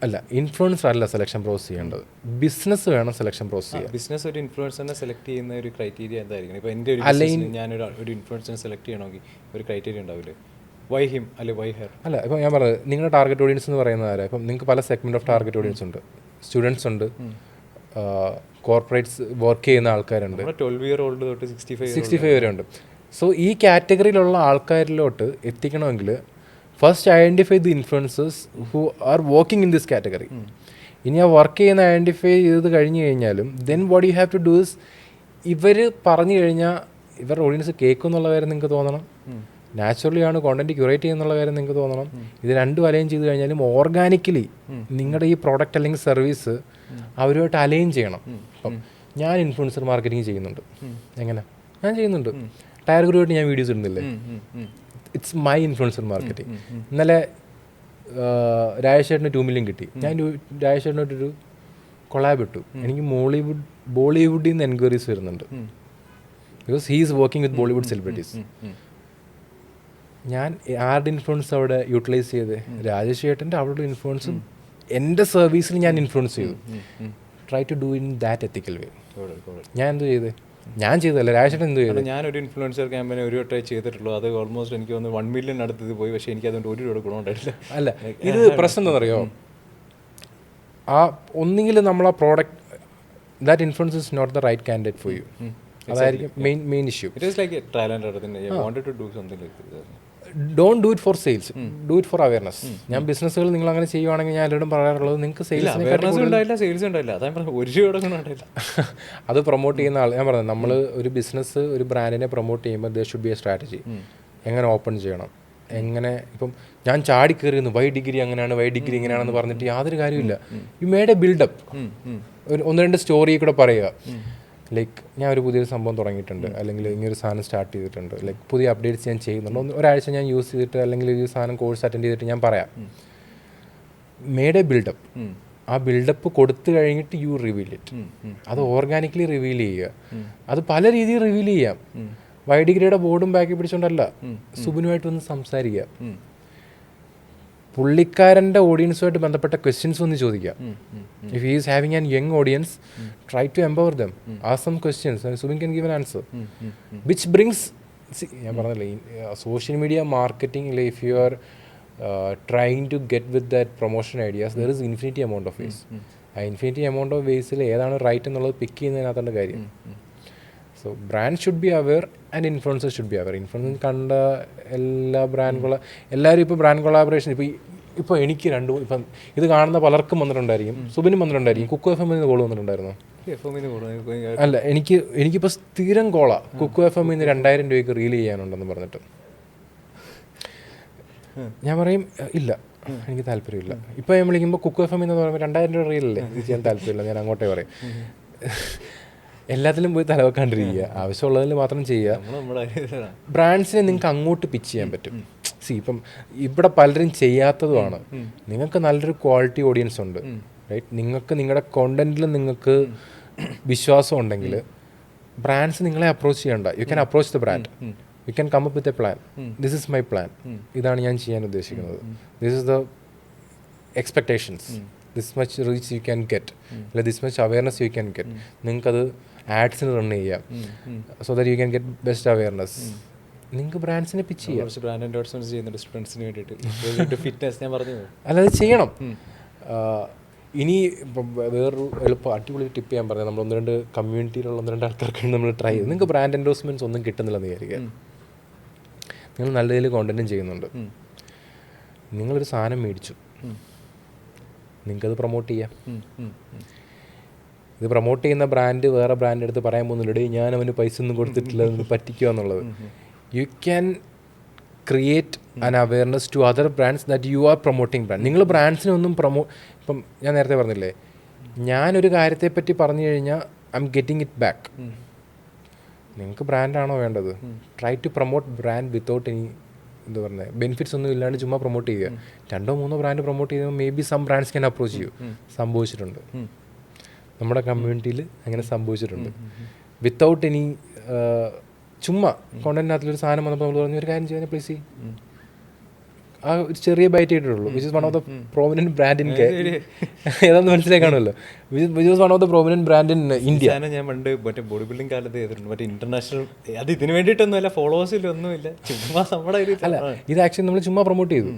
അല്ല, ഇൻഫ്ലുവൻസർ അല്ല സെലക്ഷൻ പ്രോസസ് ചെയ്യേണ്ടത്, ബിസിനസ് വേണം സെലക്ഷൻ പ്രോസസ് ചെയ്യാൻ. ബിസിനസ് ഒരു ഇൻഫ്ലുവൻസറിനെ സെലക്ട് ചെയ്യുന്ന ഒരു ക്രൈറ്റീരിയ എന്തായിരിക്കും? ഇപ്പോൾ എൻ്റെ ഒരു ഞാനൊരു ഇൻഫ്ലുവൻസറിനെ സെലക്ട് ചെയ്യണമെങ്കിൽ ഒരു ക്രൈറ്റീരിയ ഉണ്ടാവില്ലേ? വൈ ഹിം അല്ലെ വൈ ഹെർ? അല്ല, ഇപ്പം ഞാൻ പറഞ്ഞത് നിങ്ങളുടെ ടാർഗറ്റ് ഓഡിയൻസ് എന്ന് പറയുന്നത് ആരാ? ഇപ്പം നിങ്ങൾക്ക് പല സെഗ്മെന്റ് ഓഫ് ടാർഗറ്റ് ഓഡിയൻസ് ഉണ്ട്. സ്റ്റുഡൻസ് ഉണ്ട്, കോർപ്പറേറ്റ്സ് വർക്ക് ചെയ്യുന്ന ആൾക്കാരുണ്ട്, 12 year old തൊട്ട് 65 വരെ ഉണ്ട്. സോ ഈ കാറ്റഗറിയിലുള്ള ആൾക്കാരിലോട്ട് എത്തിക്കണമെങ്കിൽ first identify the influencers who are working in this category. ഇനി ആ വർക്ക് ചെയ്യുന്ന ഐഡൻറ്റിഫൈ ചെയ്ത് കഴിഞ്ഞ് കഴിഞ്ഞാലും then what you have to do is, ഇവർ പറഞ്ഞു കഴിഞ്ഞാൽ ഇവരുടെ ഓഡിയൻസ് കേൾക്കും എന്നുള്ള കാര്യം നിങ്ങൾക്ക് തോന്നണം. നാച്ചുറലി ആണ് കോണ്ടന്റ് ക്യൂറേറ്റ് ചെയ്യുന്നുള്ള കാര്യം നിങ്ങൾക്ക് തോന്നണം. ഇത് രണ്ടും അലൈൻ ചെയ്ത് കഴിഞ്ഞാലും ഓർഗാനിക്കലി നിങ്ങളുടെ ഈ പ്രോഡക്റ്റ് അല്ലെങ്കിൽ സർവീസ് അവരുമായിട്ട് അലൈൻ ചെയ്യണം. അപ്പം ഞാൻ ഇൻഫ്ലുവൻസർ മാർക്കറ്റിംഗ് ചെയ്യുന്നുണ്ട്. എങ്ങനെ? ഞാൻ ചെയ്യുന്നുണ്ട്. ടയർ ഗ്രൂപ്പായിട്ട് ഞാൻ വീഡിയോസ് ഇടുന്നില്ലേ? It's my influencer marketing. ഇന്നലെ രാജേഷേട്ടന് 2 million കിട്ടി. ഞാൻ രാജേഷേട്ടനായിട്ടൊരു കൊളാബ് ഇട്ടു. എനിക്ക് ബോളിവുഡിൽ നിന്ന് എൻക്വയറീസ് വരുന്നുണ്ട്. Because he is working with Bollywood celebrities. ഞാൻ ആരുടെ ഇൻഫ്ലുവൻസ് അവിടെ യൂട്ടിലൈസ് ചെയ്ത്? രാജേഷ് ചേട്ടൻ്റെ അവിടെ ഇൻഫ്ലുവൻസും എൻ്റെ സർവീസിൽ ഞാൻ ഇൻഫ്ലുവൻസ് ചെയ്തു. Try to do in that ethical way. ഞാൻ എന്ത് ചെയ്ത്? ഞാൻ ചെയ്തല്ല, രാജേഷ് ചേട്ടൻ എന്ത് ചെയ്തു? ഞാനൊരു ഇൻഫ്ലുവൻസർ ക്യാമ്പയിൻ ഒരു വട്ടേ ചെയ്തിട്ടുള്ളൂ. അത് ഓൾമോസ്റ്റ് എനിക്ക് തോന്നുന്നു 1 million അടുത്തത് പോയി. പക്ഷേ എനിക്ക് അതുകൊണ്ട് ഒരു രൂപ ഗുണമുണ്ടായിട്ടില്ല. അല്ല, ഇത് പ്രശ്നം എന്താണെന്നറിയോ, ആ ഒന്നെങ്കിൽ നമ്മൾ ആ product that influence is not the right candidate for you. അതായിരിക്കും main issue. It is like a trial and error. I wanted to do something like this. Don't do it for sales, do it for awareness. ഞാൻ ബിസിനസ്സുകൾ നിങ്ങൾ അങ്ങനെ ചെയ്യുവാണെങ്കിൽ ഞാൻ എല്ലാവരും പറയാറുള്ളത് നിങ്ങൾക്ക് സെയിൽസ് ഉണ്ടായില്ല. അത് പ്രൊമോട്ട് ചെയ്യുന്ന ആൾ, ഞാൻ പറഞ്ഞത് നമ്മൾ ഒരു ബിസിനസ് ഒരു ബ്രാൻഡിനെ പ്രൊമോട്ട് ചെയ്യുമ്പോൾ there should be a strategy. എങ്ങനെ ഓപ്പൺ ചെയ്യണം, എങ്ങനെ. ഇപ്പം ഞാൻ ചാടി കയറിയിരുന്നു വൈ ഡിഗ്രി അങ്ങനെയാണ് വൈ ഡിഗ്രി ഇങ്ങനെയാണെന്ന് പറഞ്ഞിട്ട് യാതൊരു കാര്യമില്ല. You made a buildup. ഒരു 1-2 സ്റ്റോറി കൂടെ പറയുക. ലൈക്ക് ഞാൻ ഒരു പുതിയൊരു സംഭവം തുടങ്ങിയിട്ടുണ്ട്, അല്ലെങ്കിൽ ഇങ്ങനൊരു സാധനം സ്റ്റാർട്ട് ചെയ്തിട്ടുണ്ട്, ലൈക്ക് പുതിയ അപ്ഡേറ്റ്സ് ഞാൻ ചെയ്യുന്നുണ്ട്, ഒരാഴ്ച ഞാൻ യൂസ് ചെയ്തിട്ട് അല്ലെങ്കിൽ ഈ സാധനം കോഴ്സ് അറ്റൻഡ് ചെയ്തിട്ട് ഞാൻ പറയാം. Made a buildup. ആ ബിൽഡപ്പ് കൊടുത്തു കഴിഞ്ഞിട്ട് യു റിവീൽ ഇറ്റ്. അത് ഓർഗാനിക്കലി റിവീൽ ചെയ്യുക. അത് പല രീതിയിൽ റിവീൽ ചെയ്യാം. വൈ ഡിഗ്രിയുടെ ബോർഡും ബാക്കി പിടിച്ചോണ്ടല്ല, സുബിനുമായിട്ട് ഒന്ന് സംസാരിക്കുക. പുള്ളിക്കാരൻ്റെ ഓഡിയൻസുമായിട്ട് ബന്ധപ്പെട്ട ക്വസ്റ്റ്യൻസ് ഒന്ന് ചോദിക്കുക. If he is having an young audience, try to empower them. Ask some questions and Subin can give an answer which brings. ഞാൻ പറഞ്ഞില്ലേ, social media marketing, if you are trying to get with that promotion ideas, there is infinity amount of ways. ആ infinity amount of വേസിൽ ഏതാണ് right എന്നുള്ളത് pick ചെയ്യുന്നതിനകത്തുള്ള കാര്യം. So brand should be aware and influencer should be aware. Influence കണ്ട എല്ലാ എല്ലാവരും ഇപ്പോൾ ബ്രാൻഡ് കൊളാബറേഷൻ ഇപ്പോൾ എനിക്ക് ഇപ്പം ഇത് കാണുന്ന പലർക്കും വന്നിട്ടുണ്ടായിരിക്കും. സുബിനും വന്നിട്ടുണ്ടായിരിക്കും. കുക്കു FM നിന്ന് കോൾ വന്നിട്ടുണ്ടായിരുന്നു. അല്ല, എനിക്കിപ്പോൾ സ്ഥിരം കോളാണ്. കുക്കു FM നിന്ന് 2000 രൂപയ്ക്ക് റീൽ ചെയ്യാനുണ്ടെന്ന് പറഞ്ഞിട്ട് ഞാൻ പറയും ഇല്ല, എനിക്ക് താല്പര്യമില്ല. ഇപ്പോൾ ഞാൻ വിളിക്കുമ്പോൾ കുക്കു FM എന്ന് പറയുമ്പോൾ 2000 രൂപ റീലല്ലേ, ഇത് ചെയ്യാൻ താല്പര്യമില്ല, ഞാൻ അങ്ങോട്ടേ പറയും. എല്ലാത്തിലും പോയി തലവെക്കാണ്ടിരിക്കുക, ആവശ്യമുള്ളതിൽ മാത്രം ചെയ്യുക. ബ്രാൻഡ്സിനെ നിങ്ങൾക്ക് അങ്ങോട്ട് പിച്ച് ചെയ്യാൻ പറ്റും. ഇപ്പം ഇവിടെ പലരും ചെയ്യാത്തതുമാണ്. നിങ്ങൾക്ക് നല്ലൊരു ക്വാളിറ്റി ഓഡിയൻസ് ഉണ്ട്, റൈറ്റ്? നിങ്ങൾക്ക് നിങ്ങളുടെ കോണ്ടന്റിൽ നിങ്ങൾക്ക് വിശ്വാസം ഉണ്ടെങ്കിൽ ബ്രാൻഡ്സ് നിങ്ങളെ അപ്രോച്ച് ചെയ്യണ്ട. You can approach the brand, you can come up with a plan. This is my plan, ഇതാണ് ഞാൻ ചെയ്യാൻ ഉദ്ദേശിക്കുന്നത്, this is the expectations, this much reach you can get, അല്ലെ this much awareness you can get. നിങ്ങൾക്കത് ആഡ്സിന് run ചെയ്യാം, so that you can get best awareness. നിങ്ങൾക്ക് ബ്രാൻഡ്സിനെ പിച്ച് ചെയ്യാം. ബ്രാൻഡ് എൻഡോഴ്സ്മെന്റ് ചെയ്യുന്നുണ്ട് സ്റ്റുഡൻസിന് വേണ്ടിയിട്ട്, ഫിറ്റ്നസ് ഞാൻ പറഞ്ഞു. അല്ലാതെ ചെയ്യണം. ഇനി ഇപ്പം വേറൊരു എളുപ്പം അടിപൊളി ടിപ്പ് ഞാൻ പറഞ്ഞത്, നമ്മൾ 1-2 കമ്മ്യൂണിറ്റിയിലുള്ള 1-2 ആൾക്കാർക്ക് നമ്മൾ ട്രൈ ചെയ്ത്, നിങ്ങൾക്ക് ബ്രാൻഡ് എൻഡോഴ്സ്മെൻറ്റ്സ് ഒന്നും കിട്ടുന്നില്ലെന്ന് വിചാരിക്കുക. നിങ്ങൾ നല്ല രീതിയിൽ കോണ്ടന്റും ചെയ്യുന്നുണ്ട്, നിങ്ങളൊരു സാധനം മേടിച്ചു, നിങ്ങൾക്കത് പ്രൊമോട്ട് ചെയ്യാം. ഇത് പ്രൊമോട്ട് ചെയ്യുന്ന ബ്രാൻഡ് വേറെ ബ്രാൻഡ് എടുത്ത് പറയാൻ പോകുന്നില്ല, ഞാൻ അവന് പൈസ ഒന്നും കൊടുത്തിട്ടില്ല, പറ്റിക്കുക എന്നുള്ളത്. You can create an awareness to other brands that you are promoting brand. നിങ്ങൾ ബ്രാൻഡ്സിനെ ഒന്നും ഇപ്പം ഞാൻ നേരത്തെ പറഞ്ഞില്ലേ, ഞാനൊരു കാര്യത്തെപ്പറ്റി പറഞ്ഞു കഴിഞ്ഞാൽ I am getting it back. നിങ്ങൾക്ക് ബ്രാൻഡാണോ വേണ്ടത്? Try to promote brand without any എന്താ പറയുന്നത് ബെനിഫിറ്റ്സ് ഒന്നും ഇല്ലാണ്ട് ചുമ്മാ പ്രൊമോട്ട് ചെയ്യുക. 2-3 ബ്രാൻഡ് പ്രൊമോട്ട് ചെയ്യുമ്പോൾ maybe some brands can approach ചെയ്യൂ. സംഭവിച്ചിട്ടുണ്ട്, നമ്മുടെ കമ്മ്യൂണിറ്റിയിൽ അങ്ങനെ സംഭവിച്ചിട്ടുണ്ട്. വിത്തൗട്ട് എനി ചുമ്മാ കോണ്ടന്റിനകത്തൊരു സാധനം വന്നപ്പോൾ നമ്മൾ പറഞ്ഞു ഒരു കാര്യം ചെയ്യാൻ പ്ലീസ് ആ ഒരു ചെറിയ ബൈറ്റ് ഇട്ടിട്ടുള്ളൂ, which is one of the prominent brand in ഏതാണെന്ന് മനസ്സിലാക്കാണല്ലോ, which is one of the prominent brand in India. ഞാൻ പണ്ട് മറ്റേ ബോഡി ബിൽഡിംഗ് കാലത്ത് ചെയ്തിട്ടുണ്ട്, മറ്റേ ഇന്റർനാഷണൽ. അത് ഇതിന് വേണ്ടിയിട്ടൊന്നുമില്ല, ഫോളോവേഴ്സിലൊന്നുമില്ല, ചുമ്മാ നമ്മുടെ അല്ല, ഇത് ആക്ച്വലി നമ്മൾ ചുമ്മാ പ്രൊമോട്ട് ചെയ്തു.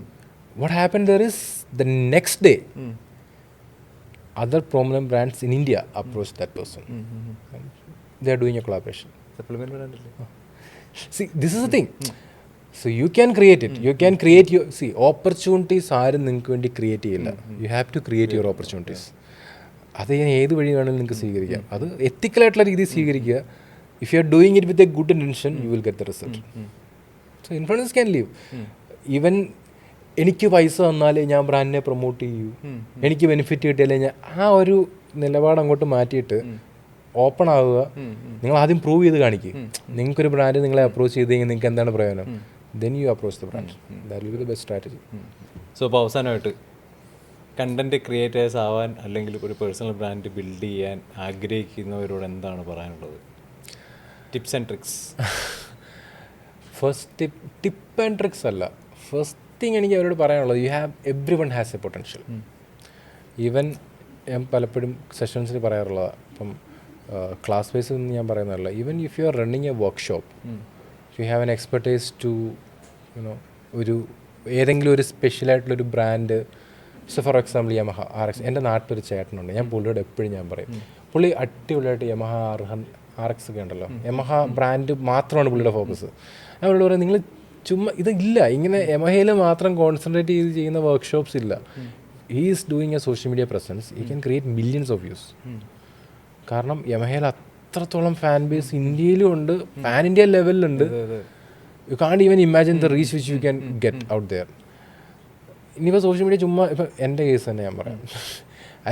What happen there is the next day other prominent brands in India approach that person. They are doing a collaboration. Supplement brand alle. See, this is the thing. So you can create it. You can create your opportunities ആരും നിങ്ങൾക്ക് വേണ്ടി create ചെയ്യില്ല. You have to create your opportunities. അത് ഞാൻ ഏത് വഴി വേണമെങ്കിലും നിങ്ങൾക്ക് സ്വീകരിക്കാം. അത് എത്തിക്കലായിട്ടുള്ള രീതിയിൽ സ്വീകരിക്കുക. If you are doing it with a good intention, you will get the result. So influencers can live. Even എനിക്ക് പൈസ തന്നാലേ ഞാൻ ബ്രാൻഡിനെ പ്രൊമോട്ട് ചെയ്യൂ, എനിക്ക് ബെനിഫിറ്റ് കിട്ടിയാലേ ഞാൻ, ആ ഒരു നിലപാട് അങ്ങോട്ട് മാറ്റിയിട്ട് ഓപ്പൺ ആവുക. നിങ്ങൾ ആദ്യം പ്രൂവ് ചെയ്ത് കാണിക്കുക. നിങ്ങൾക്കൊരു ബ്രാൻഡ് നിങ്ങളെ അപ്രോച്ച് ചെയ്ത് കഴിഞ്ഞാൽ നിങ്ങൾക്ക് എന്താണ് പ്രയോജനം? Then you approach the brand. That will B the best strategy. So അപ്പോൾ അവസാനമായിട്ട് കണ്ടന്റ് ക്രിയേറ്റേഴ്സ് ആവാൻ അല്ലെങ്കിൽ ഒരു പേഴ്സണൽ ബ്രാൻഡ് ബിൽഡ് ചെയ്യാൻ ആഗ്രഹിക്കുന്നവരോട് എന്താണ് പറയാനുള്ളത്? Tips and tricks. First tip and tricks അല്ല, ഫസ്റ്റ് തിങ് എനിക്ക് അവരോട് പറയാനുള്ളത്, every one has A potential. Even ഞാൻ പലപ്പോഴും സെഷൻസിൽ പറയാറുള്ളതാണ്, ഇപ്പം ക്ലാസ് വൈസ് ഒന്നും ഞാൻ പറയുന്നതല്ല, even if you are running a workshop, if you have an expertise to you know ഏതെങ്കിലും ഒരു സ്പെഷ്യലായിട്ടുള്ളൊരു brand. So for example Yamaha RX. എൻ്റെ നാട്ടിലൊരു ചേട്ടനുണ്ട്, ഞാൻ പുള്ളിയോട് എപ്പോഴും ഞാൻ പറയും, പുള്ളി അടിപൊളിയായിട്ട് യമഹ RX ഒക്കെ ഉണ്ടല്ലോ, യമഹ ബ്രാൻഡ് മാത്രമാണ് പുള്ളിയുടെ ഫോക്കസ്. ഞാൻ പുള്ളിയോട് പറയും, നിങ്ങൾ ചുമ്മാ ഇതില്ല, ഇങ്ങനെ യമഹയിൽ മാത്രം കോൺസെൻട്രേറ്റ് ചെയ്ത് ചെയ്യുന്ന വർക്ക്ഷോപ്സ് ഇല്ല. He is doing a social media presence, he can create millions of views. കാരണം യമഹയിൽ അത്രത്തോളം ഫാൻ ബേസ് ഇന്ത്യയിലും ഉണ്ട്, പാൻ ഇന്ത്യ ലെവലിലുണ്ട്. You can't even imagine the reach which you can get out there. ഇനിയിപ്പോൾ സോഷ്യൽ മീഡിയ ചുമ്മാ, ഇപ്പം എൻ്റെ കേസ് തന്നെ ഞാൻ പറയാം.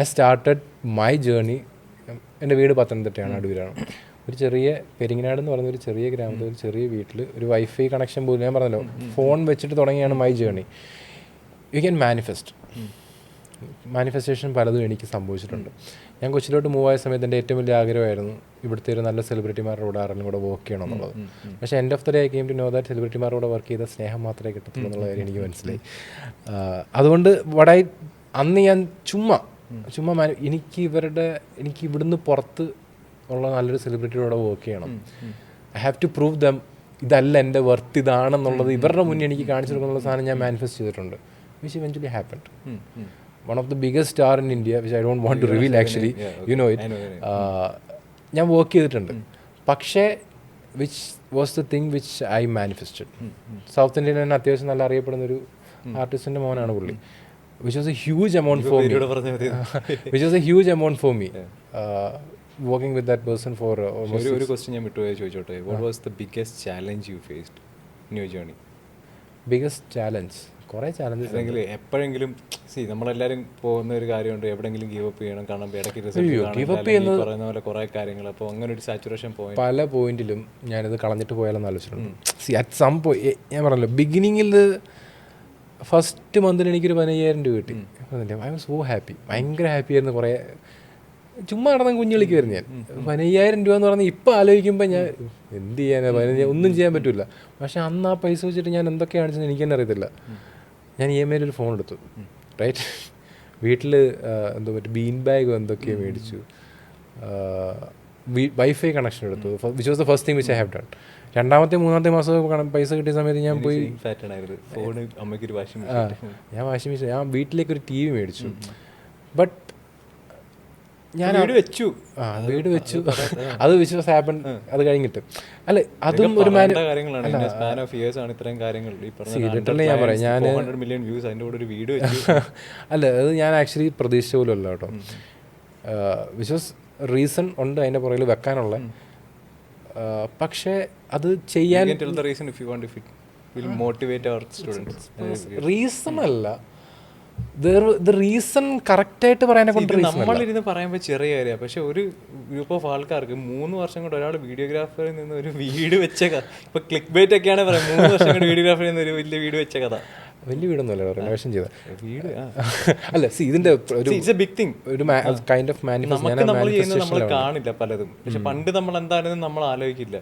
I started my journey. എൻ്റെ വീട് പത്തനംതിട്ടയാണ്, അടൂരാണ്. ഒരു ചെറിയ പെരിങ്ങനാട് എന്ന് പറയുന്ന ഒരു ചെറിയ ഗ്രാമത്തിൽ ഒരു ചെറിയ വീട്ടിൽ ഒരു വൈഫൈ കണക്ഷൻ പോലും, ഞാൻ പറഞ്ഞല്ലോ, ഫോൺ വെച്ചിട്ട് തുടങ്ങിയാണ് my journey. You can manifestation പലതും എനിക്ക് സംഭവിച്ചിട്ടുണ്ട്. ഞാൻ കൊച്ചിലോട്ട് മൂവ് ആയ സമയത്ത് എൻ്റെ ഏറ്റവും വലിയ ആഗ്രഹമായിരുന്നു ഇവിടുത്തെ ഒരു നല്ല സെലിബ്രിറ്റിമാരുടെ കൂടെ ആരെങ്കിലും കൂടെ വർക്ക് ചെയ്യണം എന്നുള്ളത്. പക്ഷേ end of the day I came to know that സെലിബ്രിറ്റിമാരുടെ കൂടെ വർക്ക് ചെയ്താൽ സ്നേഹം മാത്രമേ കിട്ടത്തുള്ളൂ എന്നുള്ള കാര്യം എനിക്ക് മനസ്സിലായി. അതുകൊണ്ട് അന്ന് ഞാൻ ചുമ്മാ എനിക്ക് ഇവിടുന്ന് പുറത്ത് ഉള്ള നല്ലൊരു സെലിബ്രിറ്റിയോടെ വർക്ക് ചെയ്യണം. I have to prove them ഇതല്ല എൻ്റെ വർത്ത്, ഇതാണെന്നുള്ളത് ഇവരുടെ മുന്നേ എനിക്ക് കാണിച്ചു കൊടുക്കുന്ന സാധനം ഞാൻ മാനിഫെസ്റ്റ് ചെയ്തിട്ടുണ്ട്, which eventually happened. One of the biggest star in India, which I don't want to reveal actually, you know it. ഞാൻ വർക്ക് ചെയ്തിട്ടുണ്ട്. പക്ഷേ which was the thing which I manifested. South ഇന്ത്യയിൽ തന്നെ അത്യാവശ്യം നല്ല അറിയപ്പെടുന്ന ഒരു ആർട്ടിസ്റ്റിൻ്റെ മോനാണ് പുള്ളി. which was a huge amount for me. Which was a huge amount for me. Working with that person for almost. ഒരു ക്വസ്റ്റ്യൻ ഞാൻ വിട്ടുപോയി ചോദിച്ചോട്ടെ. What was the biggest challenge you faced in your journey? Biggest challenge, കുറേ challenges. അല്ലെങ്കിൽ എപ്പോഴെങ്കിലും നമ്മളെല്ലാവരും പോകുന്ന ഒരു കാര്യമുണ്ട്, എവിടെയെങ്കിലും ഗീവ് അപ്പ് ചെയ്യണം, കാരണം ഇടയ്ക്ക് റിസൾട്ട് പറയുന്ന പോലെ കുറേ കാര്യങ്ങൾ. അപ്പോൾ അങ്ങനെ ഒരു സാച്ചുറേഷൻ പോയിന്റ് പല പോയിന്റിലും ഞാനിത് കളഞ്ഞിട്ട് പോയാലെന്ന് ആലോചിച്ചിട്ടുണ്ട്. അറ്റ് സം ഞാൻ പറഞ്ഞല്ലോ, ബിഗിനിങ്ങിൽ ഫസ്റ്റ് മന്തിന് എനിക്കൊരു 15,000 രൂപ കിട്ടി. ഐ വാസ് സോ ഹാപ്പി, ഭയങ്കര ഹാപ്പി ആയിരുന്നു. കുറേ ചുമ്മാ നടന്ന കുഞ്ഞുകളിക്കുമായിരുന്നു ഞാൻ. 15,000 രൂപ എന്ന് പറഞ്ഞാൽ ഇപ്പോൾ ആലോചിക്കുമ്പോൾ ഞാൻ എന്ത് ചെയ്യാനാണ്, ഒന്നും ചെയ്യാൻ പറ്റില്ല. പക്ഷേ അന്ന് ആ പൈസ വെച്ചിട്ട് ഞാൻ എന്തൊക്കെ കാണിച്ചെന്ന് എനിക്ക് തന്നെ അറിയത്തില്ല. ഞാൻ EMI ഒരു ഫോൺ എടുത്തു, റൈറ്റ്. വീട്ടിൽ എന്തോ മറ്റേ ബീൻ ബാഗോ എന്തൊക്കെയോ മേടിച്ചു, വൈഫൈ കണക്ഷൻ എടുത്തു, which was the first thing which I have done. രണ്ടാമത്തെ മൂന്നാമത്തെ മാസം പൈസ കിട്ടിയ സമയത്ത് ഞാൻ പോയി ഞാൻ വാഷിംഗ് മെഷീൻ, ഞാൻ വീട്ടിലേക്കൊരു TV മേടിച്ചു. ബട്ട് ഞാൻ വീട് വെച്ചു അത് വിശ്വാസം ഹാപ്പൻ. അത് കഴിഞ്ഞിട്ട് അല്ല, അതും ഒരു ലിറ്ററലി ഞാൻ പറയാം, ഞാൻ അല്ല, അത് ഞാൻ ആക്ച്വലി പ്രതീക്ഷിച്ച പോലും അല്ല കേട്ടോ. വിശ്വാസ് റീസൺ ഉണ്ട് അതിൻ്റെ പുറകിൽ വെക്കാനുള്ള. പക്ഷേ അത് ചെയ്യാൻ റീസൺ അല്ല, റീസൺ കറക്റ്റായിട്ട് പറയാനെ കൊണ്ട് നമ്മളിരുന്ന് പറയുമ്പോൾ ചെറിയ കാര്യമാണ്. പക്ഷെ ഒരു ഗ്രൂപ്പ് ഓഫ് ആൾക്കാർക്ക് 3 വർഷം കൊണ്ട് ഒരാൾ വീഡിയോഗ്രാഫറിൽ നിന്ന് ഒരു വീട് വെച്ച കഥ, ഇപ്പൊ ക്ലിക്ക് ബൈറ്റ് ഒക്കെയാണ് പറയുന്നത്, 3 വർഷം കൊണ്ട് വീഡിയോഗ്രാഫറിൽ നിന്ന് ഒരു വലിയ വീട് വെച്ച കഥ. വലിയ വീടൊന്നുമല്ല, റിനോവേഷൻ ചെയ്ത വീട് അല്ല. ഇതിന്റെ ബിഗ് തിങ്, ഒരു കൈൻഡ് ഓഫ് മാനിഫെസ്റ്റേഷൻ നമ്മൾ കാണില്ല പലതും. പക്ഷെ പണ്ട് നമ്മൾ എന്താണെന്ന് നമ്മൾ ആലോചിക്കില്ല.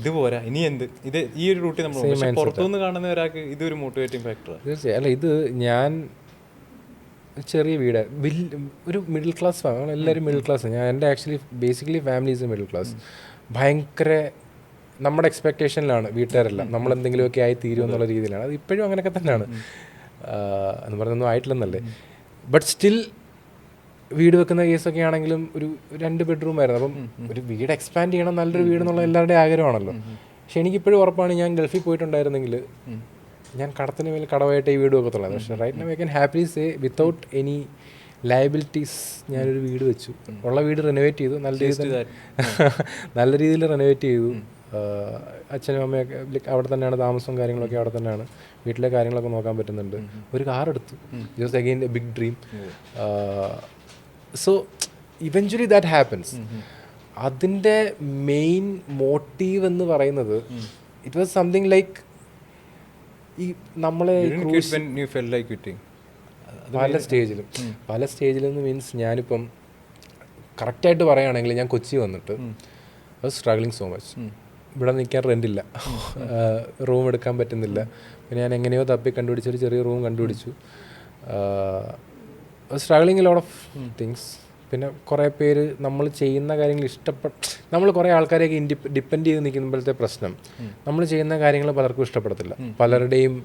ഇത് പോരാ, ഇനി എന്ത്, ഇത് ഈ ഒരു റൂട്ടിൽ നമ്മൾ പുറത്തുനിന്ന് കാണുന്ന ഒരാൾക്ക് ഇതൊരു മോട്ടിവേറ്റിംഗ് ഫാക്ടർ. തീർച്ചയായും. അല്ല, ഇത് ഞാൻ ചെറിയ വീട്, ഒരു മിഡിൽ ക്ലാസ് ഫാമിലി, എല്ലാവരും മിഡിൽ ക്ലാസ്. ഞാൻ എൻ്റെ actually basically family is middle class. ഭയങ്കര നമ്മുടെ എക്സ്പെക്റ്റേഷനിലാണ് വീട്ടുകാരെല്ലാം, നമ്മളെന്തെങ്കിലുമൊക്കെ ആയി തീരും എന്നുള്ള രീതിയിലാണ്. അത് ഇപ്പോഴും അങ്ങനെയൊക്കെ തന്നെയാണ് എന്ന് പറഞ്ഞൊന്നും ആയിട്ടില്ലെന്നല്ലേ. ബട്ട് സ്റ്റിൽ വീട് വെക്കുന്ന കേസൊക്കെ ആണെങ്കിലും ഒരു 2 ബെഡ്റൂം ആയിരുന്നു. അപ്പം ഒരു വീട് എക്സ്പാൻഡ് ചെയ്യണം, നല്ലൊരു വീട് എന്നുള്ള എല്ലാവരുടെയും ആഗ്രഹമാണല്ലോ. പക്ഷെ എനിക്കിപ്പോഴും ഉറപ്പാണ്, ഞാൻ ഗൾഫിൽ പോയിട്ടുണ്ടായിരുന്നെങ്കിൽ ഞാൻ കടത്തിന് മേലെ കടവായിട്ട് ഈ വീട് വെക്കത്തുള്ളൂ. പക്ഷേ right now I can happily say without any liabilities ഞാനൊരു വീട് വെച്ചു. ഉള്ള വീട് റിനോവേറ്റ് ചെയ്തു, നല്ല രീതിയിൽ റിനോവേറ്റ് ചെയ്തു. അച്ഛനും അമ്മയൊക്കെ അവിടെ തന്നെയാണ് താമസവും കാര്യങ്ങളൊക്കെ അവിടെ തന്നെയാണ്. വീട്ടിലെ കാര്യങ്ങളൊക്കെ നോക്കാൻ പറ്റുന്നുണ്ട്. ഒരു കാർ എടുത്തു, just again a big dream. So eventually that happens. അതിൻ്റെ മെയിൻ മോട്ടീവ് എന്ന് പറയുന്നത് ഇറ്റ് വാസ് സംതിങ് ലൈക്ക് ഈ നമ്മളെ പല സ്റ്റേജിലും മീൻസ് ഞാനിപ്പം കറക്റ്റായിട്ട് പറയുകയാണെങ്കിൽ ഞാൻ കൊച്ചി വന്നിട്ട് സ്ട്രഗ്ലിങ് സോ മച്ച്. ഇവിടെ നിൽക്കാൻ റെൻറ്റില്ല, റൂം എടുക്കാൻ പറ്റുന്നില്ല. പിന്നെ ഞാൻ എങ്ങനെയോ തപ്പി കണ്ടുപിടിച്ചൊരു ചെറിയ റൂം കണ്ടുപിടിച്ചു. Struggling lot of things. പിന്നെ കുറേ പേര് നമ്മൾ ചെയ്യുന്ന കാര്യങ്ങൾ നമ്മൾ കുറേ ആൾക്കാരെയൊക്കെ ഡിപ്പെൻഡ് ചെയ്ത് നിൽക്കുമ്പോഴത്തെ പ്രശ്നം, നമ്മൾ ചെയ്യുന്ന കാര്യങ്ങൾ പലർക്കും ഇഷ്ടപ്പെടത്തില്ല. പലരുടെയും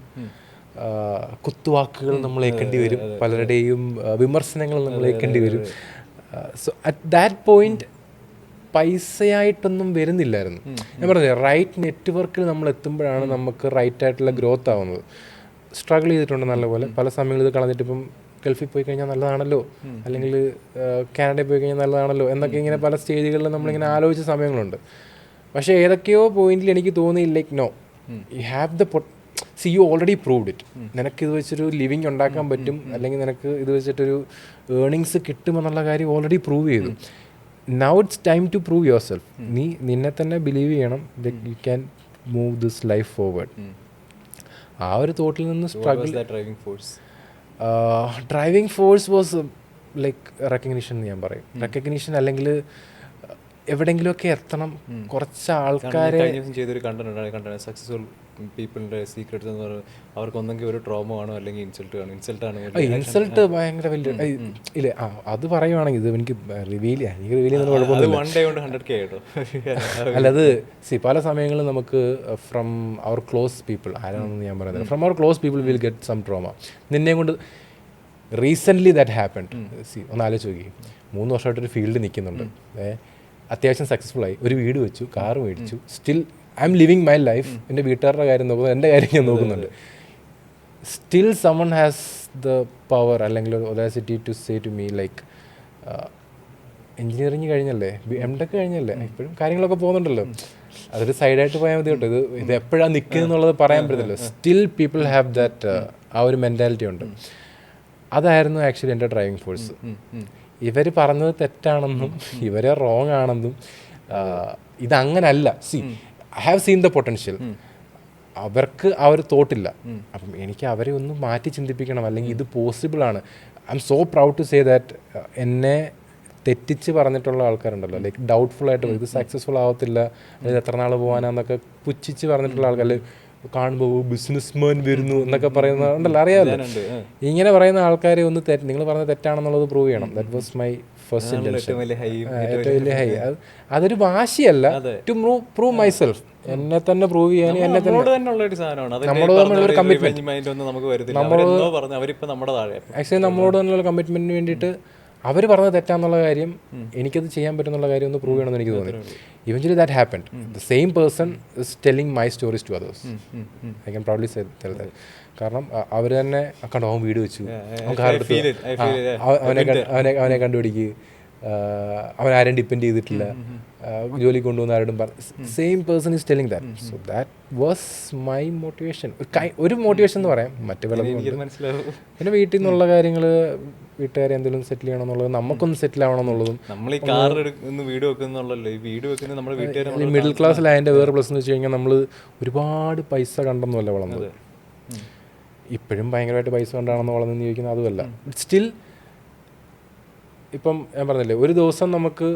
കുത്തുവാക്കുകൾ നമ്മൾ ഏൽക്കേണ്ടി വരും, പലരുടെയും വിമർശനങ്ങൾ നമ്മൾ ഏൽക്കേണ്ടി വരും. സോ അറ്റ് ദാറ്റ് പോയിന്റ് പൈസയായിട്ടൊന്നും വരുന്നില്ലായിരുന്നു. ഞാൻ പറഞ്ഞത് റൈറ്റ് നെറ്റ്വർക്കിൽ നമ്മൾ എത്തുമ്പോഴാണ് നമുക്ക് റൈറ്റ് ആയിട്ടുള്ള ഗ്രോത്ത് ആവുന്നത്. സ്ട്രഗിൾ ചെയ്തിട്ടുണ്ട് നല്ലപോലെ. പല സമയങ്ങളിൽ ഇത് കളഞ്ഞിട്ട് ഇപ്പം ഗൾഫിൽ പോയി കഴിഞ്ഞാൽ നല്ലതാണല്ലോ, അല്ലെങ്കിൽ കാനഡയിൽ പോയി കഴിഞ്ഞാൽ നല്ലതാണല്ലോ എന്നൊക്കെ ഇങ്ങനെ പല സ്റ്റേജുകളിൽ നമ്മളിങ്ങനെ ആലോചിച്ച സമയങ്ങളുണ്ട്. പക്ഷേ ഏതൊക്കെയോ പോയിന്റിൽ എനിക്ക് തോന്നി like no, you have the you already proved it. നിനക്ക് ഇത് വെച്ചൊരു ലിവിങ് ഉണ്ടാക്കാൻ പറ്റും, അല്ലെങ്കിൽ നിനക്ക് ഇത് വെച്ചിട്ടൊരു ഏർണിങ്സ് കിട്ടുമെന്നുള്ള കാര്യം ഓൾറെഡി പ്രൂവ് ചെയ്തു. Now it's time to prove yourself. നീ നിന്നെ തന്നെ ബിലീവ് ചെയ്യണം that you can move this life forward. ആ ഒരു തോട്ടിൽ നിന്ന് struggle. Driving force was like recognition എന്ന് ഞാൻ പറയും. റെക്കഗ്നിഷൻ, അല്ലെങ്കിൽ എവിടെയെങ്കിലുമൊക്കെ എത്തണം. കുറച്ച് ആൾക്കാരെ ചെയ്തൊരു കണ്ടന്റ് സക്സസ്ഫുൾ പീപ്പിളിന്റെ സീക്രട്സ് എന്ന് പറയുന്നത് അവർക്ക് ഒന്നെങ്കിൽ ഒരു ട്രോമ കാണും, അല്ലെങ്കിൽ ഇൻസൾട്ട് ഭയങ്കര വലിയ ഇല്ലേ. അത് പറയുവാണെങ്കിൽ ഇത് എനിക്ക് റിവീൽ ചെയ്യുന്ന കുഴപ്പമൊന്നുമില്ല. അല്ല, അത് പല സമയങ്ങളിൽ നമുക്ക് ഫ്രം അവർ ക്ലോസ് പീപ്പിൾ, ആരാണെന്ന് ഞാൻ പറയുന്നത്, from our close people will get some trauma. നിന്നെയും കൊണ്ട് റീസെൻ്റ്ലി ദാറ്റ് ഹാപ്പൻഡ്. ഒന്ന് ആലോചിച്ച് നോക്കി, 3 വർഷമായിട്ടൊരു ഫീൽഡ് നിൽക്കുന്നുണ്ട്, അത്യാവശ്യം സക്സസ്ഫുൾ ആയി, ഒരു വീട് വെച്ചു, കാറ് മേടിച്ചു, still I M living my life. എൻ്റെ വീട്ടുകാരുടെ കാര്യം നോക്കുന്നത്, എൻ്റെ കാര്യം ഞാൻ നോക്കുന്നുണ്ട്. Still someone has the power അല്ലെങ്കിൽ audacity to say to me like engineering കഴിഞ്ഞല്ലേ, MTech കഴിഞ്ഞല്ലേ, ഇപ്പോഴും കാര്യങ്ങളൊക്കെ പോകുന്നുണ്ടല്ലോ, അതൊരു സൈഡായിട്ട് പോയാൽ മതി കേട്ടോ. ഇത് എപ്പോഴാണ് നിൽക്കുക എന്നുള്ളത് പറയാൻ പറ്റത്തില്ല. സ്റ്റിൽ പീപ്പിൾ ഹാവ് ദാറ്റ് ആ ഒരു മെൻറ്റാലിറ്റി ഉണ്ട്. അതായിരുന്നു ആക്ച്വലി എൻ്റെ ഡ്രൈവിംഗ് ഫോഴ്സ്. ഇവർ പറഞ്ഞത് തെറ്റാണെന്നും ഇവരെ റോങ് ആണെന്നും ഇതങ്ങനല്ല. I have seen the potential. അവർക്ക് ആ ഒരു തോട്ടില്ല. അപ്പം എനിക്ക് അവരെ ഒന്ന് മാറ്റി ചിന്തിപ്പിക്കണം, അല്ലെങ്കിൽ ഇത് പോസിബിളാണ്. I'm so proud to say that എന്നെ തെറ്റിച്ച് പറഞ്ഞിട്ടുള്ള ആൾക്കാരുണ്ടല്ലോ, ലൈക്ക് ഡൗട്ട്ഫുൾ ആയിട്ട് ഇത് സക്സസ്ഫുൾ ആവത്തില്ല, അല്ലെങ്കിൽ എത്ര നാൾ പോകാനാന്നൊക്കെ പുച്ഛിച്ച് പറഞ്ഞിട്ടുള്ള ആൾക്കാർ, കാണുമ്പോൾ ബിസിനസ്മാൻ വരുന്നു എന്നൊക്കെ പറയുന്നുണ്ടല്ലോ, അറിയാമല്ലോ. ഇങ്ങനെ പറയുന്ന ആൾക്കാരെ ഒന്ന് നിങ്ങൾ പറഞ്ഞ തെറ്റാണെന്നുള്ളത് പ്രൂവ് ചെയ്യണം. That was my first intention. ഏറ്റവും വലിയ ഹൈ. അതൊരു വാശിയല്ല, ടു പ്രൂവ് മൈസെൽഫ്. എന്നെ തന്നെ പ്രൂവ് ചെയ്യാൻ എന്നെ തന്നെ നമ്മളോട് തമ്മിലുള്ള കമ്മിറ്റ്മെന്റ്, ആക്ച്വലി നമ്മളോട് തന്നെയുള്ള കമ്മിറ്റ്മെന്റിന് വേണ്ടിയിട്ട് അവർ പറഞ്ഞത് തെറ്റാന്നുള്ള കാര്യം എനിക്കത് ചെയ്യാൻ പറ്റുന്നുള്ള കാര്യം ഒന്ന് പ്രൂവ് ചെയ്യണമെന്ന് എനിക്ക് തോന്നി. Eventually that happened. The same person is telling my stories to others. I can proudly say that. കാരണം അവർ തന്നെ കണ്ടോ, അവൻ വീട് വെച്ചു, അവൻ കാർ എടുത്തു, അവനെ കണ്ടുപിടിക്കുക, അവൻ ആരും ഡിപ്പെൻഡ് ചെയ്തിട്ടില്ല, ജോലി കൊണ്ടുവന്ന് ആരോടും same person is telling that. So that was my motivation. ഒരു മോട്ടിവേഷൻ എന്ന് പറയാം. മറ്റു പലതും പിന്നെ വീട്ടിൽ നിന്നുള്ള കാര്യങ്ങൾ, വീട്ടുകാരെ എന്തെങ്കിലും സെറ്റിൽ ചെയ്യണം എന്നുള്ളത്, നമുക്കൊന്ന് സെറ്റിൽ ആവണം എന്നുള്ളതും. മിഡിൽ ക്ലാസ്സിൽ അതിൻ്റെ വേറെ പ്ലസ് എന്ന് വെച്ച് കഴിഞ്ഞാൽ നമ്മൾ ഒരുപാട് പൈസ കണ്ടെന്നല്ല വളർന്നത്. ഇപ്പോഴും ഭയങ്കരമായിട്ട് പൈസ കൊണ്ടാണെന്ന് വളർന്നെന്ന് ചോദിക്കുന്നത് അതുമല്ല. സ്റ്റിൽ ഇപ്പം ഞാൻ പറഞ്ഞില്ലേ, ഒരു ദിവസം നമുക്ക്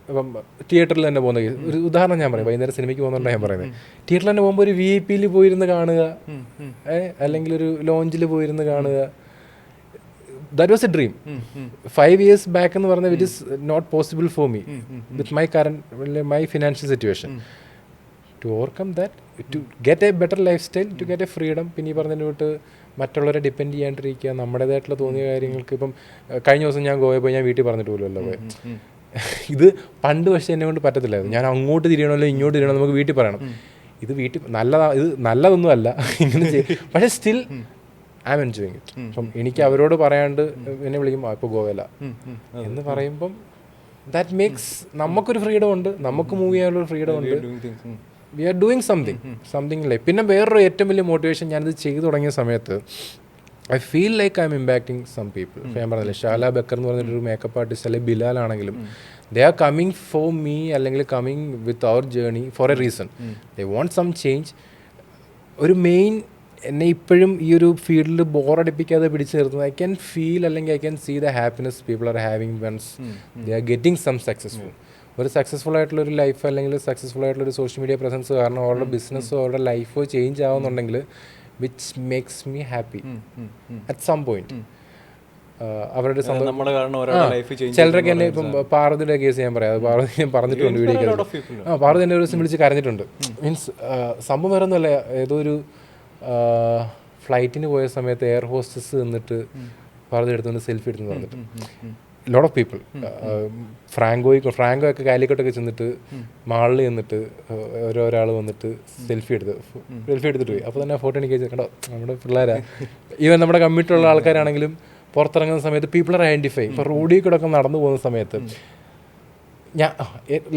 ഇപ്പം തിയേറ്ററിൽ തന്നെ പോകുന്ന ഒരു ഉദാഹരണം ഞാൻ പറയാം. വൈകുന്നേരം സിനിമയ്ക്ക് പോകുന്നുണ്ടാണ് ഞാൻ പറയുന്നത്. തിയേറ്ററിൽ തന്നെ പോകുമ്പോൾ ഒരു VIP പോയിരുന്ന് കാണുക, അല്ലെങ്കിൽ ഒരു ലോഞ്ചിൽ പോയിരുന്ന് കാണുക, that was a dream. 5 years back എന്ന് പറഞ്ഞാൽ it is not possible for me with my current my financial situation. To overcome that, to get a better lifestyle, to get a freedom. പിന്നെ ഈ പറഞ്ഞതിന് വിട്ട് മറ്റുള്ളവരെ depend ചെയ്യാണ്ടിരിക്കുക, നമ്മുടേതായിട്ടുള്ള തോന്നിയ കാര്യങ്ങൾക്ക്. ഇപ്പം കഴിഞ്ഞ ദിവസം ഞാൻ ഗോവയിൽ പോയി, ഞാൻ വീട്ടിൽ പറഞ്ഞിട്ട് പോലുമല്ലോ പോയി. ഇത് പണ്ട് പക്ഷേ എന്നെ കൊണ്ട് പറ്റത്തില്ലായിരുന്നു. ഞാൻ അങ്ങോട്ട് തിരിയണമല്ലോ ഇങ്ങോട്ട് തിരിയണം, നമുക്ക് വീട്ടിൽ പറയണം. ഇത് വീട്ടിൽ ഇത് നല്ലതൊന്നും അല്ല ഇങ്ങനെ ചെയ്യും. പക്ഷേ still I M enjoying it. അപ്പം എനിക്ക് അവരോട് പറയാണ്ട് എന്നെ വിളിക്കും ഇപ്പോൾ ഗോവയില എന്ന് പറയുമ്പം ദാറ്റ് മേക്സ് നമുക്കൊരു ഫ്രീഡം ഉണ്ട്, നമുക്ക് മൂവ് ചെയ്യാനുള്ളൊരു ഫ്രീഡം ഉണ്ട്. We are doing something like. പിന്നെ വേറൊരു ഏറ്റവും വലിയ മോട്ടിവേഷൻ, ഞാനിത് ചെയ്തു തുടങ്ങിയ സമയത്ത് I feel like I'm impacting some people. ഞാൻ പറഞ്ഞില്ലേ, ഷാല ബക്കർ എന്ന് പറഞ്ഞൊരു മേക്കപ്പ് ആർട്ടിസ്റ്റ്, അല്ലെങ്കിൽ ബിലാൽ ആണെങ്കിലും, they are coming for me, അല്ലെങ്കിൽ കമ്മിങ് വിത്ത് അവർ journey for a reason. They want some change. ഒരു മെയിൻ എന്നെ ഇപ്പോഴും ഈ ഒരു ഫീൽഡിൽ ബോറടിപ്പിക്കാതെ പിടിച്ചു നിർത്തുന്നത്, ഐ ക്യാൻ ഫീൽ, അല്ലെങ്കിൽ I can see the happiness people are having ones they are getting some successful. ഒരു സക്സസ്ഫുൾ ആയിട്ടുള്ളൊരു ലൈഫ്, അല്ലെങ്കിൽ സക്സസ്ഫുൾ ആയിട്ടുള്ളൊരു സോഷ്യൽ മീഡിയ പ്രസൻസ് കാരണം അവരുടെ ബിസിനസ്സോ അവരുടെ ലൈഫോ ചേഞ്ച് ആവുന്നുണ്ടെങ്കിൽ, which makes me happy at some point. അവരുടെ ചിലരൊക്കെ എന്നെ ഇപ്പം പാർവതിയുടെ കേസ് ഞാൻ പറയാം, പാർവതി ഞാൻ പറഞ്ഞിട്ടുണ്ട് വീഡിയോ. പാർവതി എന്നെ ഒരു ദിവസം വിളിച്ച് കരഞ്ഞിട്ടുണ്ട്. മീൻസ് സംഭവം വേറെ ഒന്നുമല്ല, ഏതോ ഒരു ഫ്ലൈറ്റിന് പോയ സമയത്ത് എയർ ഹോസ്റ്റസ് എന്നിട്ട് പാർവതി എടുത്തുകൊണ്ട് സെൽഫി എടുത്തെന്ന് പറഞ്ഞിട്ട് ലോട്ട് ഓഫ് പീപ്പിൾ, ഫ്രാങ്കോ ഒക്കെ കാലിക്കട്ടൊക്കെ ചെന്നിട്ട് മാളിൽ ചെന്നിട്ട് ഓരോരാൾ വന്നിട്ട് സെൽഫി എടുത്തിട്ട് പോയി. അപ്പോൾ തന്നെ ഫോട്ടോ എനിക്ക് കണ്ടോ, നമ്മുടെ പിള്ളേരാ, ഈവൻ നമ്മുടെ കമ്മിറ്റിയുള്ള ആൾക്കാരാണെങ്കിലും പുറത്തിറങ്ങുന്ന സമയത്ത് പീപ്പിൾ ആർ ഐഡൻറ്റിഫൈ. ഇപ്പോൾ റോഡിൽ കൂടെ ഒക്കെ നടന്നു പോകുന്ന സമയത്ത് ഞാൻ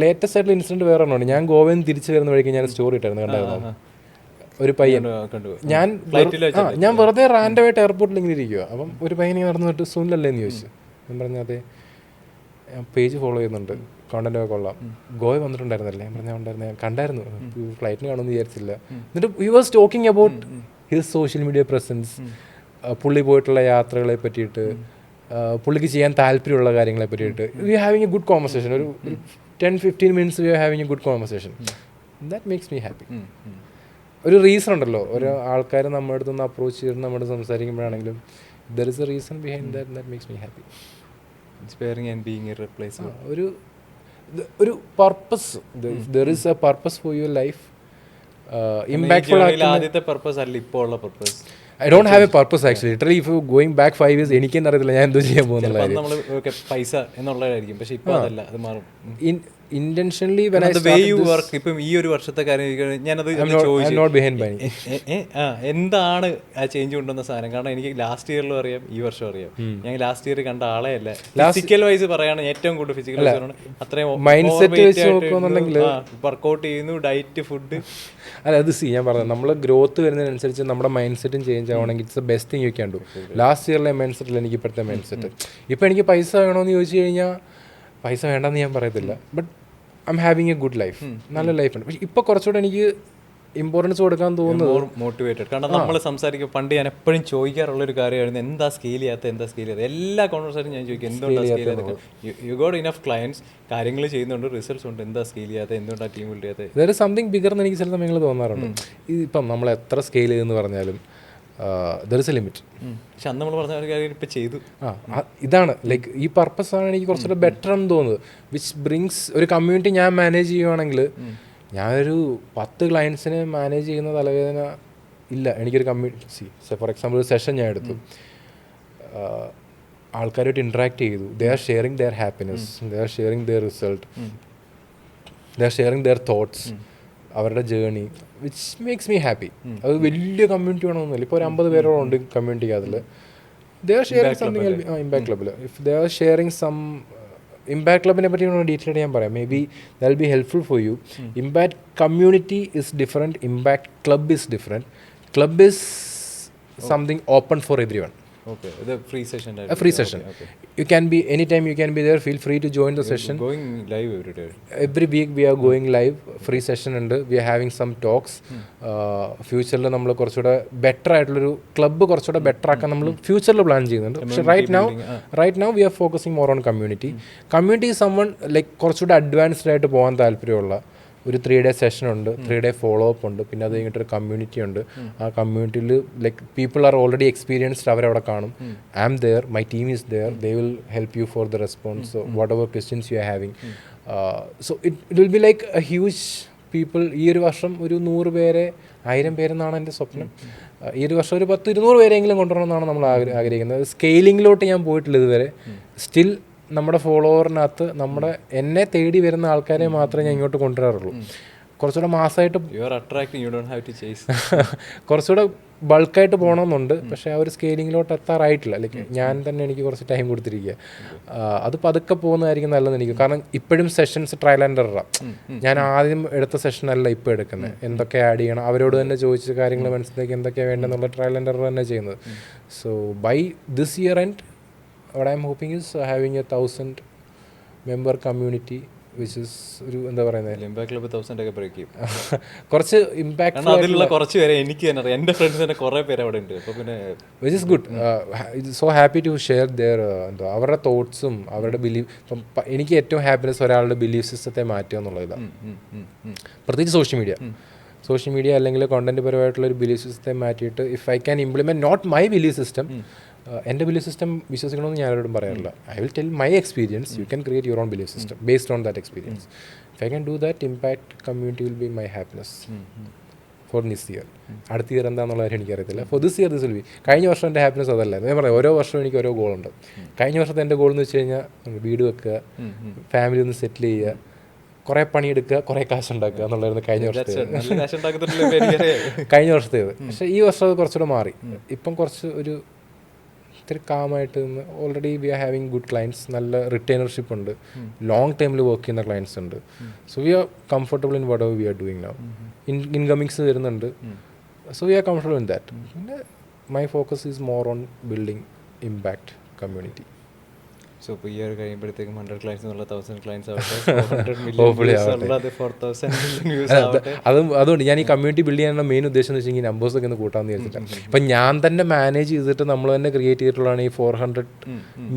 ലേറ്റസ്റ്റ് ആയിട്ടുള്ള ഇൻസിഡൻറ്റ് വേറെ ഒന്നുണ്ട്. ഞാൻ ഗോവയിൽ നിന്ന് തിരിച്ചു വരുന്ന വഴിക്ക് ഞാൻ സ്റ്റോറി ഇട്ടായിരുന്നു, കണ്ടായിരുന്നു. ഒരു പയ്യൻ, ഞാൻ വെറുതെ റാൻഡമായിട്ട് എയർപോർട്ടിൽ ഇങ്ങനെ ഇരിക്കുക. അപ്പം ഒരു പയ്യൻ ഇങ്ങനെ നടന്നിട്ട് സുനിലല്ലേ എന്ന് ചോദിച്ചു. ഞാൻ പറഞ്ഞു അതെ, പേജ് ഫോളോ ചെയ്യുന്നുണ്ട്, കോണ്ടന്റ് ഒക്കെ കൊള്ളാം, ഗോവ വന്നിട്ടുണ്ടായിരുന്നല്ലേ? ഞാൻ പറഞ്ഞാൽ ഉണ്ടായിരുന്നു, ഞാൻ കണ്ടായിരുന്നു, ഫ്ലൈറ്റിന് കാണുമെന്ന് വിചാരിച്ചില്ല. എന്നിട്ട് he was talking about his social media presence, പുള്ളി പോയിട്ടുള്ള യാത്രകളെ പറ്റിയിട്ട്, പുള്ളിക്ക് ചെയ്യാൻ താല്പര്യമുള്ള കാര്യങ്ങളെ പറ്റിയിട്ട്. We having a good conversation. ഒരു 10-15 minutes we are having a good conversation. That makes me happy. ഒരു റീസൺ ഉണ്ടല്ലോ, ഓരോ ആൾക്കാർ നമ്മുടെ അടുത്ത് നിന്ന് അപ്രോച്ച് ചെയ്ത് നമ്മുടെ സംസാരിക്കുമ്പോഴാണെങ്കിലും there is a reason behind that makes me happy. Inspiring and being irreplaceable. ഒരു purpose, there is a purpose for your life. Impactful ആദ്യത്തെ purpose അല്ല ഇപ്പോൾ ഉള്ള purpose. I don't have a purpose actually. Literally if you going back 5 years എനിക്കെന്നെ അറിയത്തില്ല ഞാൻ എന്തോ ചെയ്യാൻ പോകുന്നത്. നമ്മൾ പൈസ എന്നുള്ളതായിരിക്കും, പക്ഷെ ഇപ്പോൾ അതല്ല, അത് മാറും. Intentionally when I way you work ഇപ്പം ഈ ഒരു വർഷത്തെ കാര്യം ഞാനത് ചോദിച്ചു നോട്ട് ബിഹൈൻഡ് ബൈ എന്താണ് ആ ചേഞ്ച് കൊണ്ടുവന്ന സാധനം? കാരണം എനിക്ക് ലാസ്റ്റ് ഇയറിലും അറിയാം, ഈ വർഷം അറിയാം. ഞാൻ ലാസ്റ്റ് ഇയർ കണ്ട ആളെ അല്ല. ഫിസിക്കൽ വൈസ് പറയാണ് ഏറ്റവും കൂടുതൽ ഫിസിക്കൽ വൈസ് അത്രയും മൈൻഡ് സെറ്റ് വെച്ച് നോക്കുകയാണെന്നുണ്ടെങ്കിൽ വർക്കൗട്ട് ചെയ്യുന്നു, ഡയറ്റ്, ഫുഡ്. അല്ല അത് ഞാൻ പറഞ്ഞത് നമ്മൾ ഗ്രോത്ത് വരുന്നതിനനുസരിച്ച് നമ്മുടെ മൈൻഡ് സെറ്റും ചേഞ്ച് ആവണമെങ്കിൽ it's the best thing you can do. Last ഇയറിലെ മൈൻഡ് സെറ്റിൽ എനിക്ക് ഇപ്പോഴത്തെ മൈൻഡ് സെറ്റ്. ഇപ്പം എനിക്ക് പൈസ വേണമെന്ന് ചോദിച്ചു കഴിഞ്ഞാൽ പൈസ വേണ്ടെന്ന് ഞാൻ പറയത്തില്ല. But I M having a good life, നല്ല ലൈഫുണ്ട്. പക്ഷെ ഇപ്പോൾ കുറച്ചുകൂടെ എനിക്ക് ഇമ്പോർട്ടൻസ് കൊടുക്കാൻ തോന്നുന്നത് മോട്ടിവേറ്റഡ്. കാരണം നമ്മൾ സംസാരിക്കും, പണ്ട് ഞാൻ എപ്പോഴും ചോദിക്കാറുള്ളൊരു കാര്യമായിരുന്നു, എന്താ സ്കെയിൽ ചെയ്യാത്ത. എല്ലാ കോൺവെർസേഷനും ഞാൻ ചോദിക്കും, എന്തുകൊണ്ടാണ് സ്കെയിൽ ചെയ്യാത്ത? യു ഗോട്ട് ഇനഫ് ക്ലയൻസ്, കാര്യങ്ങൾ ചെയ്യുന്നുണ്ട്, റിസൾട്ട്സ് ഉണ്ട്, എന്താ സ്കെയിൽ ചെയ്യാത്ത, എന്തുകൊണ്ടാണ് ടീം ബിൽഡ് ചെയ്യാത്ത? ദർ ഇസ് സംതിങ് ബിഗർ എന്ന് എനിക്ക് ചില സമയങ്ങൾ തോന്നാറുണ്ട്. ഇപ്പം നമ്മൾ എത്ര സ്കെയിൽ ചെയ്തെന്ന് പറഞ്ഞാലും ദർ ഇസ് എ ലിമിറ്റ്. പക്ഷെ അന്ന് നമ്മൾ പറഞ്ഞ ഒരു കാര്യം ഇപ്പം ചെയ്തു. ഇതാണ് ലൈക്ക് ഈ പർപ്പസാണ് എനിക്ക് കുറച്ചുകൂടെ ബെറ്റർ എന്ന് തോന്നുന്നത്. വിച്ച് ബ്രിങ്സ് ഒരു കമ്മ്യൂണിറ്റി ഞാൻ മാനേജ് ചെയ്യുവാണെങ്കിൽ, ഞാനൊരു 10 ക്ലയൻസിനെ മാനേജ് ചെയ്യുന്ന തലവേദന ഇല്ല. എനിക്കൊരു കമ്മ്യൂണിറ്റി, ഫോർ എക്സാമ്പിൾ ഒരു സെഷൻ ഞാൻ എടുത്തു, ആൾക്കാരുമായിട്ട് ഇൻട്രാക്ട് ചെയ്തു. They are sharing their happiness, they are sharing their result, they are sharing their thoughts, അവരുടെ journey, which makes me happy. അത് വലിയ കമ്മ്യൂണിറ്റി വേണമെന്നില്ല. ഇപ്പോൾ ഒരു 50 പേരോളം ഉണ്ട് കമ്മ്യൂണിറ്റിക്ക്. അതിൽ they are sharing something. Impact ക്ലബിൽ if they are sharing some, impact ക്ലബിനെ പറ്റി ഡീറ്റെയിൽ ആയിട്ട് ഞാൻ പറയാം. Maybe that will be helpful for you. Impact community is different, impact club is different. Club is something open for everyone. Okay, the free session. A free session. Okay. You can be anytime, you can be there. Feel free to join the session. Going live every day. Every week we are going live. Free session ഉണ്ട്. We are having some talks. ഫ്യൂച്ചറിൽ നമ്മൾ കുറച്ചുകൂടെ better ആയിട്ടുള്ളൊരു club കുറച്ചുകൂടെ better ആക്കാൻ നമ്മൾ ഫ്യൂച്ചറിൽ plan ചെയ്യുന്നുണ്ട്. പക്ഷേ right now we are focusing more on community. Community is someone like കുറച്ചുകൂടെ അഡ്വാൻസ്ഡ് ആയിട്ട് പോകാൻ താല്പര്യമുള്ള ഒരു 3-day സെഷൻ ഉണ്ട്, 3-day ഫോളോ അപ്പ് ഉണ്ട്, പിന്നെ അത് കഴിഞ്ഞിട്ടൊരു കമ്മ്യൂണിറ്റി ഉണ്ട്. ആ കമ്മ്യൂണിറ്റിയിൽ like people are already experienced, അവരവിടെ കാണും. I am there, my team is there, they will help you for the response, whatever questions you are having. So it will be like a huge people. ഈ ഒരു വർഷം ഒരു 100 പേരെ, 1000 പേരെന്നാണ് എൻ്റെ സ്വപ്നം. ഈ ഒരു വർഷം ഒരു 10-200 പേരെങ്കിലും കൊണ്ടുവരണമെന്നാണ് നമ്മൾ ആഗ്രഹിക്കുന്നത്. സ്കെയിലിങ്ങിലോട്ട് ഞാൻ പോയിട്ടില്ല ഇതുവരെ. സ്റ്റിൽ നമ്മുടെ ഫോളോവറിനകത്ത് എന്നെ തേടി വരുന്ന ആൾക്കാരെ മാത്രമേ ഞാൻ ഇങ്ങോട്ട് കൊണ്ടുവരാറുള്ളൂ. കുറച്ചുകൂടെ മാസമായിട്ട് കുറച്ചുകൂടെ ബൾക്കായിട്ട് പോകണമെന്നുണ്ട്. പക്ഷേ ആ ഒരു സ്കെയിലിങ്ങിലോട്ട് എത്താറായിട്ടില്ല. ലൈക്ക് ഞാൻ തന്നെ എനിക്ക് കുറച്ച് ടൈം കൊടുത്തിരിക്കുക. അത് പതുക്കെ പോകുന്നതായിരിക്കും നല്ലതെന്ന് എനിക്ക്. കാരണം ഇപ്പോഴും സെഷൻസ് ട്രയൽ ആൻഡ് എററാ. ഞാൻ ആദ്യം എടുത്ത സെഷനല്ല ഇപ്പോൾ എടുക്കുന്നത്. എന്തൊക്കെ ആഡ് ചെയ്യണം, അവരോട് തന്നെ ചോദിച്ച കാര്യങ്ങൾ മനസ്സിലാക്കി എന്തൊക്കെയാണ് വേണ്ടതെന്നുള്ള ട്രയൽ ആൻഡ് എറർ തന്നെ ചെയ്യുന്നത്. So by this year end what I'm hoping is having a 1000 member community, which is ഒരു എന്താ പറയുന്നത്, ഇമ്പാക്ട് ക്ലബ് 1000 ഒക്കെ ബ്രേക്ക് ചെയ്യും. കുറച്ച് ഇമ്പാക്ട് അതിലുള്ള കുറച്ച് പേരെ എനിക്ക് തന്നെ അറിയാം. എൻ്റെ ഫ്രണ്ട്സ് തന്നെ കുറേ പേര് അവിടെ ഉണ്ട്. അപ്പോൾ പിന്നെ which is good. So happy to share their എന്താ അവരുടെ തോട്ട്സും അവരുടെ ബിലീഫ്. ഇപ്പം എനിക്ക് ഏറ്റവും ഹാപ്പിനെസ് ഒരാളുടെ ബിലീഫ് സിസ്റ്റത്തെ മാറ്റുക എന്നുള്ളതാണ്. പ്രത്യേകിച്ച് സോഷ്യൽ മീഡിയ അല്ലെങ്കിൽ കോണ്ടന്റ് പരമായിട്ടുള്ളൊരു ബിലീഫ് സിസ്റ്റത്തെ മാറ്റിയിട്ട് if I can implement not my belief system, എൻ്റെ ബിലീഫ് സിസ്റ്റം വിശ്വസിക്കണമെന്ന് ഞാൻ ആരോടും പറയാറില്ല. I will tell my experience, you can create your own belief system based on that experience. If I can do that, impact community will be my happiness for this year. അടുത്ത year എന്താണെന്നുള്ള കാര്യം എനിക്കറിയത്തില്ല. For this year this will be. കഴിഞ്ഞ വർഷം എൻ്റെ happiness അതല്ല. ഞാൻ പറയാം, ഓരോ വർഷവും എനിക്ക് ഓരോ ഗോളുണ്ട്. കഴിഞ്ഞ വർഷത്തെ എൻ്റെ ഗോൾ എന്ന് വെച്ച് കഴിഞ്ഞാൽ വീട് വെക്കുക, ഫാമിലി ഒന്ന് സെറ്റിൽ ചെയ്യുക, കുറേ പണിയെടുക്കുക, കുറേ കാശുണ്ടാക്കുക എന്നുള്ളതായിരുന്നു കഴിഞ്ഞ വർഷത്തേത്. പക്ഷേ ഈ വർഷം അത് കുറച്ചുകൂടെ മാറി. ഇപ്പം കുറച്ച് ഒരു ഇത്തിരി കാമായിട്ട് നിന്ന് already we are having good clients, നല്ല റിട്ടേണർഷിപ്പ് ഉണ്ട്, ലോങ് ടൈമിൽ വർക്ക് ചെയ്യുന്ന ക്ലയൻസ് ഉണ്ട്. So we are comfortable in whatever we are doing now. Incomings വരുന്നുണ്ട്. So we are comfortable in that. പിന്നെ my focus is more on building impact community. So ഇപ്പോൾ ഈ ഒരു കഴിയുമ്പോഴത്തേക്കും 100 clients എന്നുള്ള 1000 clients അതുകൊണ്ട് ഞാൻ ഈ കമ്മ്യൂണിറ്റി ബിൽഡ് ചെയ്യാനുള്ള മെയിൻ ഉദ്ദേശം എന്ന് വെച്ചാൽ നമ്പേഴ്സ് ഒക്കെ ഒന്ന് കൂട്ടാമെന്ന് വിചാരിച്ചിട്ടാണ്. ഇപ്പം ഞാൻ തന്നെ മാനേജ് ചെയ്തിട്ട് നമ്മൾ തന്നെ ക്രിയേറ്റ് ചെയ്തിട്ടുള്ളതാണ് ഈ 400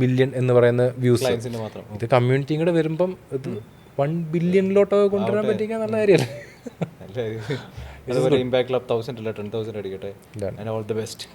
million എന്ന് പറയുന്ന വ്യൂസ്. ഇത് കമ്മ്യൂണിറ്റിയും കൂടെ വരുമ്പം ഇത് 1 billion-ലോട്ടൊക്കെ കൊണ്ടുവരാൻ പറ്റിയ നല്ല കാര്യമല്ലേ. ഇമ്പാക്ട് ക്ലബ് 1000 അല്ല 10,000 അടിക്കട്ടെ. And all the best.